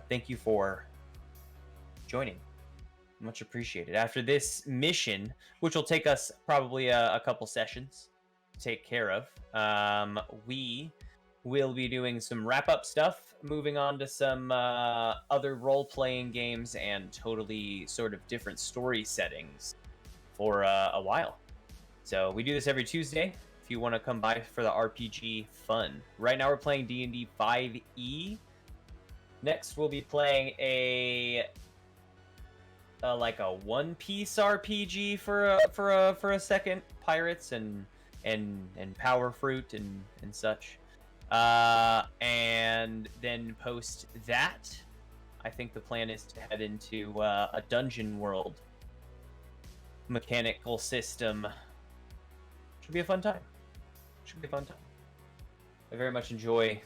Thank you for joining. Much appreciated. After this mission, which will take us probably a couple sessions to take care of, we will be doing some wrap-up stuff, moving on to some other role-playing games and totally sort of different story settings for a while. So we do this every Tuesday. If you want to come by for the RPG fun. Right now we're playing D&D 5e. Next we'll be playing a One Piece RPG for a second, pirates and power fruit and such. And then post that, I think the plan is to head into a dungeon world mechanical system. Should be a fun time. I very much enjoy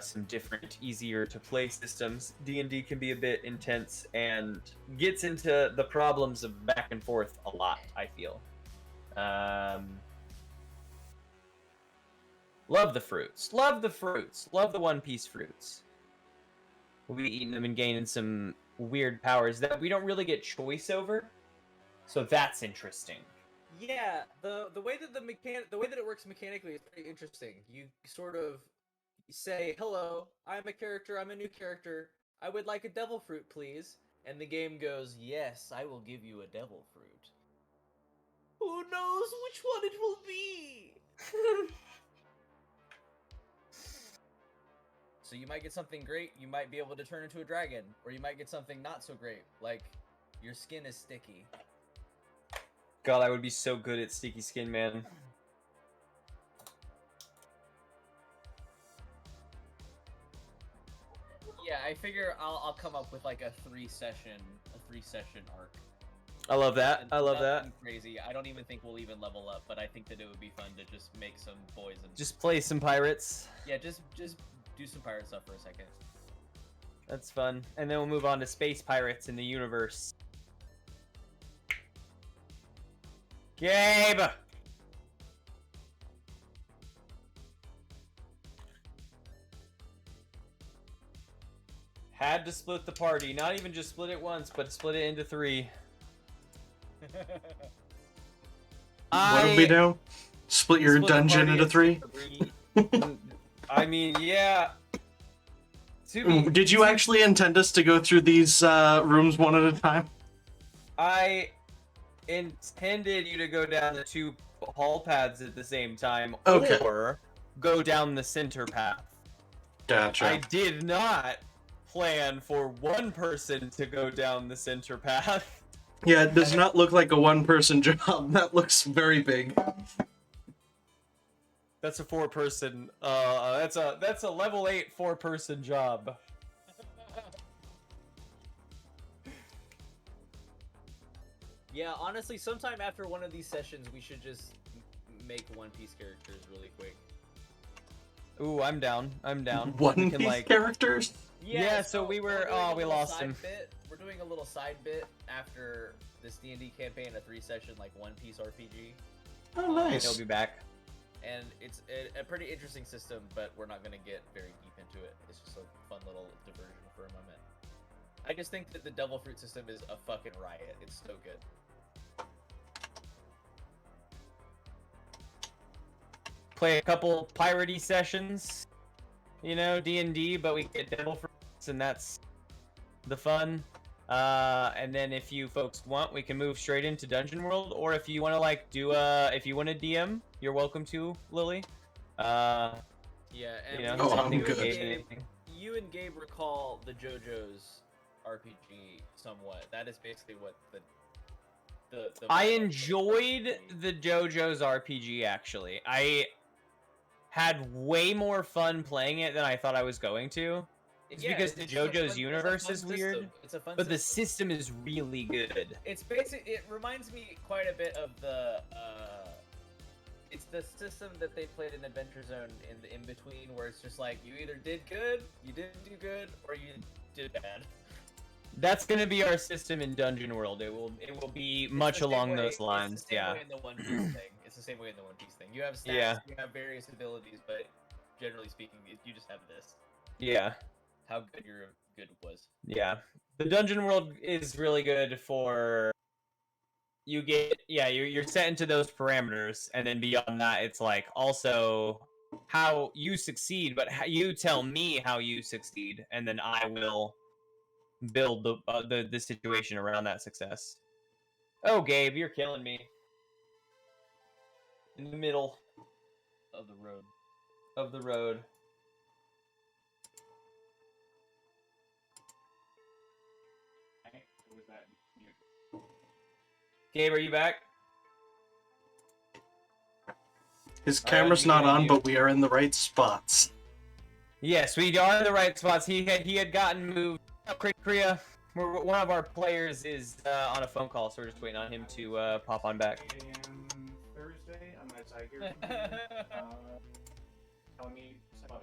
some different, easier to play systems. D&D can be a bit intense and gets into the problems of back and forth a lot, I feel. Love the fruits. Love the One Piece fruits. We'll be eating them and gaining some weird powers that we don't really get choice over. So that's interesting. Yeah, the way that the way that it works mechanically is pretty interesting. You sort of say, "Hello, I'm a character. I'm a new character. I would like a devil fruit, please." And the game goes, "Yes, I will give you a devil fruit." Who knows which one it will be? So you might get something great. You might be able to turn into a dragon, or you might get something not so great, like your skin is sticky. God, I would be so good at sticky skin, man. Yeah, I figure I'll come up with like a three session arc. I love that. And I love that. nothing crazy. I don't even think we'll even level up, but I think that it would be fun to just make some boys and Just play some pirates. yeah, just do some pirate stuff for a second. That's fun. And then we'll move on to space pirates in the universe. Gabe! Had to split the party. Not even just split it once, but split it into 3. What did we do? Split your Split the dungeon party into 3? 3. I mean, yeah. To be, Did you actually intend us to go through these rooms one at a time? I intended you to go down the 2 hall paths at the same time, Okay. or go down the center path. Gotcha. I did not plan for one person to go down the center path. Yeah, it does not look like a one-person job. That looks very big. That's a 4-person. That's a level 8 4-person job. Yeah, honestly, sometime after one of these sessions, we should just make One Piece characters really quick. Ooh, I'm down. I'm down. One We can, Piece like- characters? Yeah, so we were- we're doing oh, a we little lost side him. bit. We're doing a little side bit after this D&D campaign, a 3-session like One Piece RPG, Oh, nice. He'll be back. and it's a pretty interesting system, but we're not gonna get very deep into it. It's just a fun little diversion for a moment. I just think that the Devil Fruit system is a fucking riot. It's so good. Play a couple piratey sessions, you know, D&D, but we get devil fruits, and that's the fun. And then if you folks want, we can move straight into Dungeon World, or if you want to like do if you want to DM, you're welcome to, Lily. Yeah, and You know, Oh, I'm something good. with anything. You and Gabe recall the JoJo's RPG somewhat. That is basically what the I enjoyed the JoJo's RPG, actually. I had way more fun playing it than I thought I was going to. It's because the just a JoJo's fun- universe it's a is fun weird, system. It's a fun but the system. system is really good. It's basic. It reminds me quite a bit of the. It's the system that they played in Adventure Zone in the in between, where it's just like you either did good, you didn't do good, or you did bad. That's gonna be our system in Dungeon World. It will be It's much the same along way- those lines. It's the same Yeah. way in the One Piece thing. It's the same way in the One Piece thing. You have stats, Yeah. you have various abilities, but generally speaking, you just have this. Yeah. How good your good was. Yeah. The Dungeon World is really good for you get you're set into those parameters, and then beyond that it's like also how you succeed, but you tell me how you succeed, and then I will build the situation around that success. Oh, Gabe, you're killing me. In the middle Of the road. of the road. Gabe, are you back? His I camera's not unmuted on, you. but we are in the right spots. Yes, we are in the right spots. He had gotten moved. Kriya, one of our players is on a phone call, so we're just waiting on him to pop on back. Thursday, unless I hear from you, telling me some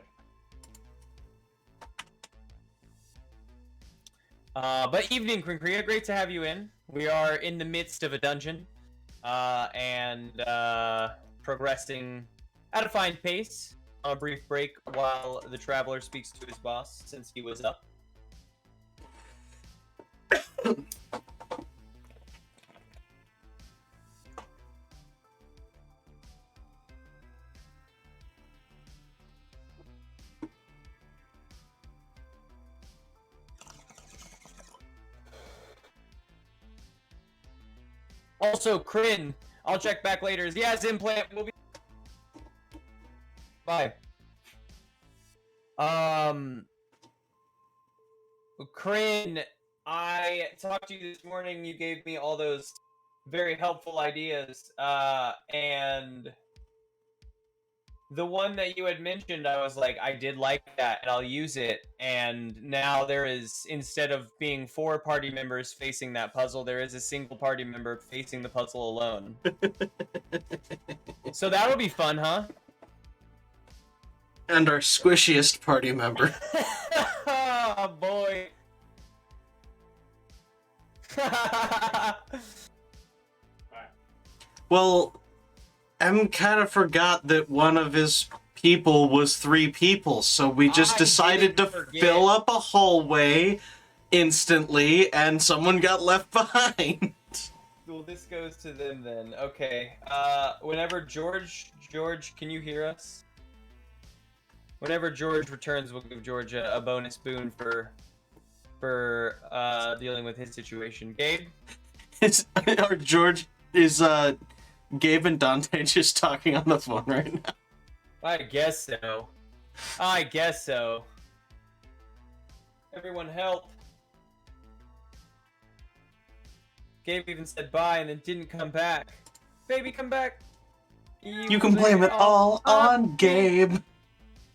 other. But evening, Kriya. Great to have you in. We are in the midst of a dungeon, and progressing at a fine pace. On a brief break while the traveler speaks to his boss, since he was up. Also, Kryn, I'll check back later. Yeah, Zimplant will be. Bye. Kryn, I talked to you this morning. You gave me all those very helpful ideas, and the one that you had mentioned, I was like, I did like that, and I'll use it. And now there is, instead of being 4 party members facing that puzzle, there is a single party member facing the puzzle alone. So that'll be fun, huh? And our squishiest party member. Oh, boy. Well, M kind of forgot that one of his people was 3 people, so we just I decided to didn't forget. fill up a hallway instantly, and someone got left behind. Well, this goes to them then. Okay. Whenever George, can you hear us? Whenever George returns, we'll give George a bonus boon for dealing with his situation. Gabe? Or George is Gabe and Dante just talking on the phone right now. I guess so. I guess so. Everyone help. Gabe even said bye and then didn't come back. Baby, come back. You can blame it all on Gabe.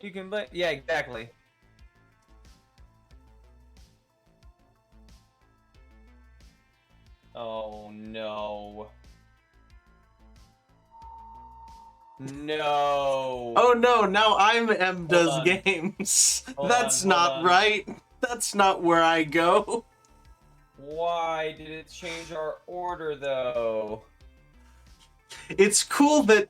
You can blame. Yeah, exactly. Oh no. No. Oh no, now I'm M Does on. Games. Hold That's on, not hold on. right. That's not where I go. Why did it change our order though? It's cool that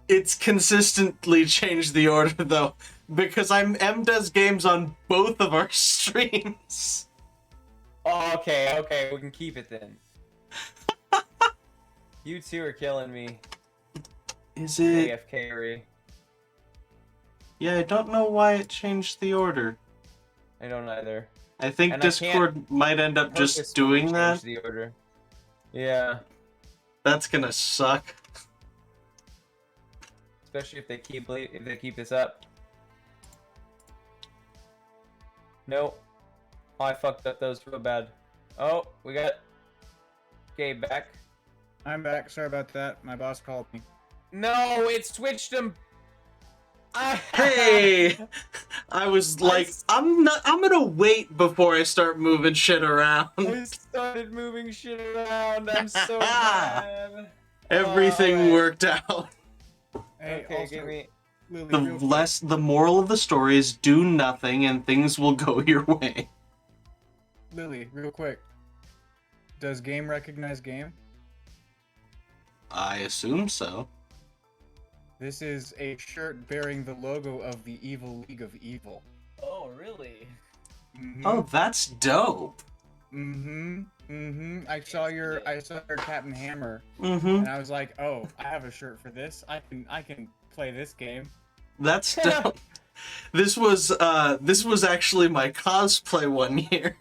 it's consistently changed the order though, because I'm M Does Games on both of our streams. Oh, okay, we can keep it then. You two are killing me. Is it? AFK-ery. Yeah, I don't know why it changed the order. I don't either. I think And I Discord might end up just Purposefully doing change that. The order. Yeah, That's gonna suck. especially if they keep this up. Nope. Oh, I fucked up those real bad. Oh, we got Gabe back. I'm back. Sorry about that. My boss called me. No, it switched them. Hey! I was like, I'm gonna wait before I start moving shit around. I started moving shit around. I'm so mad. Everything alright. worked out. Hey, Okay, also, give me. Lily, The real quick, the moral of the story is do nothing and things will go your way. Lily, real quick. Does game recognize game? I assume so. This is a shirt bearing the logo of the Evil League of Evil. Oh, really? Oh, that's dope. I saw your Captain Hammer, Mm-hmm. and I was like, oh, I have a shirt for this. I can play this game. That's dope. This was actually my cosplay one year.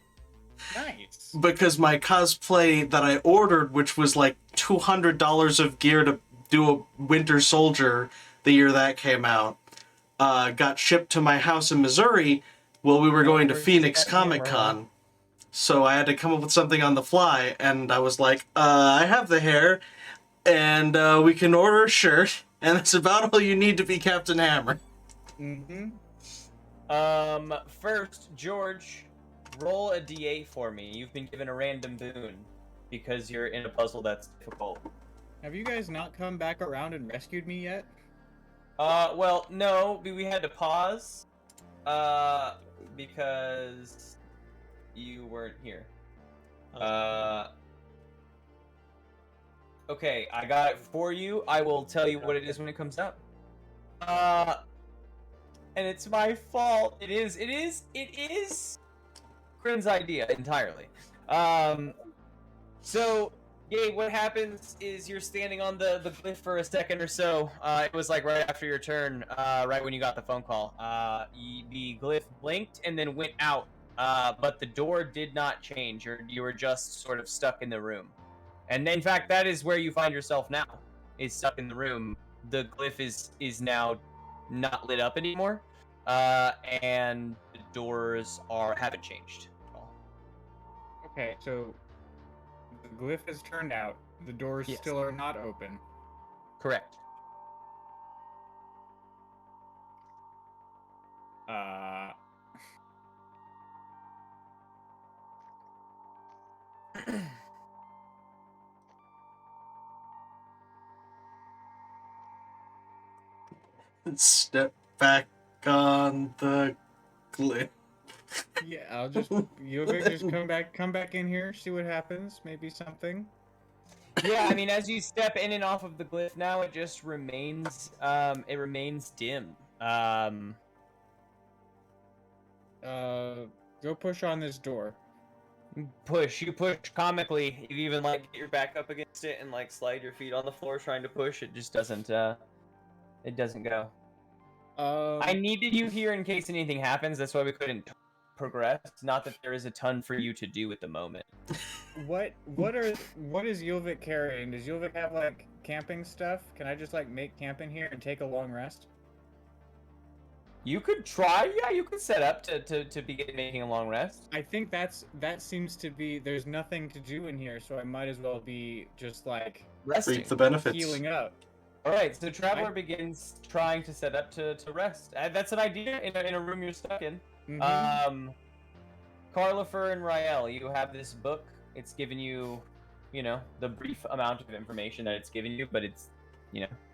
Nice. Because my cosplay that I ordered, which was like $200 of gear to do a Winter Soldier the year that came out, got shipped to my house in Missouri while we were going to where's Phoenix that Comic camera? Con. So I had to come up with something on the fly, and I was like, I have the hair, and we can order a shirt, and that's about all you need to be Captain Hammer. First, George, roll a d8 for me. You've been given a random boon because you're in a puzzle that's difficult. Have you guys not come back around and rescued me yet? Well, no, we had to pause, because you weren't here. Okay, I got it for you. I will tell you what it is when it comes up. And it's my fault. It is Kryn's idea entirely. So, Gabe, what happens is you're standing on the glyph for a second or so. It was like right after your turn, right when you got the phone call. The glyph blinked and then went out, but the door did not change. You were just sort of stuck in the room. And in fact, that is where you find yourself now. Is stuck in the room. The glyph is now not lit up anymore, and the doors haven't changed at all. Okay, so the glyph is turned out. The doors Yes. still are not open. Correct. Step back on the glyph. Yeah, I'll just you'll just come back in here, see what happens. Maybe something. Yeah, I mean, as you step in and off of the glyph now, it just remains dim. Go push on this door. You push comically. You even like get your back up against it and like slide your feet on the floor trying to push. It just doesn't it doesn't go. I needed you here in case anything happens. That's why we couldn't progress. Not that there is a ton for you to do at the moment. What is Yulvik carrying? Does Yulvik have like camping stuff? Can I just like make camp in here and take a long rest? You could try. Yeah, you could set up to begin making a long rest. I think that seems to be there's nothing to do in here, so I might as well be just like Resting. Reap the benefits. healing up. All right, so Traveler begins trying to set up to rest. That's an idea in a room you're stuck in. Mhm. Carlifer and Rael, you have this book. It's given you, the brief amount of information that it's given you, but it's,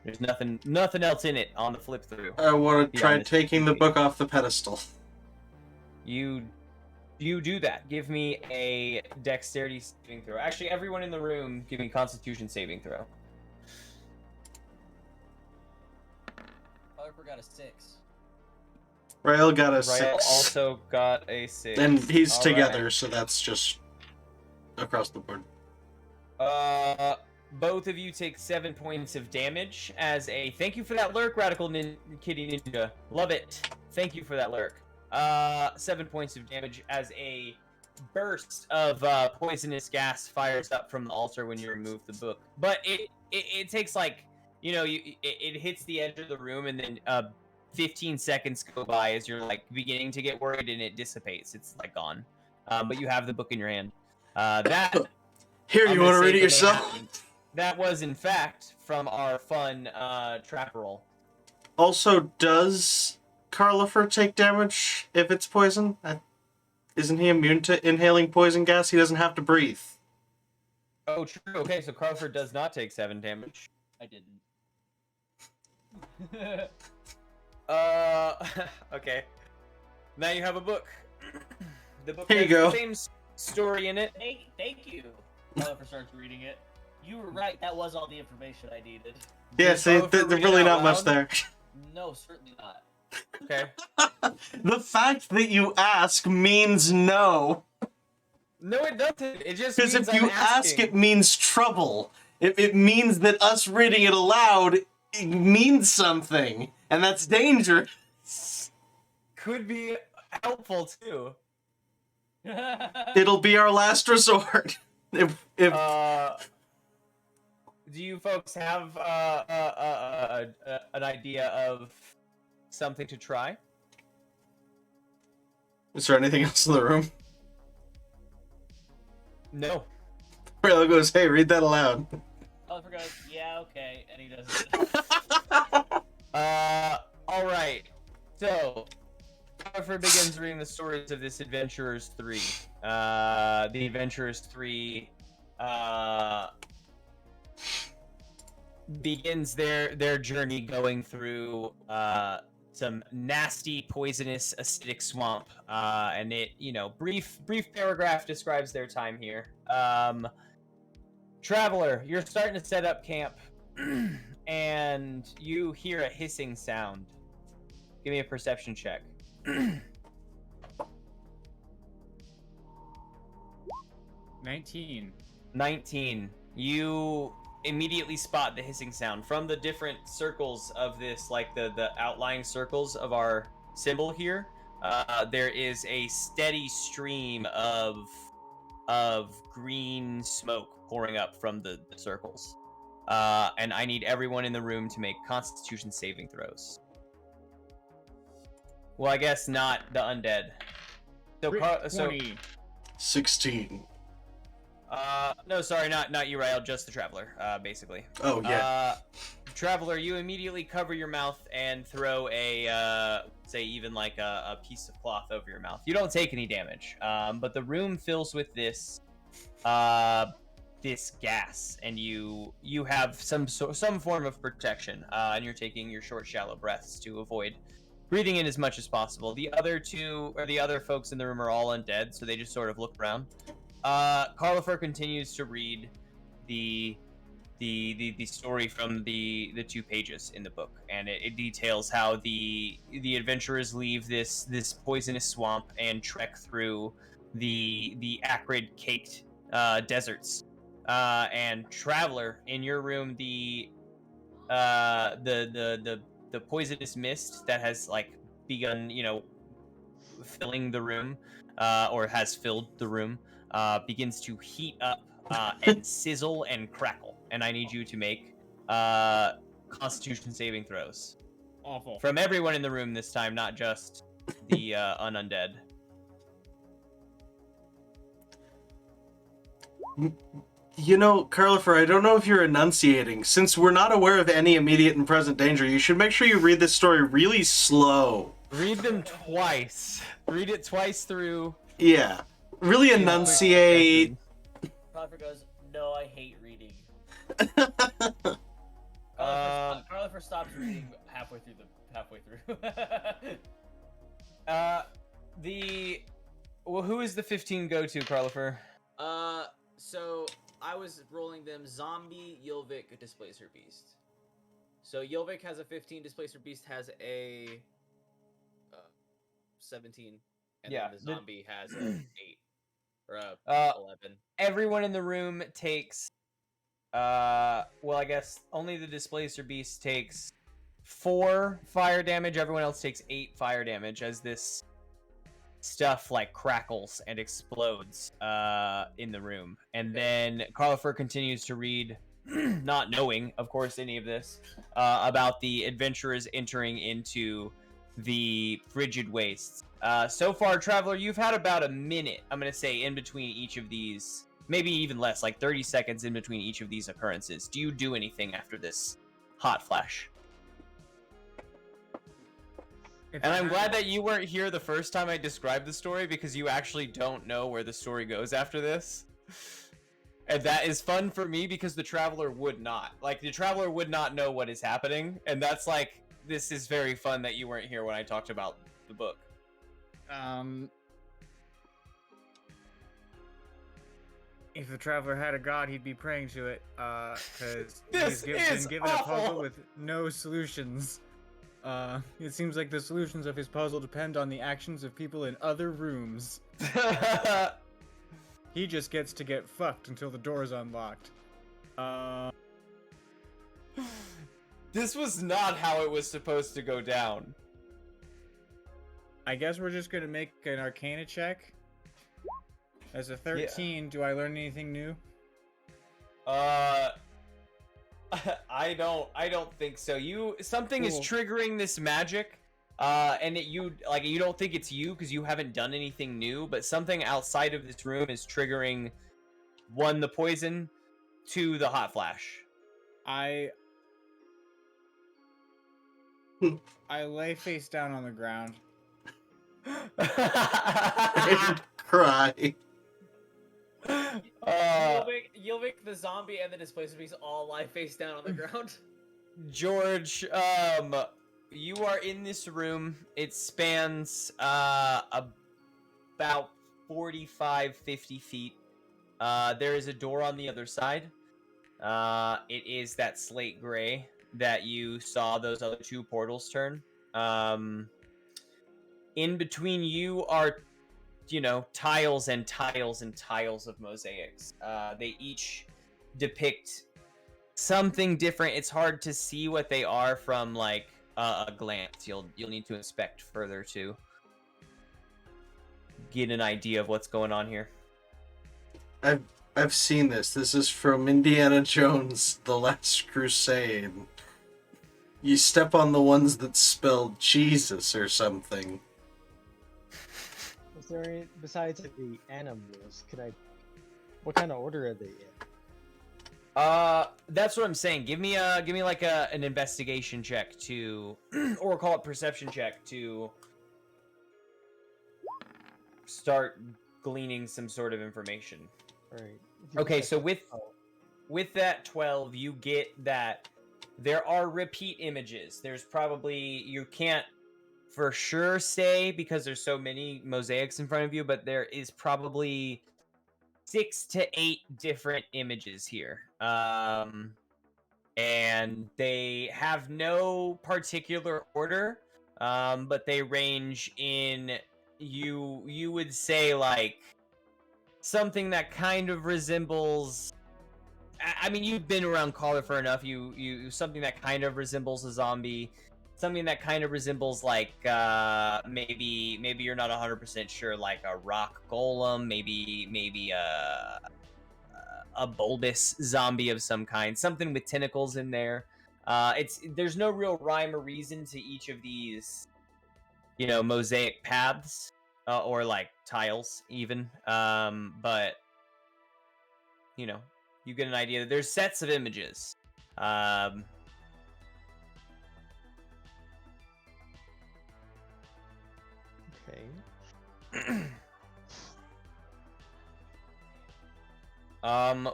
there's nothing else in it on the flip through. I want to try Beyond this taking the page. book off the pedestal. You do that. Give me a dexterity saving throw. Actually, everyone in the room, give me Constitution saving throw. Oliver got a 6. Rael got a Rael 6. also got a 6. And he's All together, right. so that's just across the board. Both of you take 7 points of damage as a thank you for that lurk, Radical Kitty Ninja. Love it. Thank you for that lurk. 7 points of damage as a burst of poisonous gas fires up from the altar when you remove the book. But it takes like, it hits the edge of the room and then 15 seconds go by as you're like beginning to get worried and it dissipates. It's like gone. But you have the book in your hand. That Here, I'm you gonna want to say read it what yourself? happened. That was, in fact, from our fun trap roll. Also, does Carlifer take damage if it's poison? Isn't he immune to inhaling poison gas? He doesn't have to breathe. Oh, true. Okay, so Crawford does not take 7 damage. I didn't. Okay. Now you have a book. The book Here you has go. the same story in it. Thank you. Oliver starts reading it. You were right. That was all the information I needed. Yeah, Did see, Carlifer there's read it really out not much loud? there. No, certainly not. Okay. The fact that you ask means no. No, it doesn't. It just Because means if you I'm ask, asking. it means trouble. It means that us reading it aloud it means something, and that's dangerous. Could be helpful too. It'll be our last resort. If Do you folks have an idea of something to try? is there anything else in the room? No. Rail goes, hey, read that aloud. Oliver goes, yeah, okay, and he does it. All right. So, Christopher begins reading the stories of this Adventurers 3. The Adventurers 3 begins their journey going through some nasty, poisonous, acidic swamp. And it, brief paragraph describes their time here. Traveler, you're starting to set up camp, and you hear a hissing sound. Give me a perception check. 19. 19. You immediately spot the hissing sound from the different circles of this, like the outlying circles of our symbol here. There is a steady stream of green smoke pouring up from the circles. And I need everyone in the room to make Constitution saving throws. Well, I guess not the undead. So 20. 16. No, sorry, not you, Rael, just the Traveler, basically. Oh, yeah. Traveler, you immediately cover your mouth and throw a, say, even like a piece of cloth over your mouth. You don't take any damage, but the room fills with this gas, and you have some form of protection, and you're taking your short, shallow breaths to avoid breathing in as much as possible. The other two, or the other folks in the room, are all undead, so they just sort of look around. Carlifer continues to read the story from the 2 pages in the book, and it details how the adventurers leave this poisonous swamp and trek through the acrid caked deserts. And Traveler, in your room, the poisonous mist that has like begun, filling the room, or has filled the room, begins to heat up and sizzle and crackle. And I need you to make Constitution saving throws. Awful. From everyone in the room this time, not just the unundead. Carlifer, I don't know if you're enunciating. Since we're not aware of any immediate and present danger, you should make sure you read this story really slow. Read them twice. Read it twice through. Yeah. Really enunciate. Crawford goes, no, I hate reading. Carlifer stops reading halfway through. Well, who is the 15 go to, Carlifer? So I was rolling them Zombie, Yilvik, Displacer Beast. So Yilvik has a 15, Displacer Beast has a 17, and Yeah, then the zombie has an 8 or a 11. Everyone in the room takes. Well, I guess only the Displacer Beast takes 4 fire damage. Everyone else takes 8 fire damage as this stuff like crackles and explodes in the room. And then Carlifer continues to read, not knowing, of course, any of this, about the adventurers entering into the frigid wastes. So far, Traveler, you've had about a minute, I'm going to say, in between each of these, maybe even less, like 30 seconds in between each of these occurrences. Do you do anything after this hot flash? And I'm glad that you weren't here the first time I described the story, because you actually don't know where the story goes after this. And that is fun for me because the Traveler would not. Like, the Traveler would not know what is happening. And that's like, this is very fun that you weren't here when I talked about the book. If the Traveler had a god, he'd be praying to it, because This been is given a puzzle awful! with no solutions. It seems like the solutions of his puzzle depend on the actions of people in other rooms. He just gets to get fucked until the door's unlocked. This was not how it was supposed to go down. I guess we're just gonna make an Arcana check. As a 13, do I learn anything new? I don't think so. Something is Cool. triggering this magic, and you don't think it's you because you haven't done anything new, but something outside of this room is triggering 1, the poison, 2, the hot flash. I lay face down on the ground. Cry. Yilvik, the zombie, and the Displacer Beast all lie face down on the ground. George, you are in this room. It spans about 45-50 feet. There is a door on the other side. It is that slate gray that you saw those other 2 portals turn. In between you are, tiles and tiles and tiles of mosaics. They each depict something different. It's hard to see what they are from like a glance. You'll need to inspect further to get an idea of what's going on here. I've seen this. This is from Indiana Jones: The Last Crusade. You step on the ones that spell Jesus or something. Is there any, besides the animals, what kind of order are they in? That's what I'm saying. Give me like an investigation check to, or call it perception check to start gleaning some sort of information. Alright. Okay, so with that 12, you get that there are repeat images. There's probably, you can't for sure say because there's so many mosaics in front of you, but there is probably 6 to 8 different images here. And they have no particular order, but they range in, you would say, like, something that kind of resembles, I mean, you've been around Caller for enough, you something that kind of resembles a zombie, something that kind of resembles, like, maybe you're not 100% sure, like a rock golem, maybe a bulbous zombie of some kind, something with tentacles in there. There's no real rhyme or reason to each of these, mosaic paths, or like tiles even. But you get an idea that there's sets of images. Okay.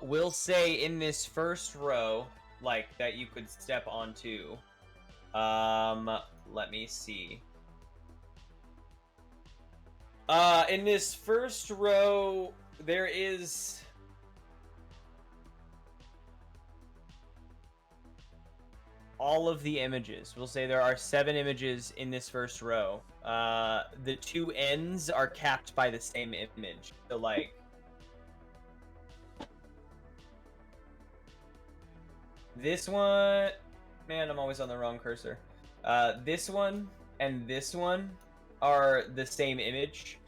We'll say in this first row, like, that you could step onto. Let me see. In this first row, there is all of the images. We'll say there are 7 images in this first row. The 2 ends are capped by the same image. So, like, this one, man, I'm always on the wrong cursor. This one and this one are the same image.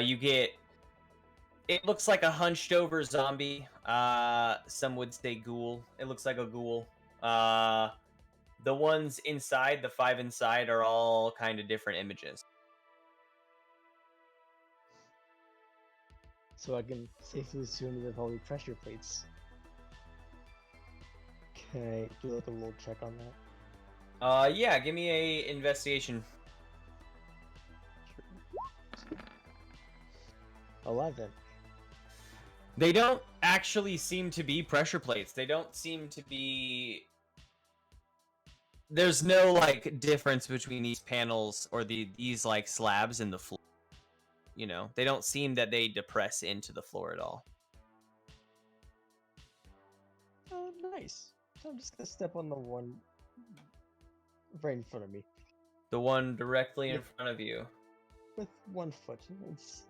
You get, it looks like a hunched over zombie. Some would say ghoul. It looks like a ghoul. The ones inside, the 5 inside, are all kind of different images. So I can safely assume they're probably pressure plates. Can I do like a little check on that? Yeah, give me a investigation. 11. They don't actually seem to be pressure plates. They don't seem to be... There's no, like, difference between these panels or these, like, slabs in the floor. They don't seem that they depress into the floor at all. Oh, nice. So I'm just gonna step on the one right in front of me. The one directly in front of you. With 1 foot. It's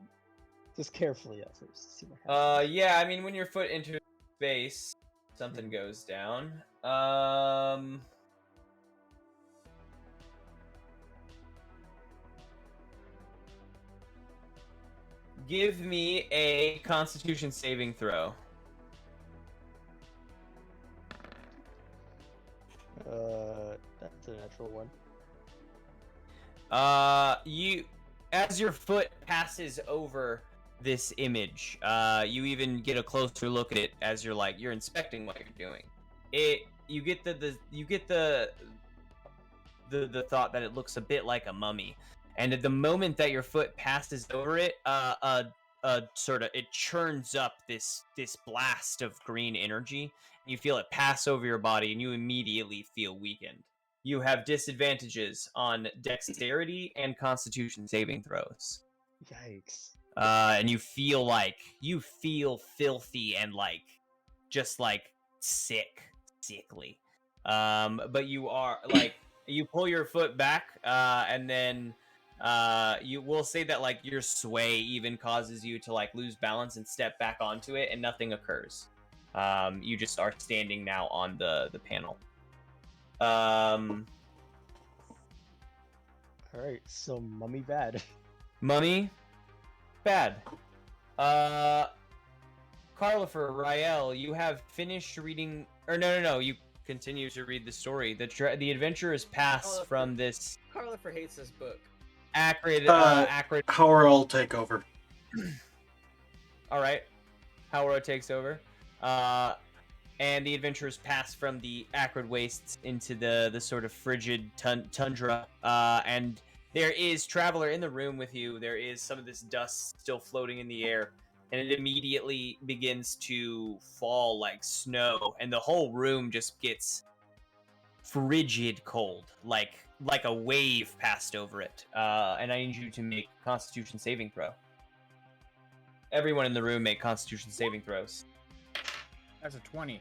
just carefully at first. See what happens. Yeah, I mean, when your foot enters space, something goes down. Give me a Constitution saving throw. That's a natural one. As your foot passes over this image, you even get a closer look at it as you're inspecting what you're doing. You get the thought that it looks a bit like a mummy. And at the moment that your foot passes over it, it churns up this blast of green energy. You feel it pass over your body, and you immediately feel weakened. You have disadvantages on dexterity and Constitution saving throws. Yikes. And you feel filthy and just sickly. But you are you pull your foot back, and then you will say that your sway even causes you to lose balance and step back onto it, and nothing occurs. You just are standing now on the panel. Alright, so mummy bad. Mummy bad. Carlifer, Rael, you have finished reading, or no, you continue to read the story. The adventurers pass Carlifer. from this Carlifer hates this book. acrid. Howard will take over. All right, Hauro takes over, and the adventurers pass from the acrid wastes into the sort of frigid tundra, and there is Traveler in the room with you. There is some of this dust still floating in the air, and it immediately begins to fall like snow, and the whole room just gets frigid cold, like a wave passed over it. And I need you to make a Constitution saving throw. Everyone in the room make Constitution saving throws. That's a 20.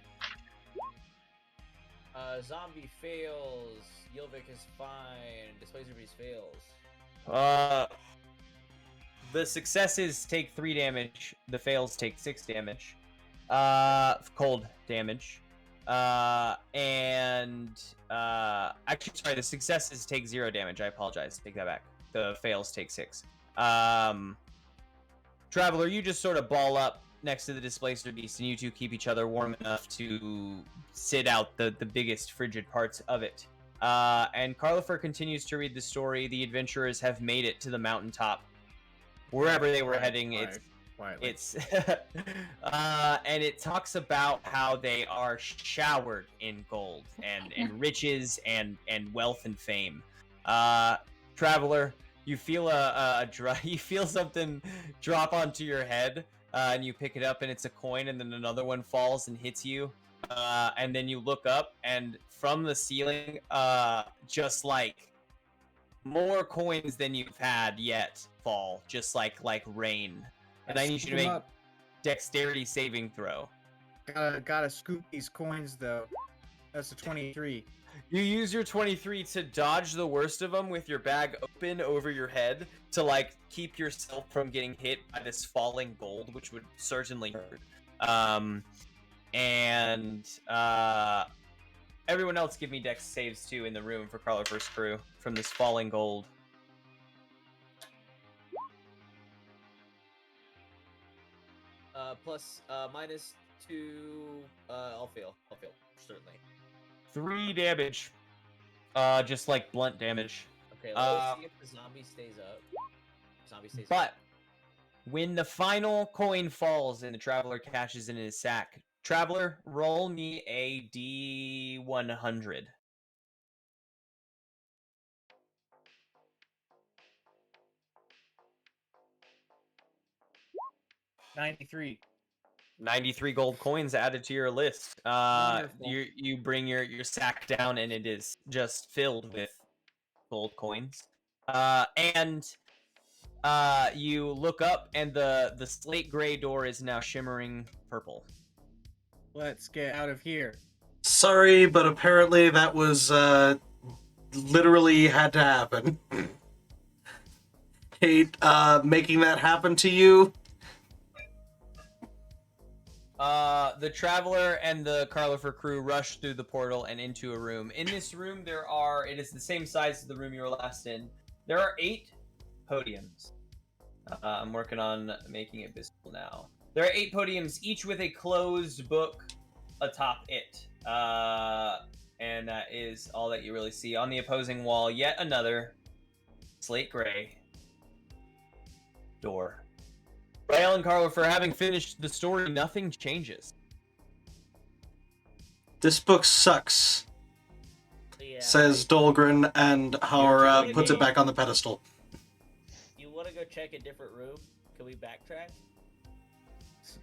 Zombie fails. Yilvik is fine. Displacer Beast fails. The successes take 3 damage. The fails take 6 damage. Cold damage. Actually, sorry, the successes take 0 damage. I apologize. Take that back. The fails take 6. Traveler, you just sort of ball up next to the Displacer Beast, and you two keep each other warm enough to sit out the biggest frigid parts of it. And Carlifer continues to read the story. The adventurers have made it to the mountaintop. Wherever they were heading, it's and it talks about how they are showered in gold and riches and wealth and fame. Traveler, you feel you feel something drop onto your head, and you pick it up, and it's a coin, and then another one falls and hits you, and then you look up, and from the ceiling, just like more coins than you've had yet fall, just like rain. And I need you to make dexterity saving throw. Gotta scoop these coins though. That's a 23. You use your 23 to dodge the worst of them with your bag open over your head to like keep yourself from getting hit by this falling gold, which would certainly hurt. Everyone else give me dex saves too in the room for Carlifer's crew from this falling gold. Plus -2. I'll fail. Certainly. 3 damage. Just like blunt damage. Okay, let's see if the zombie stays up. But when the final coin falls and the Traveler cashes in his sack, Traveler, roll me a D100. $93. 93 gold coins added to your list. Wonderful. You bring your sack down, and it is just filled with gold coins. You look up, and the slate gray door is now shimmering purple. Let's get out of here. Sorry, but apparently that was literally had to happen. Hate making that happen to you. The Traveler and the Carlifer crew rush through the portal and into a room. In this room, it is the same size as the room you were last in. There are 8 podiums. I'm working on making it visible now. There are 8 podiums, each with a closed book atop it. And that is all that you really see. On the opposing wall, yet another slate gray door. Rael and Carlifer, having finished the story, nothing changes. This book sucks, Yeah. says Dolgren, and Haura puts it back on the pedestal. You want to go check a different room? Can we backtrack?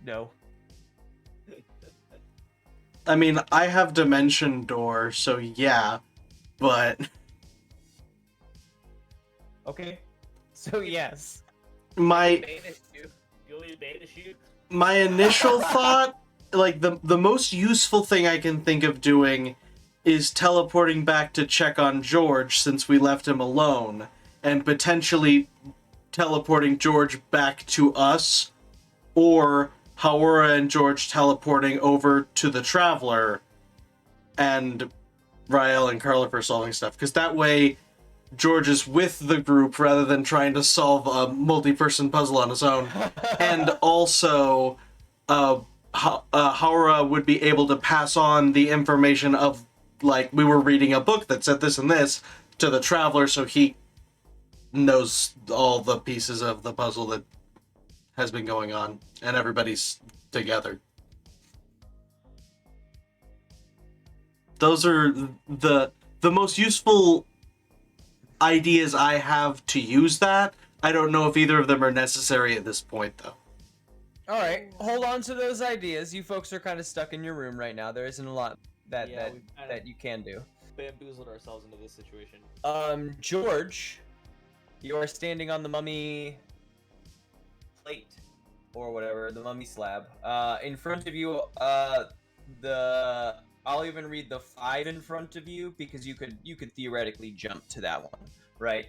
No. I mean, I have Dimension Door, so yeah, but Okay. So yes. my my initial thought, like the most useful thing I can think of doing is teleporting back to check on George since we left him alone, and potentially teleporting George back to us, or Haura and George teleporting over to the Traveler, and Rael and Carlifer solving stuff, because that way George is with the group rather than trying to solve a multi-person puzzle on his own. And also, Haura would be able to pass on the information of, like, we were reading a book that said this and this to the traveler, so he knows all the pieces of the puzzle that has been going on, and everybody's together. Those are the most useful ideas I have to use that. I don't know if either of them are necessary at this point, though. All right, hold on to those ideas. You folks are kind of stuck in your room right now. There isn't a lot that Yeah, we've kinda- that you can do. Bamboozled ourselves into this situation. George, you are standing on the mummy plate or whatever, the mummy slab. In front of you, I'll even read the 5 in front of you because you could theoretically jump to that one, right?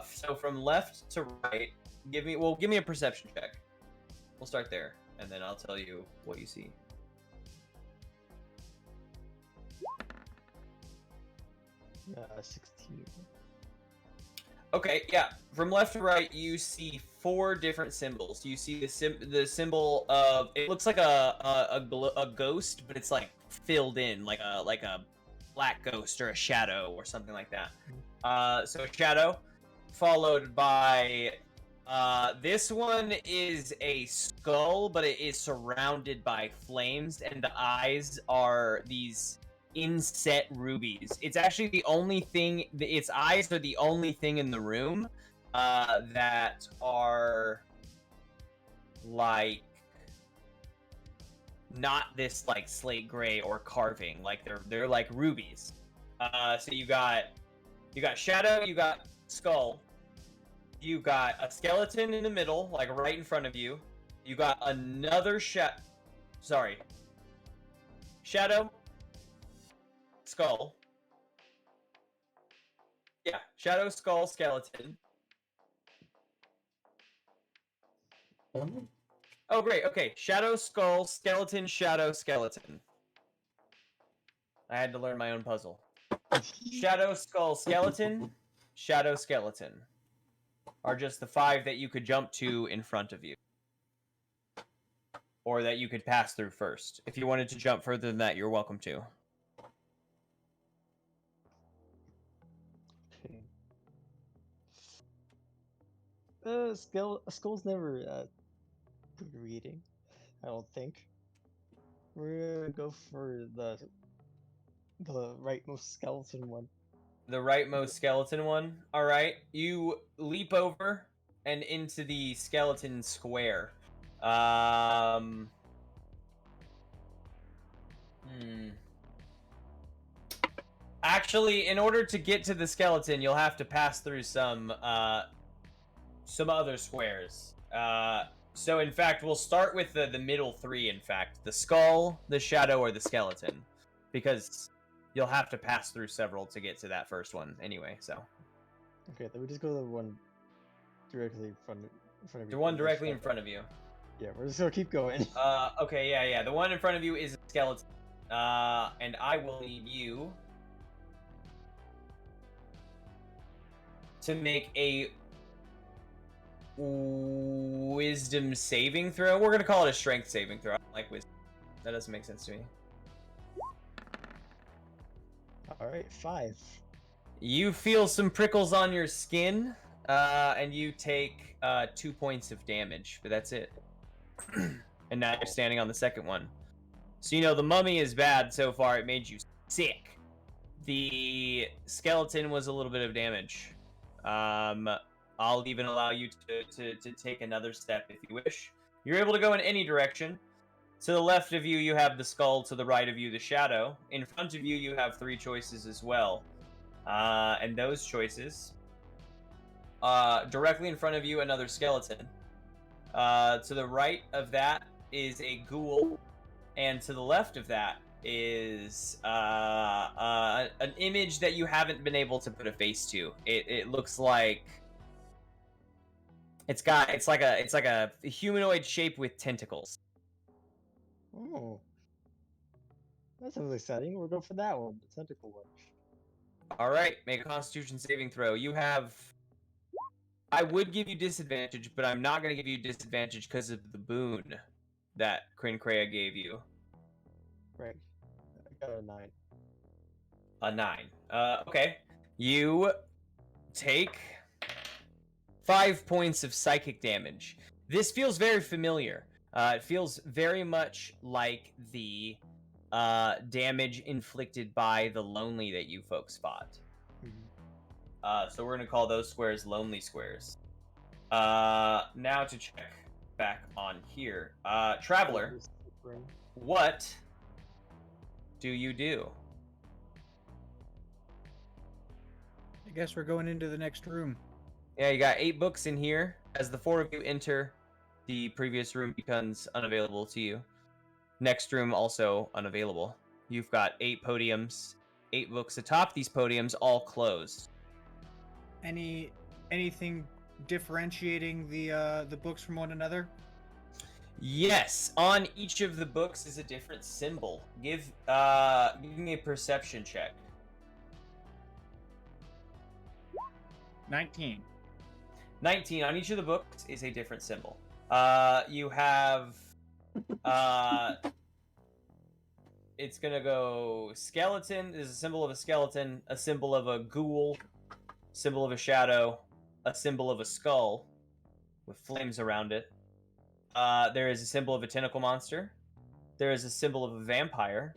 So from left to right, give me a perception check. We'll start there, and then I'll tell you what you see. Yeah, 16. Okay, yeah. From left to right, you see 4 different symbols. You see the symbol of, it looks like a ghost, but it's like filled in, like a black ghost or a shadow or something like that. So a shadow, followed by this one is a skull, but it is surrounded by flames, and the eyes are these inset rubies. It's actually the only thing, its eyes are the only thing in the room that are like not this like slate gray or carving, like they're like rubies. So you got shadow, you got skull, you got a skeleton in the middle, like right in front of you. You got another shadow, skull. Yeah, shadow, skull, skeleton. Oh, great. Okay, shadow, skull, skeleton, shadow, skeleton. I had to learn my own puzzle. Shadow, skull, skeleton, shadow, skeleton are just the 5 that you could jump to in front of you. Or that you could pass through first. If you wanted to jump further than that, you're welcome to. Okay. Skull's never good reading, I don't think. We're gonna go for the rightmost skeleton one. The rightmost skeleton one. All right, you leap over and into the skeleton square. Actually, in order to get to the skeleton, you'll have to pass through some other squares. So in fact, we'll start with the middle 3. In fact, the skull, the shadow, or the skeleton, because you'll have to pass through several to get to that first one anyway, so. Okay, then we just go to the one directly in front of you. The one directly in front of you. Yeah, we're just gonna keep going. Okay, yeah. The one in front of you is a skeleton. And I will need you to make a wisdom saving throw. We're gonna call it a strength saving throw. I don't like wisdom. That doesn't make sense to me. Alright, 5. You feel some prickles on your skin, and you take 2 points of damage, but that's it. And now you're standing on the second one. So you know the mummy is bad so far, it made you sick. The skeleton was a little bit of damage. I'll even allow you to take another step if you wish. You're able to go in any direction. To the left of you, you have the skull. To the right of you, the shadow. In front of you, you have 3 choices as well. And those choices... directly in front of you, another skeleton. To the right of that is a ghoul. And to the left of that is an image that you haven't been able to put a face to. It looks like... It's like a humanoid shape with tentacles. Oh. That sounds exciting. We'll go for that one, the tentacle one. Alright, make a constitution saving throw. You have... I would give you disadvantage, but I'm not going to give you disadvantage because of the boon. that Krinkrea gave you. Right. I got a 9. A 9. Okay. You take 5 points of psychic damage. This feels very familiar. It feels very much like the damage inflicted by the lonely that you folks fought. So we're gonna call those squares lonely squares. Now to check back on here. Traveler, what do you do? I guess we're going into the next room. Yeah, you got 8 books in here. As the 4 of you enter, the previous room becomes unavailable to you. Next room also unavailable. You've got 8 podiums, 8 books atop these podiums, all closed. Anything differentiating the books from one another? Yes, on each of the books is a different symbol. Give me a perception check. 19. 19 on each of the books is a different symbol. You have it's gonna go skeleton. There's a symbol of a skeleton, a symbol of a ghoul, symbol of a shadow, a symbol of a skull with flames around it. There is a symbol of a tentacle monster. There is a symbol of a vampire.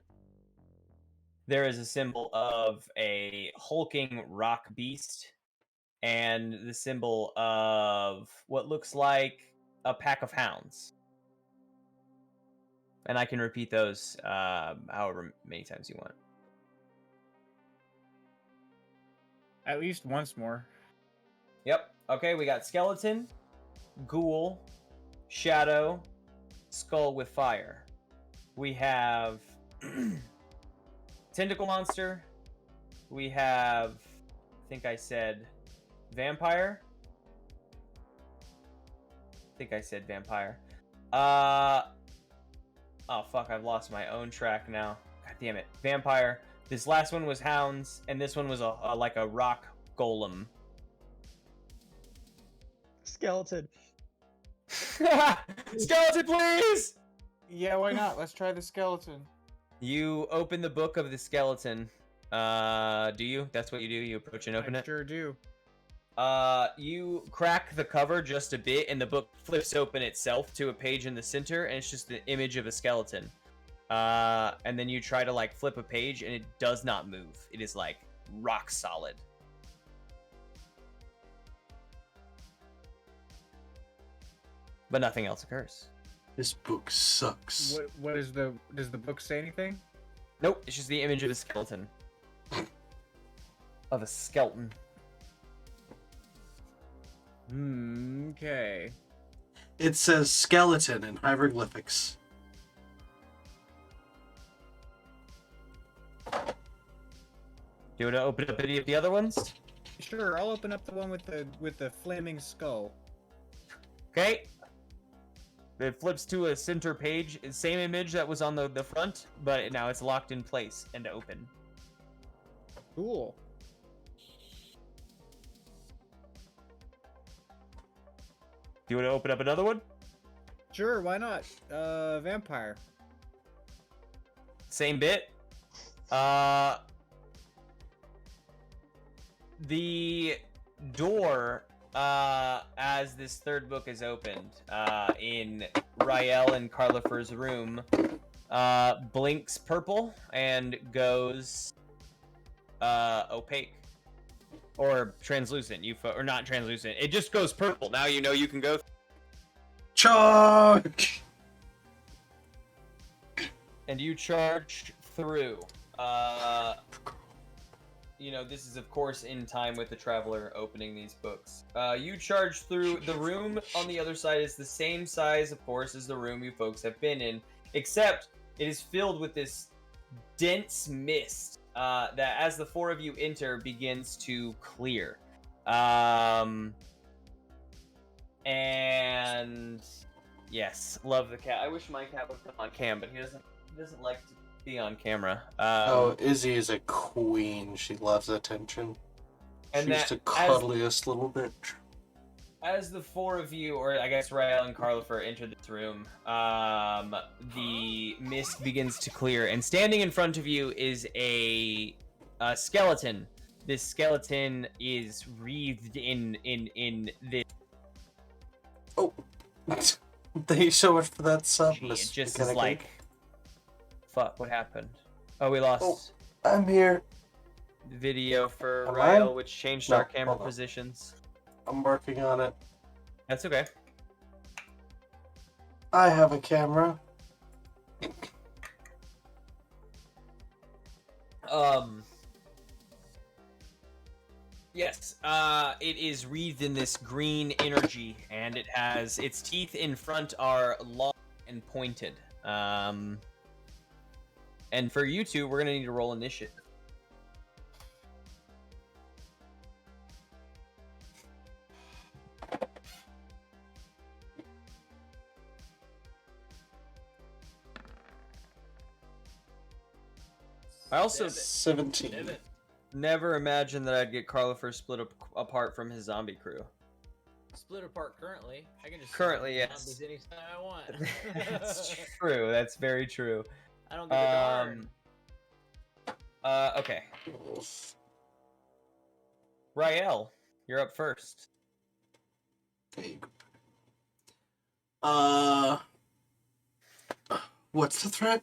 There is a symbol of a hulking rock beast. And the symbol of what looks like a pack of hounds. And I can repeat those however many times you want. At least once more. Yep. Okay, we got skeleton, ghoul, shadow, skull with fire. We have tentacle monster. We have, I think I said vampire. I think I said vampire. Oh fuck, I've lost my own track now. God damn it. Vampire. This last one was hounds, and this one was like a rock golem. Skeleton. Skeleton, please! Yeah, why not? Let's try the skeleton. You open the book of the skeleton. Do you? That's what you do? You approach and open I it? sure do. You crack the cover just a bit, and the book flips open itself to a page in the center, and it's just the image of a skeleton. And then you try to like flip a page, and it does not move. It is like rock solid. But nothing else occurs. This book sucks. What is does the book say anything? Nope, it's just the image of a skeleton. Of a skeleton. Okay. It says skeleton in hieroglyphics. Do you want to open up any of the other ones? Sure, I'll open up the one with the flaming skull. Okay. It flips to a center page, same image that was on the front, but now it's locked in place and open. Cool. Do you want to open up another one? Sure, why not? Vampire. Same bit. The door, as this third book is opened, in Rael and Carlifer's room, blinks purple and goes opaque. Or translucent. Or not translucent. It just goes purple. Now you know you can go. Charge! And you charge through. You know, this is of course in time with the traveler opening these books. You charge through. The room on the other side is the same size, of course, as the room you folks have been in, except it is filled with this dense mist that, as the 4 of you enter, begins to clear. And yes, love the cat. I wish my cat would come on cam, but he doesn't like to be on camera. Oh, Izzy is a queen. She loves attention. And She's the cuddliest little bitch. As the four of you, or I guess Rael and Carlifer, enter this room, the mist begins to clear, and standing in front of you is a skeleton. This skeleton is wreathed in this. Oh, thank you so much for that sub, It Miss just is McKennigan. like, fuck, what happened? Oh, we lost Oh. I'm here. the video for Am Rael, I? which changed No, our camera hold on. positions. I'm working on it. That's okay. I have a camera. Yes, it is wreathed in this green energy, and it has its teeth in front are long and pointed. And for you two, we're gonna need to roll initiative. I also 17. Seven. never imagined that I'd get Carlifer split apart from his zombie crew. Split apart currently. I can just Currently, summon yes. zombies anytime I want. That's true. That's very true. I don't give a darn. Okay. Rael, you're up first. There you go. What's the threat?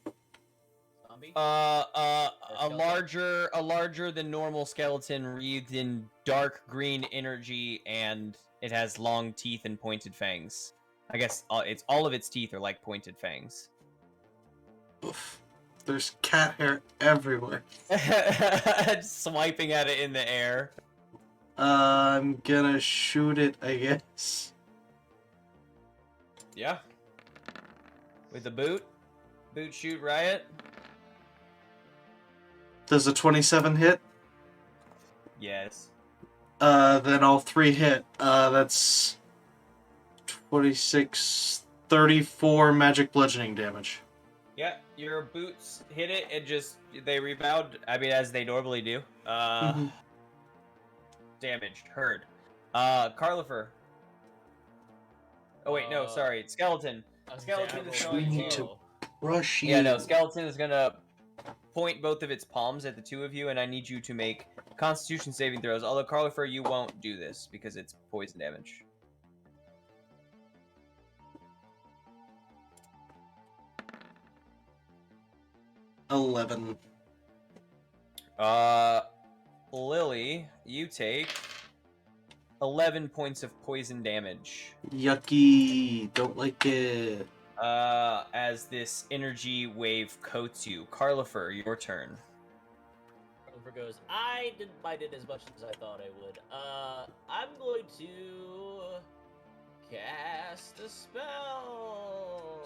Zombie. A skeleton? larger than normal skeleton wreathed in dark green energy, and it has long teeth and pointed fangs. I guess all of its teeth are like pointed fangs. Oof. There's cat hair everywhere. Swiping at it in the air. I'm gonna shoot it, I guess. Yeah. With a boot. Boot shoot riot. Does a 27 hit? Yes. Then all 3 hit. That's 26, 34 magic bludgeoning damage. Yeah, your boots hit it and they rebound. I mean, as they normally do. Mhm. Damaged. Heard. Carlifer. Oh wait, no, sorry. Skeleton. I was Skeleton gonna is say, I going rolled to- low. Rush you. Yeah, no, Skeleton is gonna point both of its palms at the two of you, and I need you to make Constitution saving throws. Although Carlifer, you won't do this because it's poison damage. $11. Lily, you take 11 points of poison damage. Yucky. Don't like it. As this energy wave coats you. Carlifer, your turn. Oliver goes, I did as much as I thought I would. I'm going to cast a spell.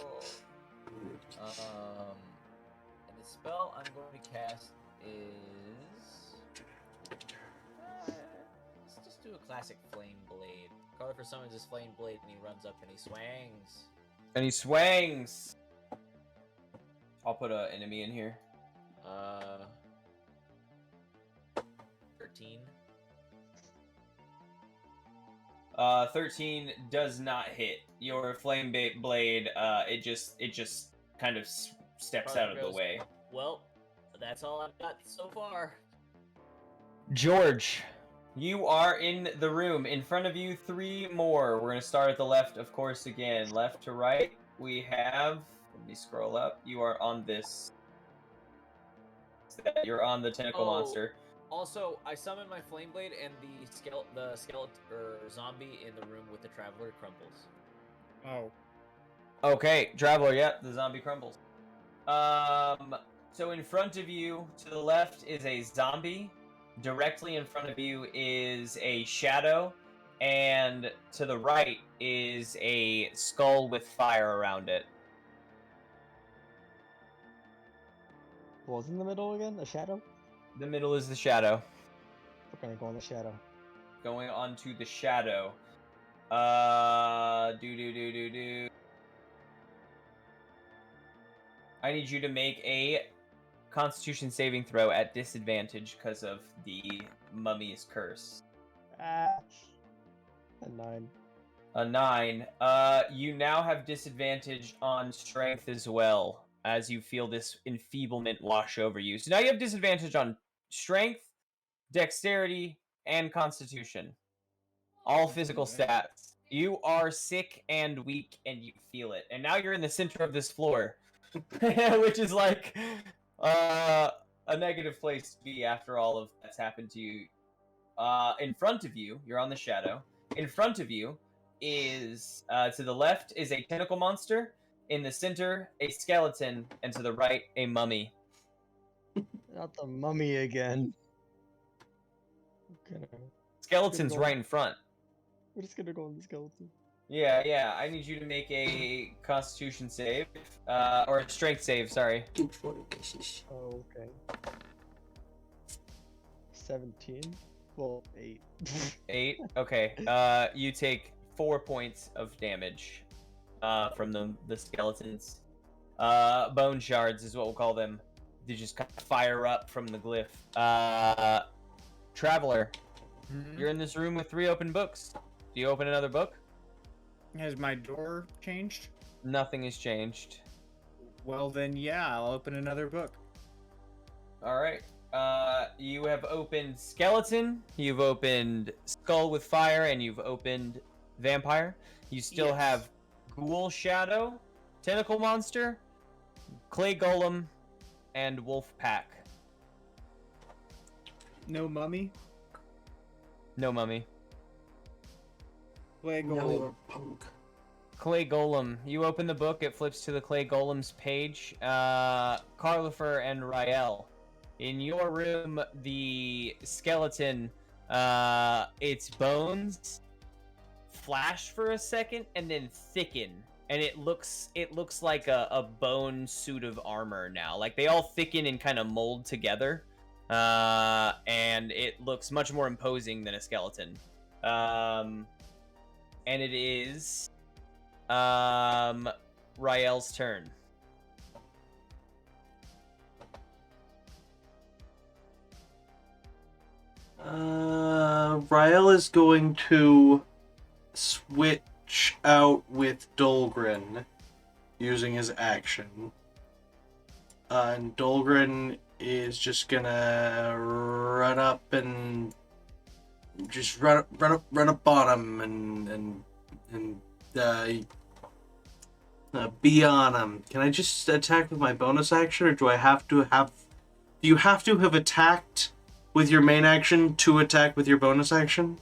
And the spell I'm going to cast is let's just do a classic flame blade. Carlifer summons his flame blade and he runs up and he swings. And he swings. I'll put an enemy in here. 13. 13 does not hit. Your flame blade, it just kind of steps out of the Goes, way. Well, that's all I've got so far. George, you are in the room. In front of you, 3 more. We're gonna start at the left, of course, again. Left to right, we have. Let me scroll up. You are on this. You're on the tentacle Oh. monster. Also, I summoned my flame blade, and the skeleton or zombie in the room with the traveler crumbles. Oh. Okay, Traveler, yep, the zombie crumbles. So in front of you, to the left, is a zombie. Directly in front of you is a shadow. And to the right is a skull with fire around it. What was in the middle again? A shadow? The middle is the shadow. We're gonna go on the shadow. Going on to the shadow. Do. I need you to make a Constitution saving throw at disadvantage because of the mummy's curse. Ah. A 9. A 9. You now have disadvantage on strength as well, as you feel this enfeeblement wash over you. So now you have disadvantage on strength, dexterity, and constitution. All physical stats. You are sick and weak, and you feel it. And now you're in the center of this floor, which is like a negative place to be after all of that's happened to you. In front of you, you're on the shadow. In front of you is, to the left, is a tentacle monster. In the center, a skeleton. And to the right, a mummy. Not the mummy again. Okay. Skeleton's go. right in front. We're just gonna go on the skeleton. Yeah. I need you to make a constitution save. Or a strength save, sorry. Oh, okay. 17? Well, 8. 8? Okay. You take 4 points of damage from the skeletons. Bone shards is what we'll call them. They just kind of fire up from the glyph. Traveler, you're in this room with 3 open books. Do you open another book? Has my door changed? Nothing has changed. Well, then, yeah, I'll open another book. All right. You have opened Skeleton, you've opened Skull with Fire, and you've opened Vampire. You still have Ghoul Shadow, Tentacle Monster, Clay Golem, and Wolf Pack. No mummy? No mummy. Clay Golem. Clay Golem. You open the book, it flips to the Clay Golem's page. Carlifer and Rael. In your room, the skeleton, its bones flash for a second and then thicken. And it looks like a bone suit of armor now. Like, they all thicken and kind of mold together. And it looks much more imposing than a skeleton. And it is Rael's turn. Rael is going to switch out with Dolgren using his action. And Dolgren is just gonna run up and just run up on him and be on him. Can I just attack with my bonus action, or do I have to have? Do you have to have attacked with your main action to attack with your bonus action?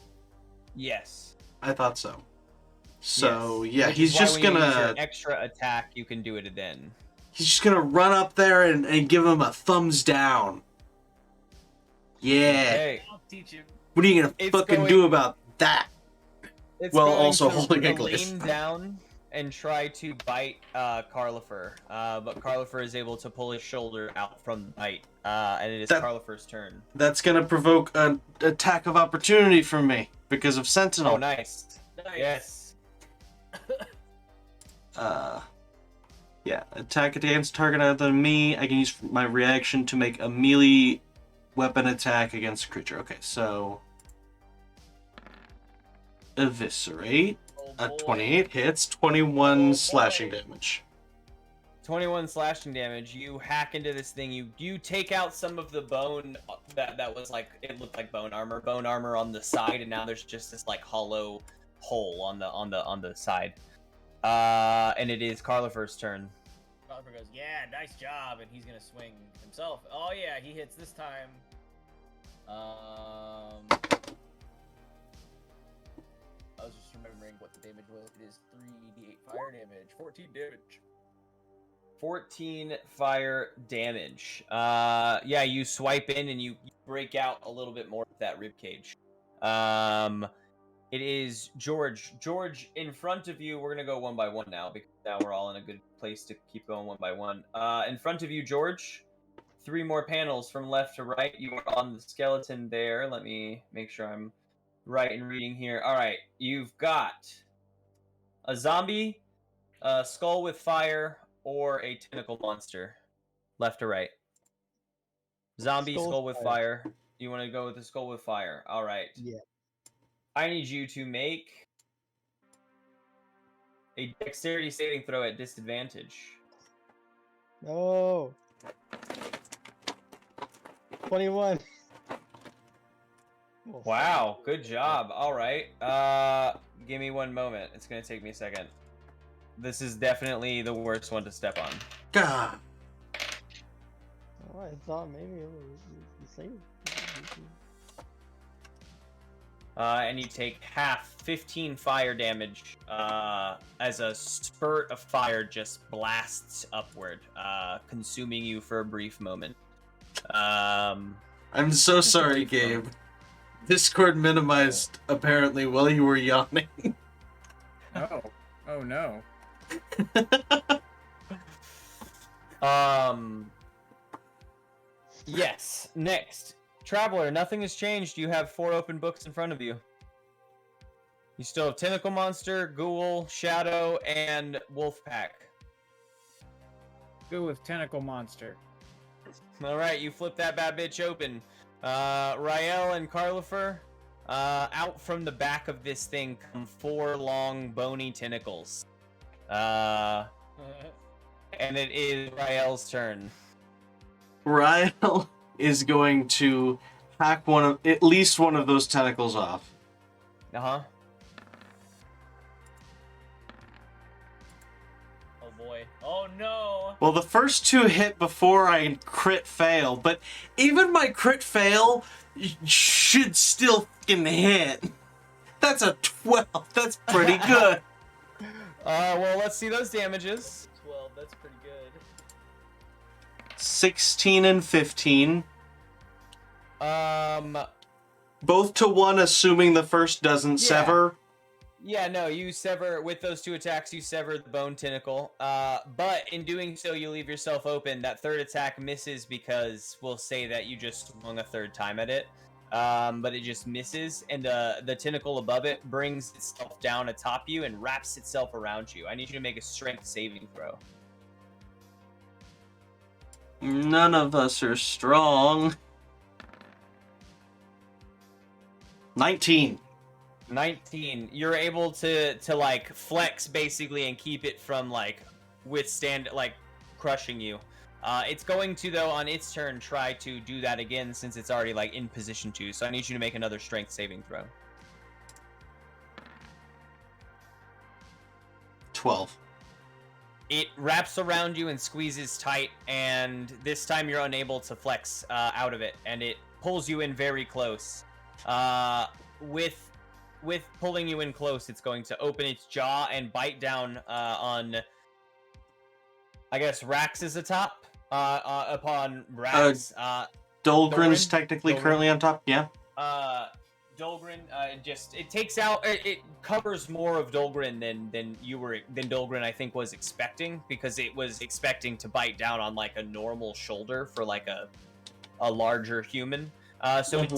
Yes. I thought so. So Yes. yeah, Which he's is why just when you use gonna your extra attack. You can do it then. he's just gonna run up there and give him a thumbs down. Yeah. Okay. I'll teach him. What are you gonna It's fucking going- do about that? It's Well, going also to holding a lean glyph. down and try to bite Carlifer, but Carlifer is able to pull his shoulder out from the bite, and it is That- Carlifer's turn. That's gonna provoke an attack of opportunity from me because of Sentinel. Oh, nice. Nice. Yes. Yeah, attack against target other than me. I can use my reaction to make a melee weapon attack against a creature. Okay, so eviscerate. Oh, A boy. 28 hits, 21 Oh, slashing boy. damage. 21 slashing damage. You hack into this thing. You take out some of the bone that was like, it looked like bone armor on the side, and now there's just this like hollow hole on the side. And it is Carlifer's turn. Oliver goes, yeah, nice job, and he's gonna swing himself. Oh yeah, he hits this time. I was just remembering what the damage was. It is 3d8 fire damage, 14 damage. 14 fire damage. Yeah, you swipe in and you break out a little bit more of that ribcage. It is George. George, in front of you, we're gonna go one by one now because now we're all in a good place to keep going one by one. In front of you, George, 3 more panels from left to right. You are on the skeleton there. Let me make sure I'm right in reading here. All right, you've got a zombie, a skull with fire, or a tentacle monster. Left to right. Zombie, skull with fire. You want to go with the skull with fire. All right. Yeah. I need you to make A dexterity saving throw at disadvantage. No. 21. Oh, Wow, good job. All right. Give me one moment. It's gonna take me a second. This is definitely the worst one to step on. God. Oh, I thought maybe it was the same. And you take half 15 fire damage as a spurt of fire just blasts upward, consuming you for a brief moment. I'm so sorry, brief Gabe. moment. Discord minimized apparently while you were yawning. Oh. Oh no. Yes. Next, Traveler. Nothing has changed. You have 4 open books in front of you. You still have Tentacle Monster, Ghoul, Shadow, and Wolfpack. Go with Tentacle Monster. All right, you flip that bad bitch open. Rael and Carlifer, out from the back of this thing come 4 long, bony tentacles. And it is Rael's turn. Ryle is going to hack at least one of those tentacles off. Uh-huh. Oh boy. Oh no. Well, the first 2 hit before I crit fail, but even my crit fail should still fucking hit. That's a 12. That's pretty good. Well, let's see those damages. 12. That's pretty good. 16 and 15. Both to 1, assuming the first doesn't Yeah. sever. Yeah, no, you sever, with those 2 attacks, you sever the bone tentacle. But in doing so, you leave yourself open. That 3rd attack misses because we'll say that you just swung a 3rd time at it. But it just misses, and the tentacle above it brings itself down atop you and wraps itself around you. I need you to make a strength saving throw. None of us are strong. 19. 19. You're able to like flex basically and keep it from like withstand like crushing you. It's going to though on its turn try to do that again since it's already like in position to. So I need you to make another strength saving throw. 12. It wraps around you and squeezes tight, and this time you're unable to flex out of it, and it pulls you in very close. With pulling you in close, it's going to open its jaw and bite down on, I guess, Rax is atop. Upon Rax. Dolgren's technically Dolgren. currently on top, yeah. Dolgren, it takes out, it covers more of Dolgren than Dolgren I think was expecting, because it was expecting to bite down on like a normal shoulder for like a larger human. So it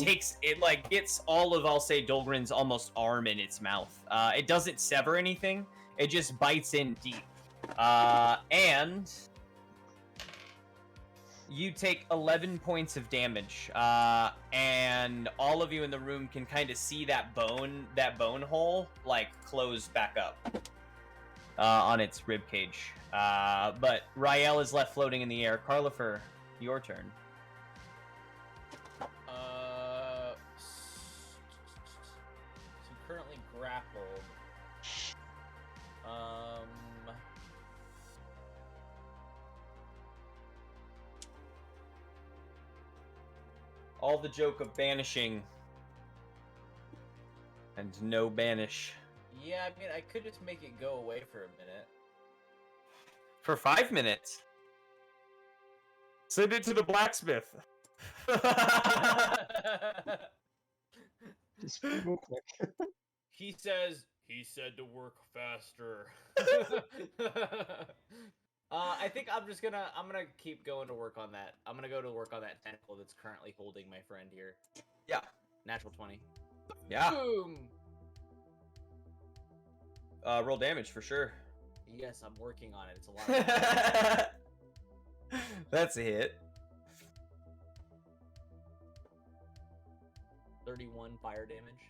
gets all of, I'll say, Dolgren's almost arm in its mouth. It doesn't sever anything. It just bites in deep. And you take 11 points of damage, and all of you in the room can kind of see that bone hole, like, close back up on its rib cage. But Rael is left floating in the air. Carlifer, your turn. So currently grappled. All the joke of banishing, and no banish. Yeah, I mean, I could just make it go away for a minute. For 5 minutes. Send it to the blacksmith. Just real quick. He said to work faster. I think I'm gonna keep going to work on that. I'm gonna go to work on that tentacle that's currently holding my friend here. Yeah. Natural 20. Yeah. Boom! Roll damage for sure. Yes, I'm working on it. It's a lot of work. That's a hit. 31 fire damage.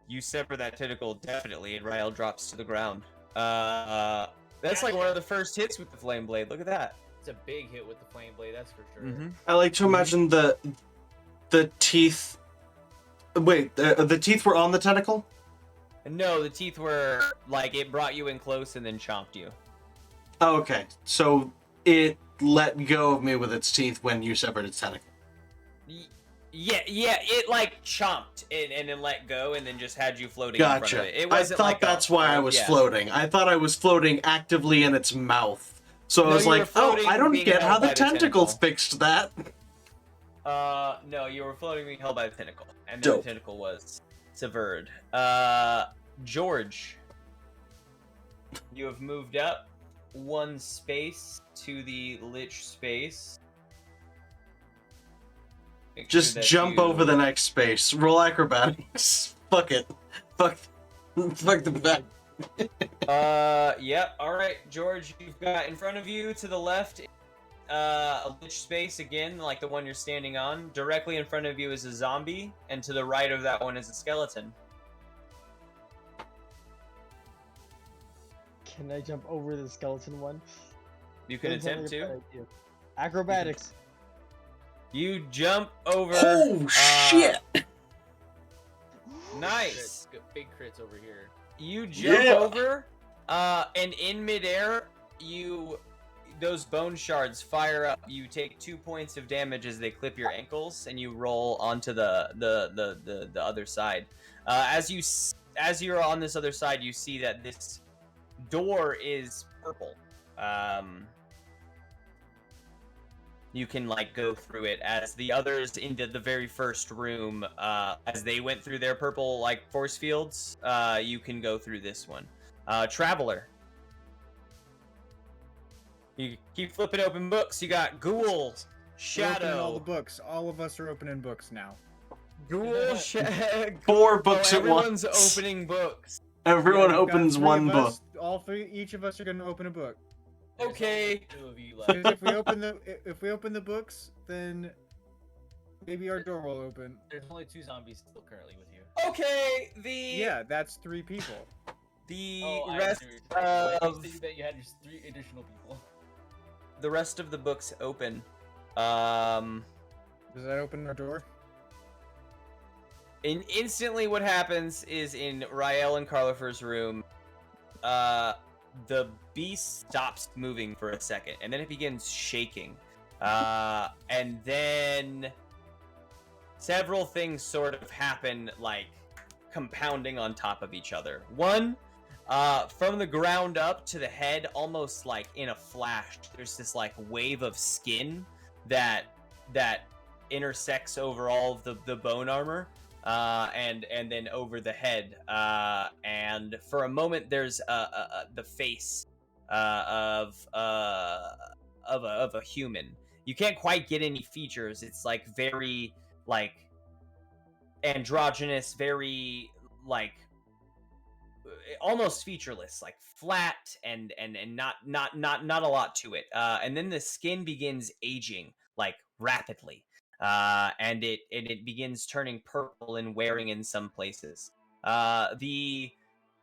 You sever that tentacle definitely, and Rael drops to the ground. That's like one of the first hits with the flame blade. Look at that. It's a big hit with the flame blade, that's for sure. Mm-hmm. I like to imagine the teeth. Wait, the teeth were on the tentacle? No, the teeth were like it brought you in close and then chomped you. Oh, okay. So it let go of me with its teeth when you severed its tentacle. Yeah, it like chomped and then let go and then just had you floating in front of Gotcha. it. It I wasn't thought like that's why I was floating. I thought I was floating actively in its mouth. So I No, was you were like, oh, floating I don't being get how held the by the tentacles tentacle. fixed that. No, you were floating being held by the tentacle, and then Dope. the tentacle was severed. George, you have moved up one space to the Lich space. Make sure Just that jump you- over the next space. Roll acrobatics. Fuck it. Fuck the back. Yep. All right, George, you've got in front of you to the left, a Lich space again, like the one you're standing on. Directly in front of you is a zombie, and to the right of that one is a skeleton. Can I jump over the skeleton one? You can Doesn't sound attempt like a to. bad idea. Acrobatics. You jump over. Oh shit! Nice. Crits, big crits over here. You jump Yeah. over, and in midair, those bone shards fire up. You take 2 points of damage as they clip your ankles, and you roll onto the other side. As you're on this other side, you see that this door is purple. You can like go through it, as the others into the very first room, as they went through their purple like force fields, you can go through this one. Traveler. You keep flipping open books. You got Ghoul, We're opening Shadow, all the books. All of us are opening books now. Ghoul, 4 books at everyone's once. opening books. Everyone Yeah, we've got opens 3 one of book. us. All three, each of us are gonna open a book. There's Okay. only 2 of you 'Cause left. if we open the books, then maybe our door will open. There's only 2 zombies still currently with you. Okay, Yeah, that's 3 people. the I rest see what you're saying. of You said that you had just 3 additional people. the rest of the books open. Does that open our door? And instantly what happens is in Rael and Carlifer's room, the beast stops moving for a second, and then it begins shaking. And then several things sort of happen, like compounding on top of each other. One, from the ground up to the head, almost like in a flash, there's this like wave of skin that intersects over all of the bone armor, and then over the head, and for a moment there's the face of a human. You can't quite get any features. It's like very like androgynous, very like almost featureless, like flat and not a lot to it. And then the skin begins aging like rapidly, and it begins turning purple and wearing in some places. The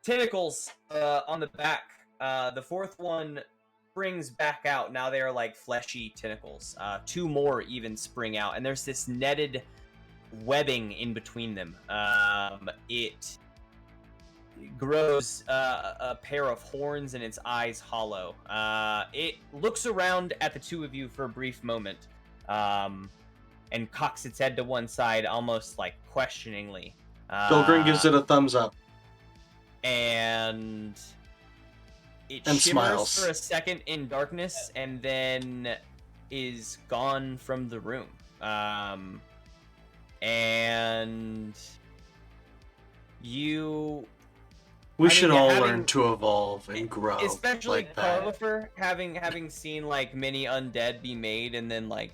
tentacles on the back, the fourth one springs back out. Now they are like fleshy tentacles. 2 more even spring out, and there's this netted webbing in between them. It grows a pair of horns, and its eyes hollow. It looks around at the 2 of you for a brief moment, and cocks its head to one side, almost like questioningly. Bilgrim gives it a thumbs up. And it And shimmers smiles. for a second in darkness, and then is gone from the room. And you, We I mean, should yeah, all having- learn to evolve and grow. especially like that. Carlifer, having seen like many undead be made and then like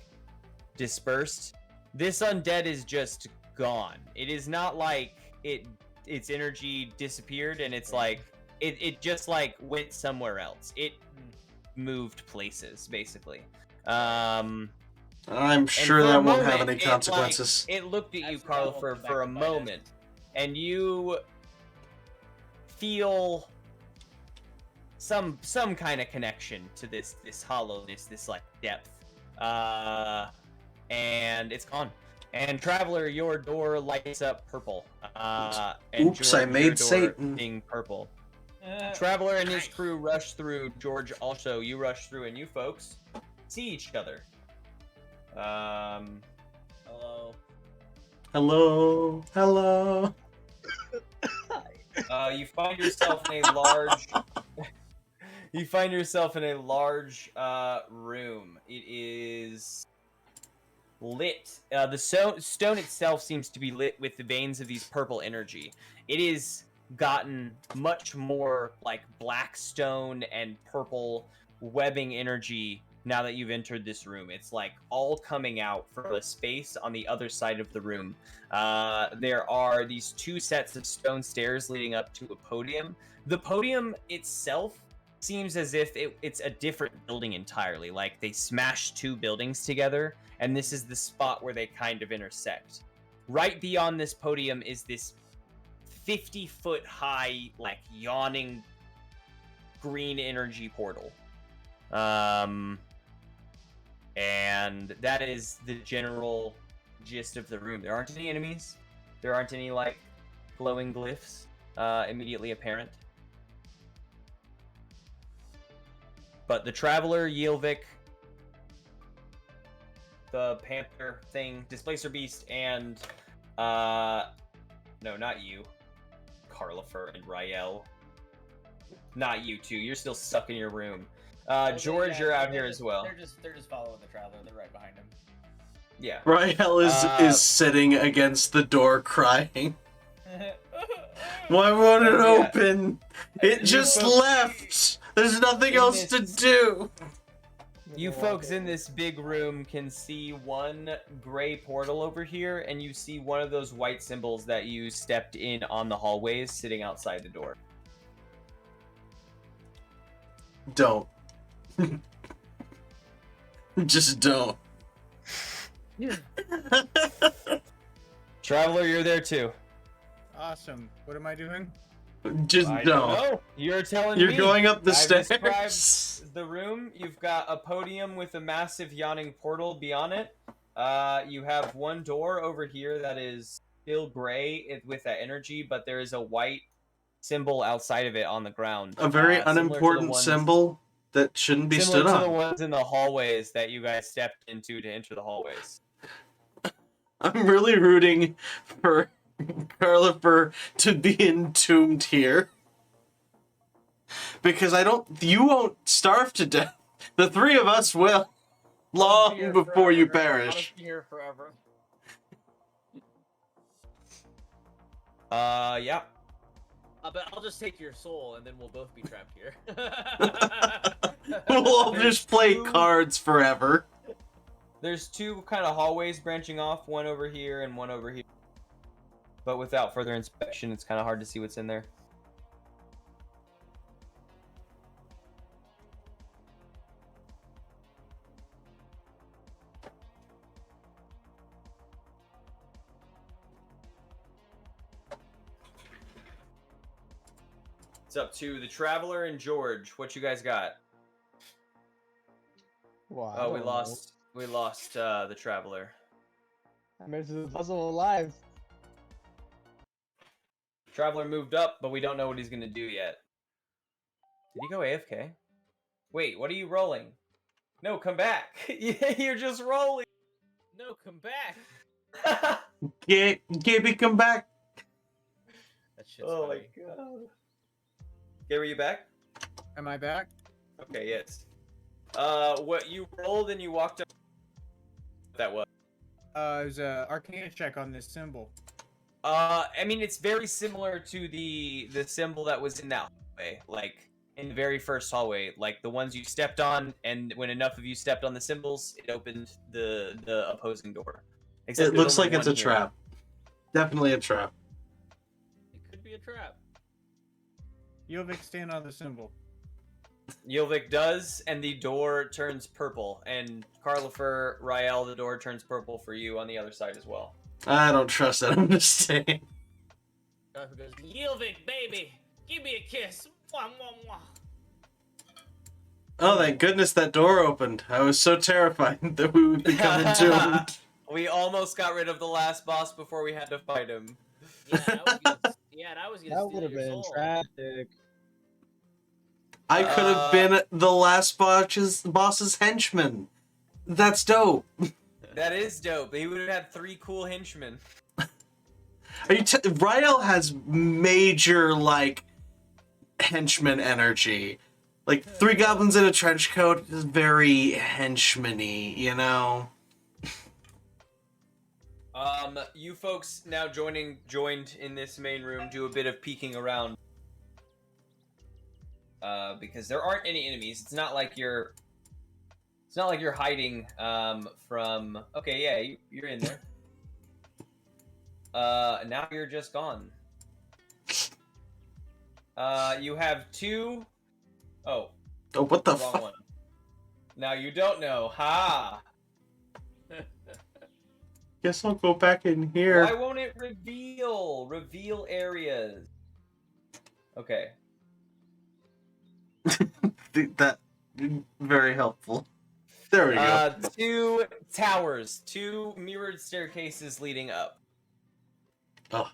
dispersed, this undead is just gone. It is not like its energy disappeared and it's like it just like went somewhere else. It moved places basically. I'm And sure for a that won't have moment, any consequences. It looked at you, That's not Carlifer, back for a to bite us. moment, and you feel some kind of connection to this hollowness, this like depth, and it's gone. And Traveler, your door lights up purple. And Oops, I George, made your door Satan. being purple. Traveler and his crew rush through. George, also, you rush through, and you folks see each other. Hello. Hello, hello. You find yourself in a large. You find yourself in a large room. It is lit. The stone itself seems to be lit with the veins of these purple energy. It is gotten much more like black stone and purple webbing energy now that you've entered this room. It's like all coming out from a space on the other side of the room. There are these two sets of stone stairs leading up to a podium. The podium itself seems as if it's a different building entirely. Like they smashed two buildings together, and this is the spot where they kind of intersect. Right beyond this podium is this 50-foot high, like yawning green energy portal. And that is the general gist of the room. There aren't any enemies. There aren't any like glowing glyphs immediately apparent. But the Traveler, Yilvik, the Panther thing, Displacer Beast, and no, not you, Carlifer and Rael. Not you two. You're still stuck in your room. George, Yeah, you're out they're here just- as well. They're just following the Traveler. They're right behind him. Yeah. Rael is sitting against the door crying. Why won't it Yeah. open? It just left. There's nothing In else to this- do. You folks in this big room can see one gray portal over here, and you see one of those white symbols that you stepped in on the hallways sitting outside the door. Don't. Just don't. Traveler, you're there too. Awesome. What am I doing? Just I don't. don't know. You're telling You're me. going up the I've stairs. described the room. You've got a podium with a massive yawning portal beyond it. You have one door over here that is still gray with that energy, but there is a white symbol outside of it on the ground. A very similar to the unimportant ones- symbol that shouldn't be Similar stood to the on. ones in the hallways that you guys stepped into to enter the hallways. I'm really rooting for Carlifer to be entombed here. Because you won't starve to death. The three of us will. Long before you perish. Here forever. Yeah. But I'll just take your soul, and then we'll both be trapped here. We'll all just play cards forever. There's two kind of hallways branching off, one over here and one over here. But without further inspection, it's kind of hard to see what's in there. It's up to the Traveler and George. What you guys got? Well, I Oh, we don't know. lost. We lost the Traveler. I made it to the puzzle alive. Traveler moved up, but we don't know what he's gonna do yet. Did he go AFK? Wait, what are you rolling? No, come back. You're just rolling. No, come back. Gibby, come back. That shit's Oh funny. my god. Okay, were you back? Am I back? Okay, yes. What you rolled and you walked up. That was. It was a Arcana check on this symbol. I mean, it's very similar to the symbol that was in that hallway, like in the very first hallway, like the ones you stepped on, and when enough of you stepped on the symbols, it opened the opposing door. Except It there's looks only like it's a one here. trap. Definitely a trap. It could be a trap. Yovik, stand on the symbol. Yilvik does, and the door turns purple. And Carlifer, Rael, the door turns purple for you on the other side as well. I don't trust that. I'm just saying. Darth goes, Yilvik, baby! Give me a kiss. Mwah, mwah, mwah. Oh, thank goodness that door opened. I was so terrified that we would become entombed. We almost got rid of the last boss before we had to fight him. Yeah, and I was gonna, yeah, and I was gonna That steal would have your been soul. tragic. I could have been the last boss's henchman. That's dope. That is dope. He would have had 3 cool henchmen. Are you Rael has major, like, henchman energy. Like, 3 goblins in a trench coat is very henchman-y, you know? You folks now joined in this main room do a bit of peeking around. Because there aren't any enemies. It's not like you're hiding from. Okay, yeah, you're in there. Now you're just gone. You have 2. Oh, Oh, what the wrong fuck? one. Now you don't know. Ha! Guess I'll go back in here. Why won't it reveal? Reveal areas. Okay. That very helpful. There we go. 2 towers, 2 mirrored staircases leading up. Oh.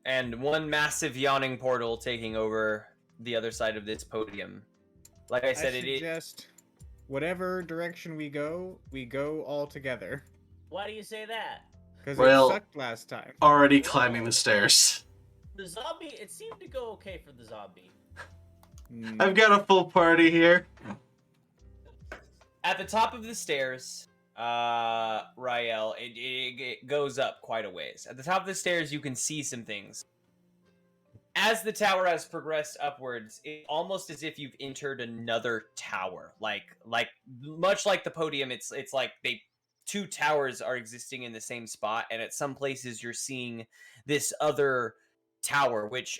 And 1 massive yawning portal taking over the other side of this podium. Like I said, I suggest whatever direction we go all together. Why do you say that? Because Well- it sucked last time. Already climbing the stairs. The zombie, it seemed to go okay for the zombie. Mm, I've got a full party here. At the top of the stairs, Rael, it goes up quite a ways. At the top of the stairs, you can see some things. As the tower has progressed upwards, it's almost as if you've entered another tower. Like much like the podium, it's like 2 towers are existing in the same spot, and at some places you're seeing this other tower, which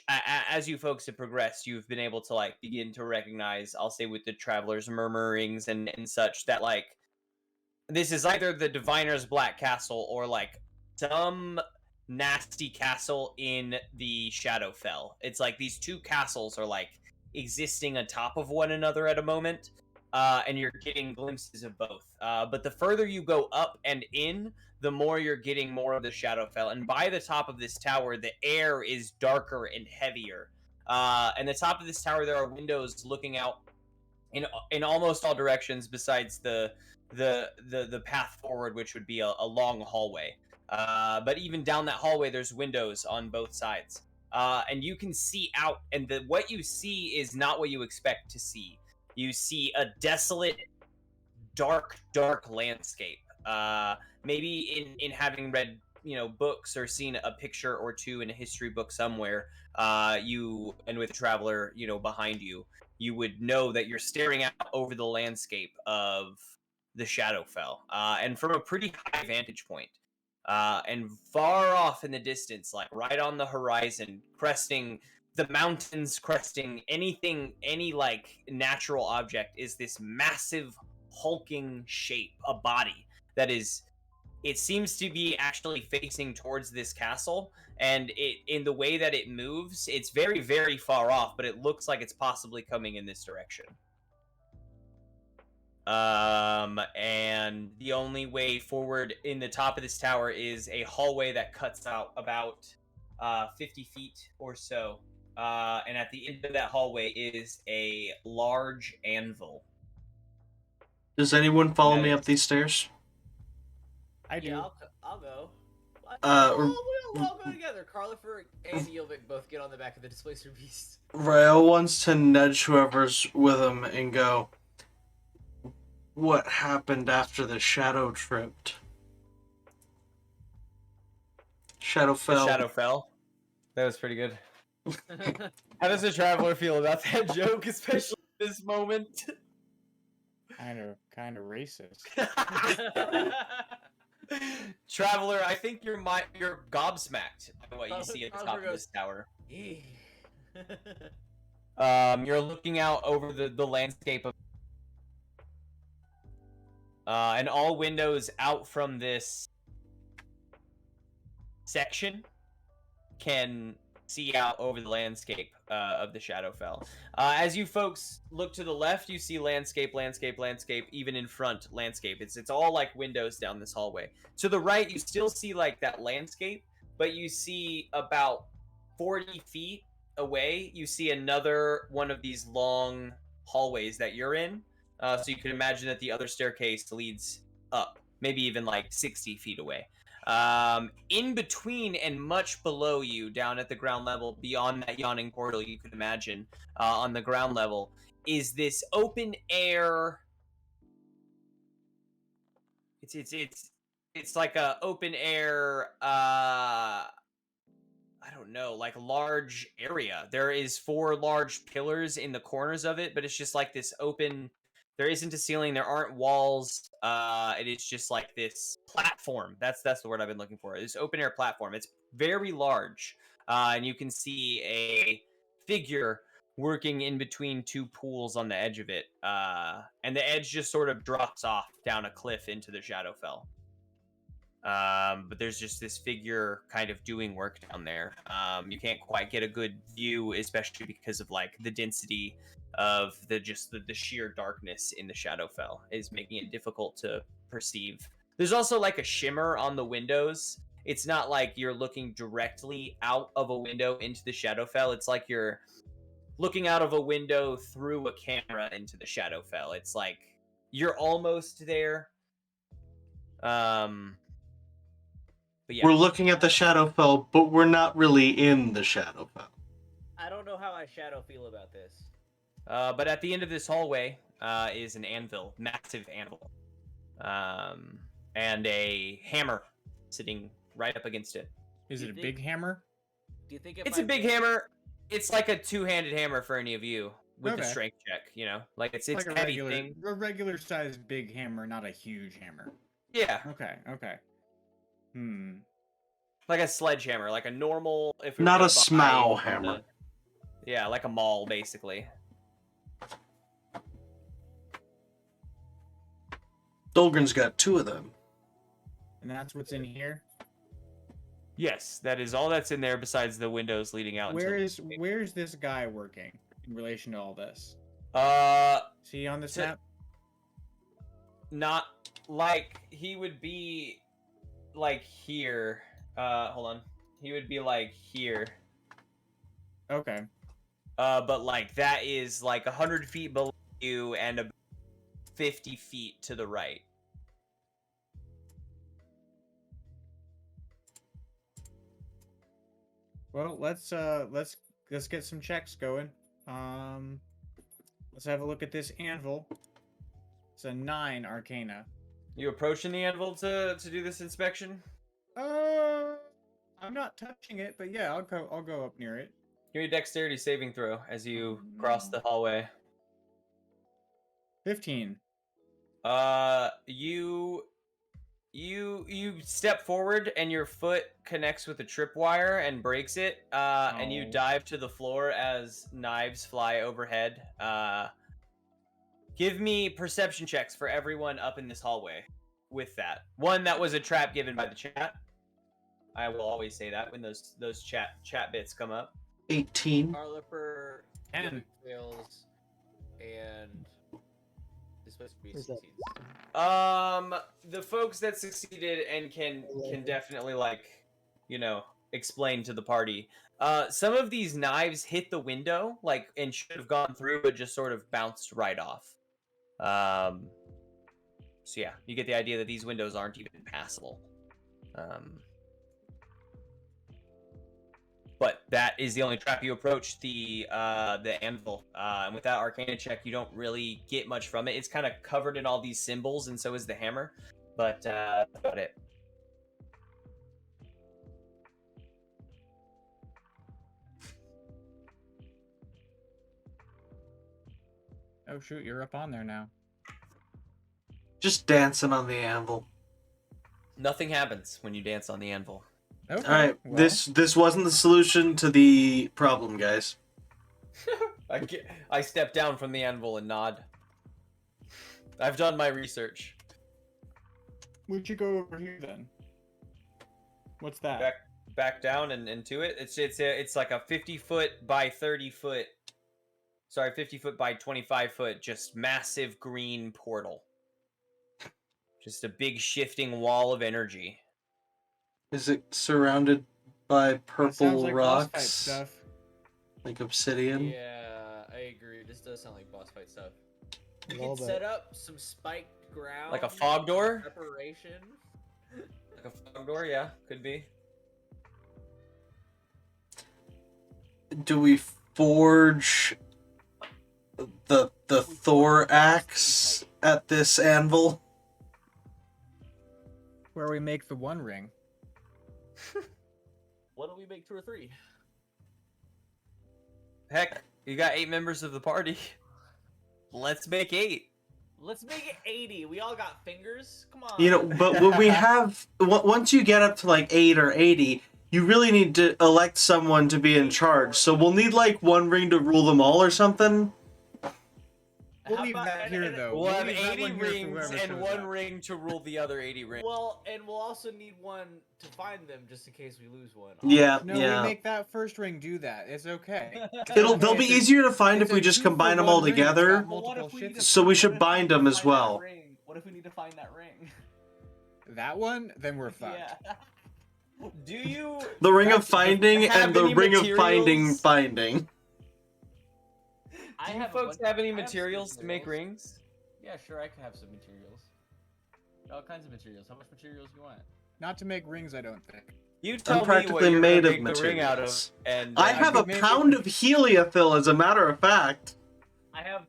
as you folks have progressed, you've been able to like begin to recognize, I'll say with the travelers' murmurings and such, that like this is either the Diviner's Black Castle or like some nasty castle in the Shadowfell. It's like these 2 castles are like existing on top of one another at a moment, and you're getting glimpses of both. But the further you go up and in, the more you're getting more of the Shadowfell. And by the top of this tower, the air is darker and heavier. And the top of this tower, there are windows looking out in almost all directions, besides the path forward, which would be a long hallway. But even down that hallway, there's windows on both sides. And you can see out, and what you see is not what you expect to see. You see a desolate, dark landscape. Maybe in having read, books or seen a picture or 2 in a history book somewhere, and with a traveler, behind you, you would know that you're staring out over the landscape of the Shadowfell, and from a pretty high vantage point. And far off in the distance, like right on the horizon, cresting the mountains, cresting any like natural object, is this massive hulking shape, a body that it seems to be actually facing towards this castle, and in the way that it moves, it's very, very far off, but it looks like it's possibly coming in this direction. And the only way forward in the top of this tower is a hallway that cuts out about 50 feet or so. And at the end of that hallway is a large anvil. Does anyone follow That me is- up these stairs? I do. Yeah, I'll go. We'll all go together. Carlifer and Yilvik both get on the back of the Displacer Beast. Rael wants to nudge whoever's with him and go, what happened after the shadow tripped? Shadowfell. The Shadowfell. That was pretty good. How does the traveler feel about that joke, especially at this moment? Kind of racist. Traveler, I think you're gobsmacked by what you see at the top of this tower. You're looking out over the landscape of, and all windows out from this section can see out over the landscape of the Shadowfell. As you folks look to the left, you see landscape, even in front landscape. It's all like windows down this hallway. To the right, you still see like that landscape, but you see about 40 feet away, you see another one of these long hallways that you're in. So you can imagine that the other staircase leads up, maybe even like 60 feet away. In between and much below you, down at the ground level, beyond that yawning portal, you could imagine, on the ground level, is this open air. It's like a open air. I don't know, like large area. There is 4 large pillars in the corners of it, but it's just like this open. There isn't a ceiling. There aren't walls. It is just like this platform. That's the word I've been looking for. This open air platform. It's very large, and you can see a figure working in between 2 pools on the edge of it. And the edge just sort of drops off down a cliff into the Shadowfell. But there's just this figure kind of doing work down there. You can't quite get a good view, especially because of like the density of the sheer darkness in the Shadowfell is making it difficult to perceive. There's also like a shimmer on the windows. It's not like you're looking directly out of a window into the Shadowfell. It's like you're looking out of a window through a camera into the Shadowfell. It's like you're almost there. But yeah. We're looking at the Shadowfell, but we're not really in the Shadowfell. I don't know how I shadow feel about this. But at the end of this hallway is an anvil, massive anvil, and a hammer sitting right up against it. Is Do it you a think- big hammer? Do you think if It's I a big made- hammer. It's like a 2-handed hammer for any of you with the Okay. strength check. You know, like it's Like a heavy regular, thing. a regular sized big hammer, not a huge hammer. Yeah, Okay. like a sledgehammer, like a normal. If we were Not gonna a Smaug buy hammer. Yeah, like a maul, basically. Dolgren's got 2 of them. And that's what's in here. Yes, that is all that's in there besides the windows leading out. Where's this guy working in relation to all this? Into... See on this So- map? Not like he would be like here. Hold on. He would be like here. Okay. But like that is like 100 feet below you and about 50 feet to the right. Well, let's get some checks going. Let's have a look at this anvil. It's a 9 Arcana. You approaching the anvil to do this inspection? I'm not touching it, but yeah, I'll go up near it. Give me a dexterity saving throw as you cross the hallway. 15. You step forward and your foot connects with a tripwire and breaks it, and you Oh. dive to the floor as knives fly overhead. Give me perception checks for everyone up in this hallway with that. One that was a trap given by the chat. I will always say that when those chat bits come up. 18. Harliper, 10. fails, and this supposed to be Where's that? succeeds. The folks that succeeded and can definitely like, explain to the party. Some of these knives hit the window and should have gone through, but just sort of bounced right off. So yeah, you get the idea that these windows aren't even passable. But that is the only trap. You approach the anvil, and with that Arcana check, you don't really get much from it. It's kind of covered in all these symbols, and so is the hammer. But that's about it. Oh shoot, you're up on there now. Just dancing on the anvil. Nothing happens when you dance on the anvil. Okay. All right, well, this wasn't the solution to the problem, guys. I step down from the anvil and nod. I've done my research. Where'd you go over here then? What's that? back down and into it. It's like a 50-foot by 30-foot. Sorry, 50-foot by 25-foot, just massive green portal. Just a big shifting wall of energy. Is it surrounded by That purple sounds like boss fight rocks? stuff. Like obsidian? Yeah, I agree. This does sound like boss fight stuff. A You little can bit. set up some spiked ground. Like a fog door? Preparation. Like a fog door, yeah, could be. Do we forge the Thor axe at this anvil? Where we make the One Ring. Why don't we make 2 or 3? Heck, you got 8 members of the party. Let's make 8. Let's make it 80. We all got fingers. Come on. You know, but when we have once you get up to like 8 or 80, you really need to elect someone to be in charge. So we'll need like one ring to rule them all or something. We'll How leave about- that here, though. We'll have leave that 80 one here for rings whoever and shows 1 up. ring to rule the other 80 rings. Well, and we'll also need one to find them just in case we lose one. Yeah, No, yeah. we make that first ring do that. It's okay. They'll be It's a- easier to find it's if we a just 2 for combine them 1 all ring. It's together. got But what multiple if we shits need to, So we should what if bind need them to as find that well. ring? What if we need to find that ring? That one, then we're fucked. Yeah. Do you The ring of have- finding have and the any ring of finding materials? finding. Do you a folks bunch- have any I some materials to make materials. rings? Yeah, sure, I can have some materials. All kinds of materials. How much materials do you want? Not to make rings, I don't think. You tell me what practically you're made gonna of make the ring out of, materials. and I I have a could make it- pound of heliothyll, as a matter of fact. I have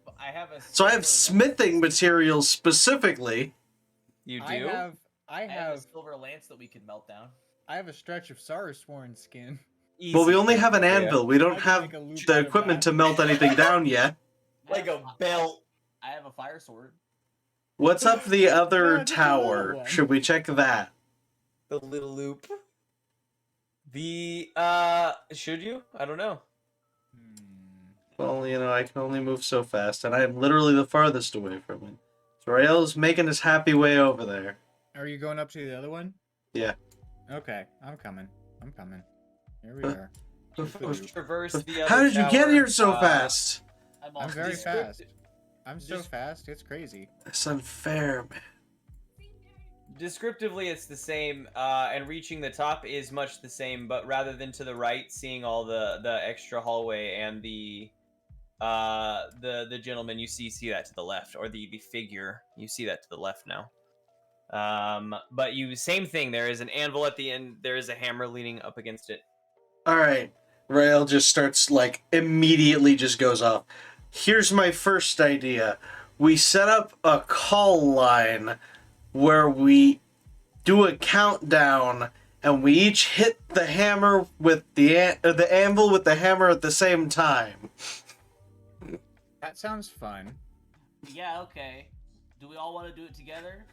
a. So I have silver smithing lance. materials specifically. you do. I have I have a have silver lance that we can melt down. I have a stretch of Saurusworn skin. Well, we Easy. only have an Yeah. anvil. We I don't can have make a loop the out of equipment that. to melt anything down yet. I Like have a belt. I have a fire sword. What's up the Yeah, other just a little tower? one. Should we check that? The little loop. The should you? I don't know. Well, you know, I can only move so fast, and I am literally the farthest away from it. So Rael's making his happy way over there. Are you going up to the other one? Yeah. Okay, I'm coming. I'm coming. Here we Uh, are. Traverse the other How did you get tower, here so fast? I'm I'm also very descript- fast. I'm so just- fast, it's crazy. That's unfair, man. Descriptively, it's the same, and reaching the top is much the same, but rather than to the right, seeing all the extra hallway and the gentleman, you see that to the left, or the figure, you see that to the left now. But same thing. There is an anvil at the end. There is a hammer leaning up against it. All right. Rael just starts, like, immediately just goes off. Here's my first idea. We set up a call line where we do a countdown and we each hit the hammer with the anvil with the hammer at the same time. That sounds fun. Yeah, okay. Do we all want to do it together?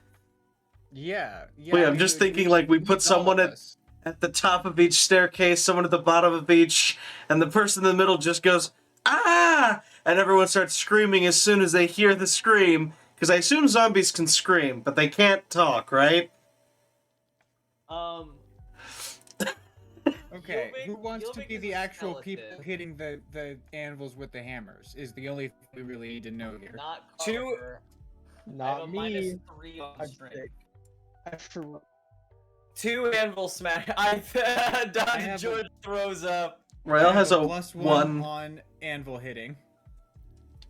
Yeah. Wait, I'm just thinking, like, we put needs all someone of at- us. At the top of each staircase, someone at the bottom of each, and the person in the middle just goes, "Ah!" And everyone starts screaming as soon as they hear the scream, because I assume zombies can scream, but they can't talk, right? Okay, You'll who make- wants you'll to make be us the a actual people skeleton. hitting the anvils with the hammers? Is the only thing we really need to know here. Not Two- Carver. I have Not a me. -3 on I'm strength. sick. I for 2 anvil smash. Don have a- George throws up. Rael I has have a plus one. on anvil hitting.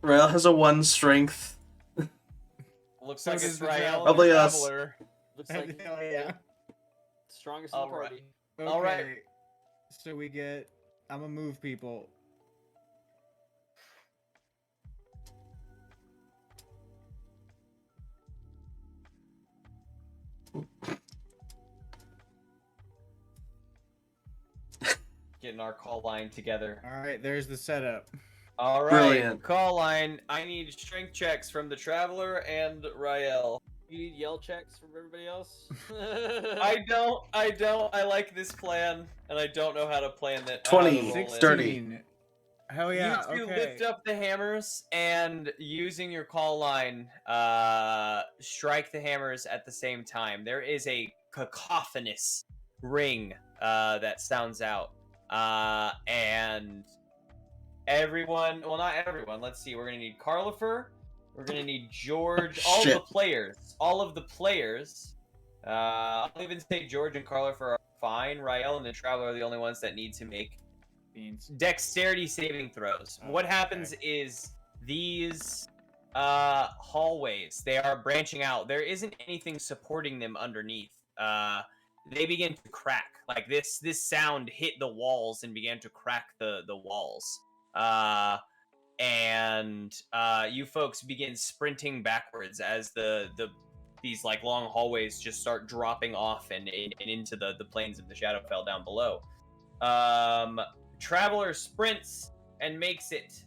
Rael has a 1 strength. Looks So like does it's the Rael, traveler. the Probably us. traveler. Looks like Hell yeah. strongest in the Alright. party. Okay. All right. So we get. I'm gonna move people. Getting our call line together. All right, there's the setup. All right, Brilliant. call line. I need strength checks from the traveler and Rael. You need yell checks from everybody else. I don't. I like this plan, and I don't know how to plan that. 20. how to roll it. 30. Hell yeah. You two Okay. lift up the hammers and using your call line, strike the hammers at the same time. There is a cacophonous ring that sounds out. And everyone, well, not everyone. Let's see. We're gonna need Carlifer. We're gonna need George. All of Shit. the players. All of the players. I'll even say George and Carlifer are fine. Rael and the Traveler are the only ones that need to make Beans. dexterity saving throws. Oh, What happens is these hallways, they are branching out. There isn't anything supporting them underneath. They begin to crack. Like this sound hit the walls and began to crack the walls. And you folks begin sprinting backwards as these like long hallways just start dropping off and into the plains of the Shadowfell down below. Traveler sprints and makes it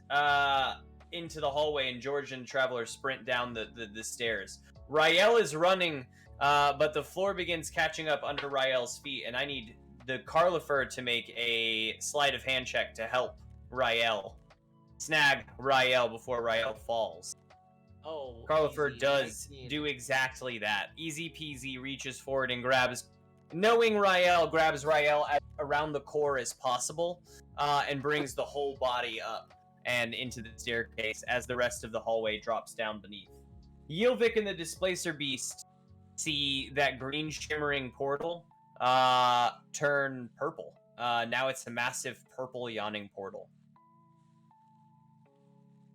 into the hallway, and George and Traveler sprint down the stairs. Rael is running, but the floor begins catching up under Rael's feet, and I need the Carlifer to make a sleight of hand check to help Rael snag Rael before Rael falls. Oh, Carlifer easy, does 19. do exactly that. Easy peasy, reaches forward and grabs, knowing Rael, grabs Rael around the core as possible, and brings the whole body up and into the staircase as the rest of the hallway drops down beneath. Yilvik and the Displacer Beast see that green shimmering portal turn purple. Now it's a massive purple yawning portal.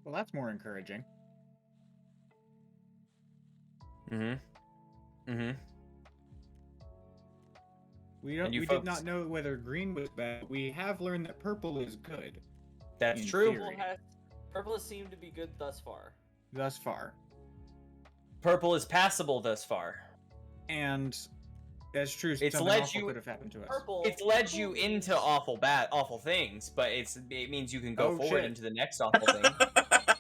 Well, that's more encouraging. We And you did folks- not know whether green was bad. We have learned that purple is good That's In true. theory. Purple has seemed to be good thus far. thus far. Purple is passable thus far. And that's true. It's Something led awful you- could have happened to us. Purple. It's led you purple into means- awful things, but it means you can go Oh, forward shit. into the next awful thing.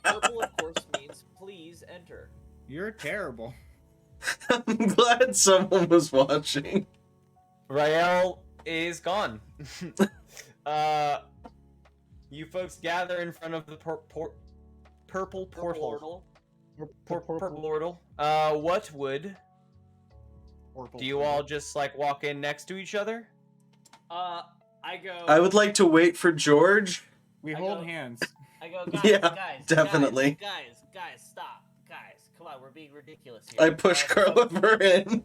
Purple, of course, means please enter. You're terrible. I'm glad someone was watching. Rael is gone. You folks gather in front of the purple portal. Portal. Purple portal. What would? Do you all just like walk in next to each other? I go. I would like to wait for George. We I hold go- hands. I go, guys, Yeah, guys, definitely. Guys, stop, guys, come on, we're being ridiculous here. I push Carlifer in.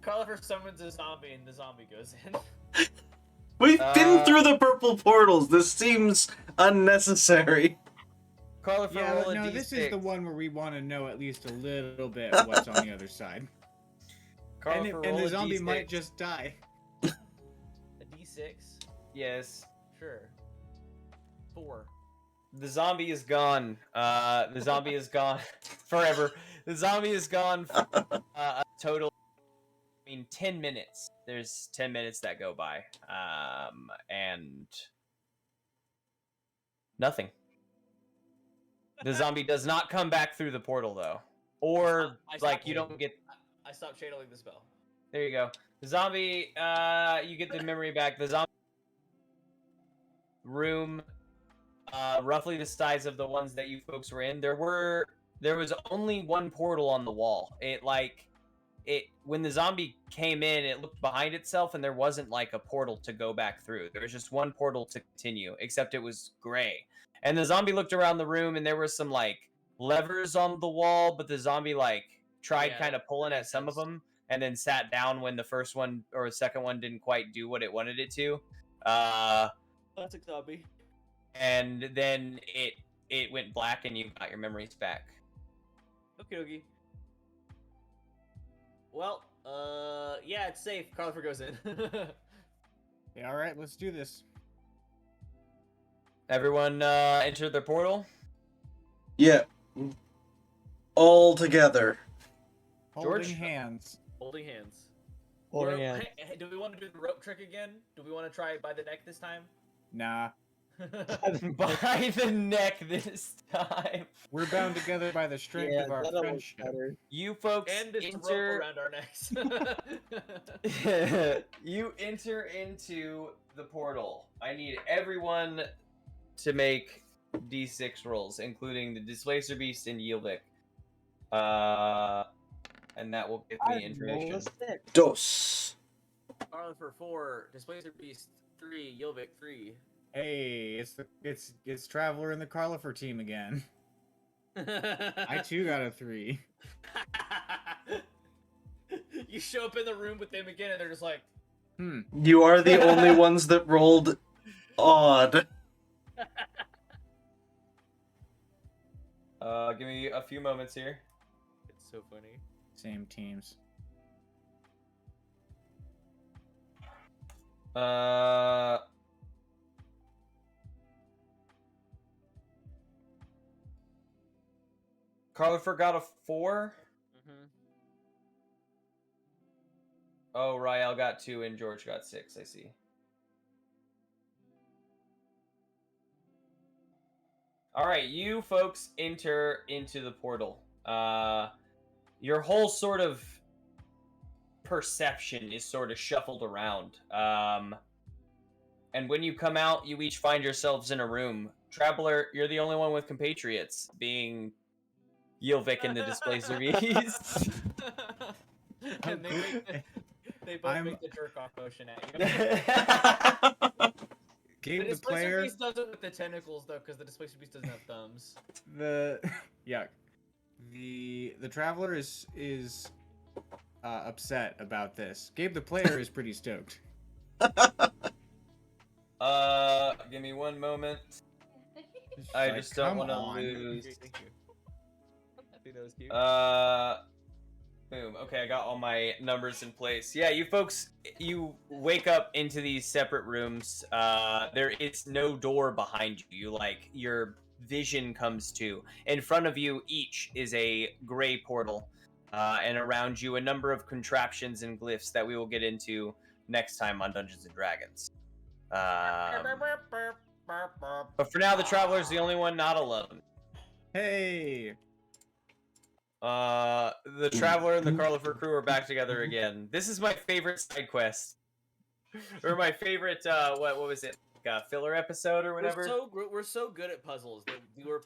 Carlifer summons a zombie, and the zombie goes in. We've been Uh, through the purple portals. This seems unnecessary. Carlifer, Yeah, roll a no, d6. this is the one where we want to know at least a little bit what's on the other side. And, Carlifer, and roll the a zombie d6. might just die. A D6, Yes. sure. 4. The zombie is gone. The zombie is gone forever. The zombie is gone for a total. 10 minutes. There's 10 minutes that go by, and nothing. The zombie does not come back through the portal though, or I like stopped you him. don't get. I stopped channeling the spell. There you go. The zombie. You get the memory back. The zombie room. Roughly the size of the ones that you folks were in. There was only one portal on the wall. When the zombie came in, it looked behind itself and there wasn't like a portal to go back through. There was just one portal to continue, except it was gray. And the zombie looked around the room and there were some like levers on the wall, but the zombie like tried Yeah, kind of pulling at makes some of sense. them and then sat down when the first one or the second one didn't quite do what it wanted it to. Classic zombie. And then it went black and you got your memories back. Okay, okay. Well, yeah, it's safe. Carlifer goes in. Yeah, all right, let's do this. Everyone enter the portal. Yeah. All together. George? Holding hands. Holding hands. Holding We're- hands. Hey, do we want to do the rope trick again? Do we want to try it by the neck this time? Nah, By the neck this time. we're bound together by the strength Yeah, of our that'll work friendship. better. You folks And it's rope enter. around our necks. You enter into the portal. I need everyone to make d6 rolls, including the Displacer Beast and Yilvik. And that will give me I roll a information. 6. Dos. Arlifer 4, Displacer Beast 3, Yovik 3. Hey, it's Traveler and the Carlifer team again. I too got a 3. You show up in the room with them again, and they're just like, You are the only ones that rolled odd. Give me a few moments here. it's so funny. Same teams. Carlifer got a 4. Mm-hmm. Oh, Rael got 2 and George got 6. I see. All right, you folks enter into the portal. Your whole sort of perception is sort of shuffled around. And when you come out, you each find yourselves in a room. Traveler, you're the only one with compatriots, being Yilvik and the Displacer Beast. And they both I'm- make the jerk off motion at you. Game The the Displacer player. Beast does it with the tentacles though, because the Displacer Beast doesn't have thumbs. The yuck. The Traveler is upset about this. Gabe the player is pretty stoked. Give me one moment. I Like, just don't come want to on. lose. Thank you. I think that was cute. Boom. Okay, I got all my numbers in place. Yeah, you folks, you wake up into these separate rooms. There is no door behind you. Your vision comes to. In front of you, each is a gray portal, and around you, a number of contraptions and glyphs that we will get into next time on Dungeons and Dragons. But for now, the Traveler's the only one not alone. Hey. The Traveler and the Carlifer crew are back together again. This is my favorite side quest, or my favorite what was it? Filler episode or whatever. We're so good at puzzles.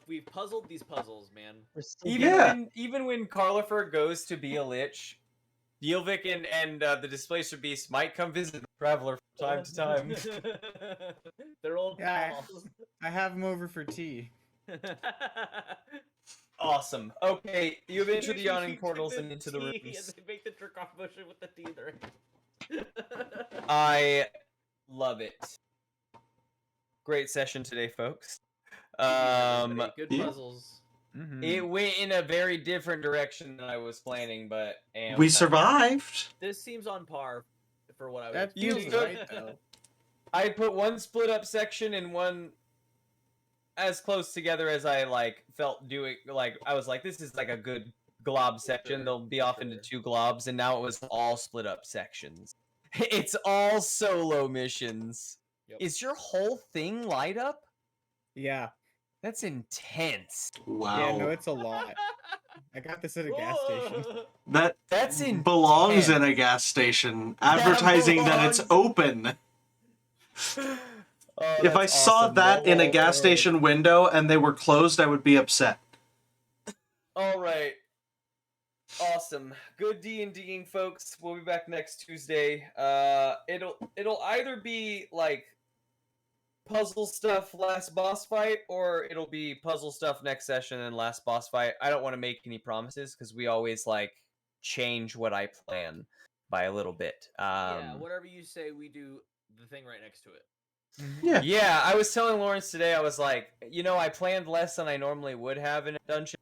We've puzzled these puzzles, man. We're still Even when Carlifer goes to be a lich, Yilvik and the Displacer Beast might come visit the Traveler from time to time. They're old Yeah, pals. I have him over for tea. Awesome. Okay, you've entered the yawning portals and into the tea, rooms. And they make the jerk off motion with the tea there. I love it. Great session today, folks. Good yeah. puzzles. It went in a very different direction than I was planning, but We survived. This seems on par for what I was. That You feels took- right though. I put one split up section and one as close together as I felt doing. I was like, this is like a good glob section. They'll be off into 2 globs, and now it was all split up sections. It's all solo missions. Yep. Is your whole thing light up? Yeah. That's intense. Wow. Yeah, no, it's a lot. I got this at a gas station. That That's intense. belongs in a gas station, advertising that it's open. Oh, If I that's saw awesome. that in a Whoa, gas whoa. station window and they were closed, I would be upset. All right. Awesome. Good D&Ding, folks. We'll be back next Tuesday. It'll either be puzzle stuff last boss fight, or it'll be puzzle stuff next session and last boss fight. I don't want to make any promises because we always change what I plan by a little bit. Yeah, whatever you say, we do the thing right next to it. Yeah. Yeah, I was telling Lawrence today, I was like, I planned less than I normally would have in a dungeon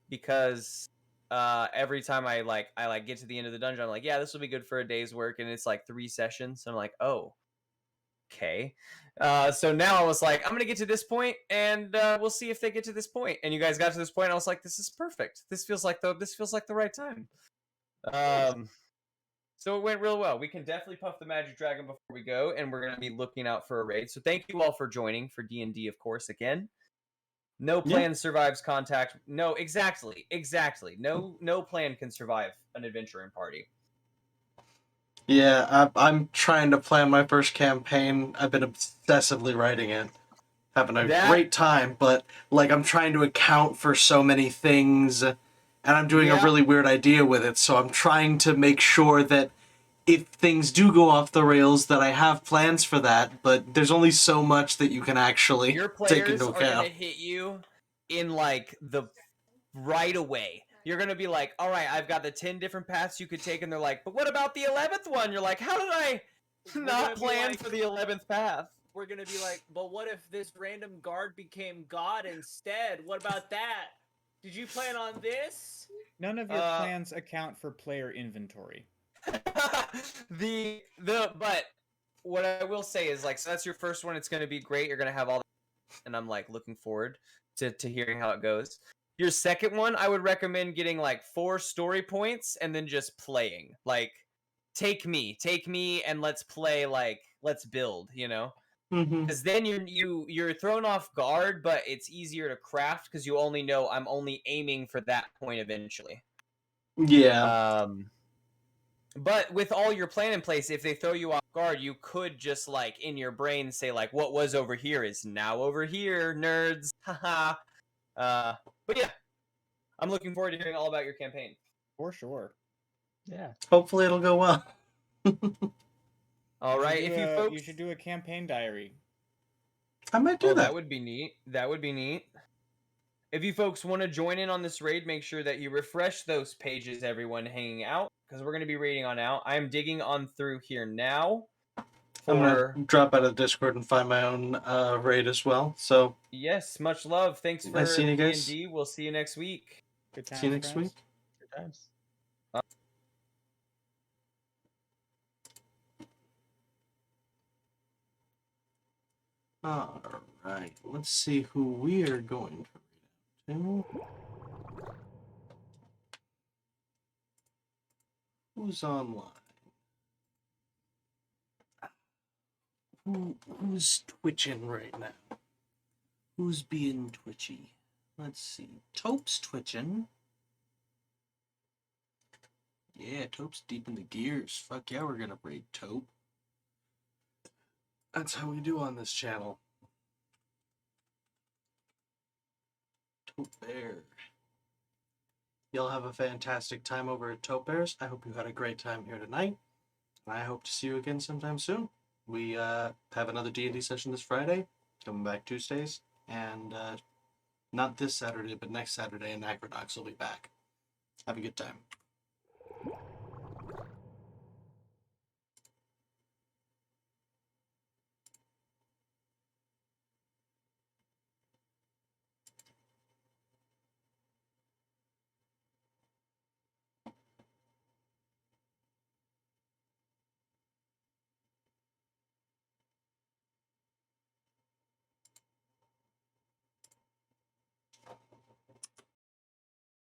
because every time I get to the end of the dungeon, I'm like, yeah, this will be good for a day's work, and it's 3 sessions. So I'm like, oh, okay. So now I was like, I'm gonna get to this point, and we'll see if they get to this point. And you guys got to this point, and I was like, this is perfect. This feels like the right time. So it went real well. We can definitely puff the Magic Dragon before we go, and we're gonna be looking out for a raid. So thank you all for joining for D&D, of course. Again, no plan survives contact. No, exactly. No plan can survive an adventuring party. Yeah, I'm trying to plan my first campaign. I've been obsessively writing it. Having a great time, but I'm trying to account for so many things, and I'm doing a really weird idea with it, so I'm trying to make sure that if things do go off the rails, that I have plans for that, but there's only so much that you can actually Your take players into are gonna account. hit you in like the right away. You're gonna be like, all right, I've got the 10 different paths you could take, and they're like, but what about the 11th one? You're like, how did I We're not gonna be plan like- for the 11th path? We're gonna be like, but what if this random guard became God instead? What about that? Did you plan on this? None of your Uh, plans account for player inventory. But what I will say is like, so that's your first one. It's gonna be great. You're gonna have all that, and I'm like looking forward to hearing how it goes. Your second one, I would recommend getting like 4 story points and then just playing. Like, take me, and let's play. Like, let's build. You know, Mm-hmm. because then you're thrown off guard, but it's easier to craft because you only know I'm only aiming for that point eventually. Yeah. But with all your plan in place, if they throw you off guard, you could just like in your brain say like, "What was over here is now over here, nerds." Haha. But yeah, I'm looking forward to hearing all about your campaign. For sure. Yeah. Hopefully it'll go well. All right, if you folks, You should do a campaign diary. I might do oh, that. that would be neat. That would be neat. If you folks want to join in on this raid, make sure that you refresh those pages, everyone hanging out, because we're going to be raiding on out. I'm digging on through here now. I'm For gonna drop out of Discord and find my own raid as well. So yes, much love. Thanks for Nice seeing you guys. D&D. We'll see you next week. Good times, see you next friends. week. Good times. All right, let's see who we are going to read out to. Who's online? Who's twitching right now? Who's being twitchy? Let's see. Taupe's twitching. Yeah, Taupe's deep in the gears. Fuck yeah, we're gonna raid Taupe. That's how we do on this channel. Taupe Bear. Y'all have a fantastic time over at Taupe Bears. I hope you had a great time here tonight. And I hope to see you again sometime soon. We have another D&D session this Friday, coming back Tuesdays, and not this Saturday, but next Saturday, and Acrodox will be back. Have a good time.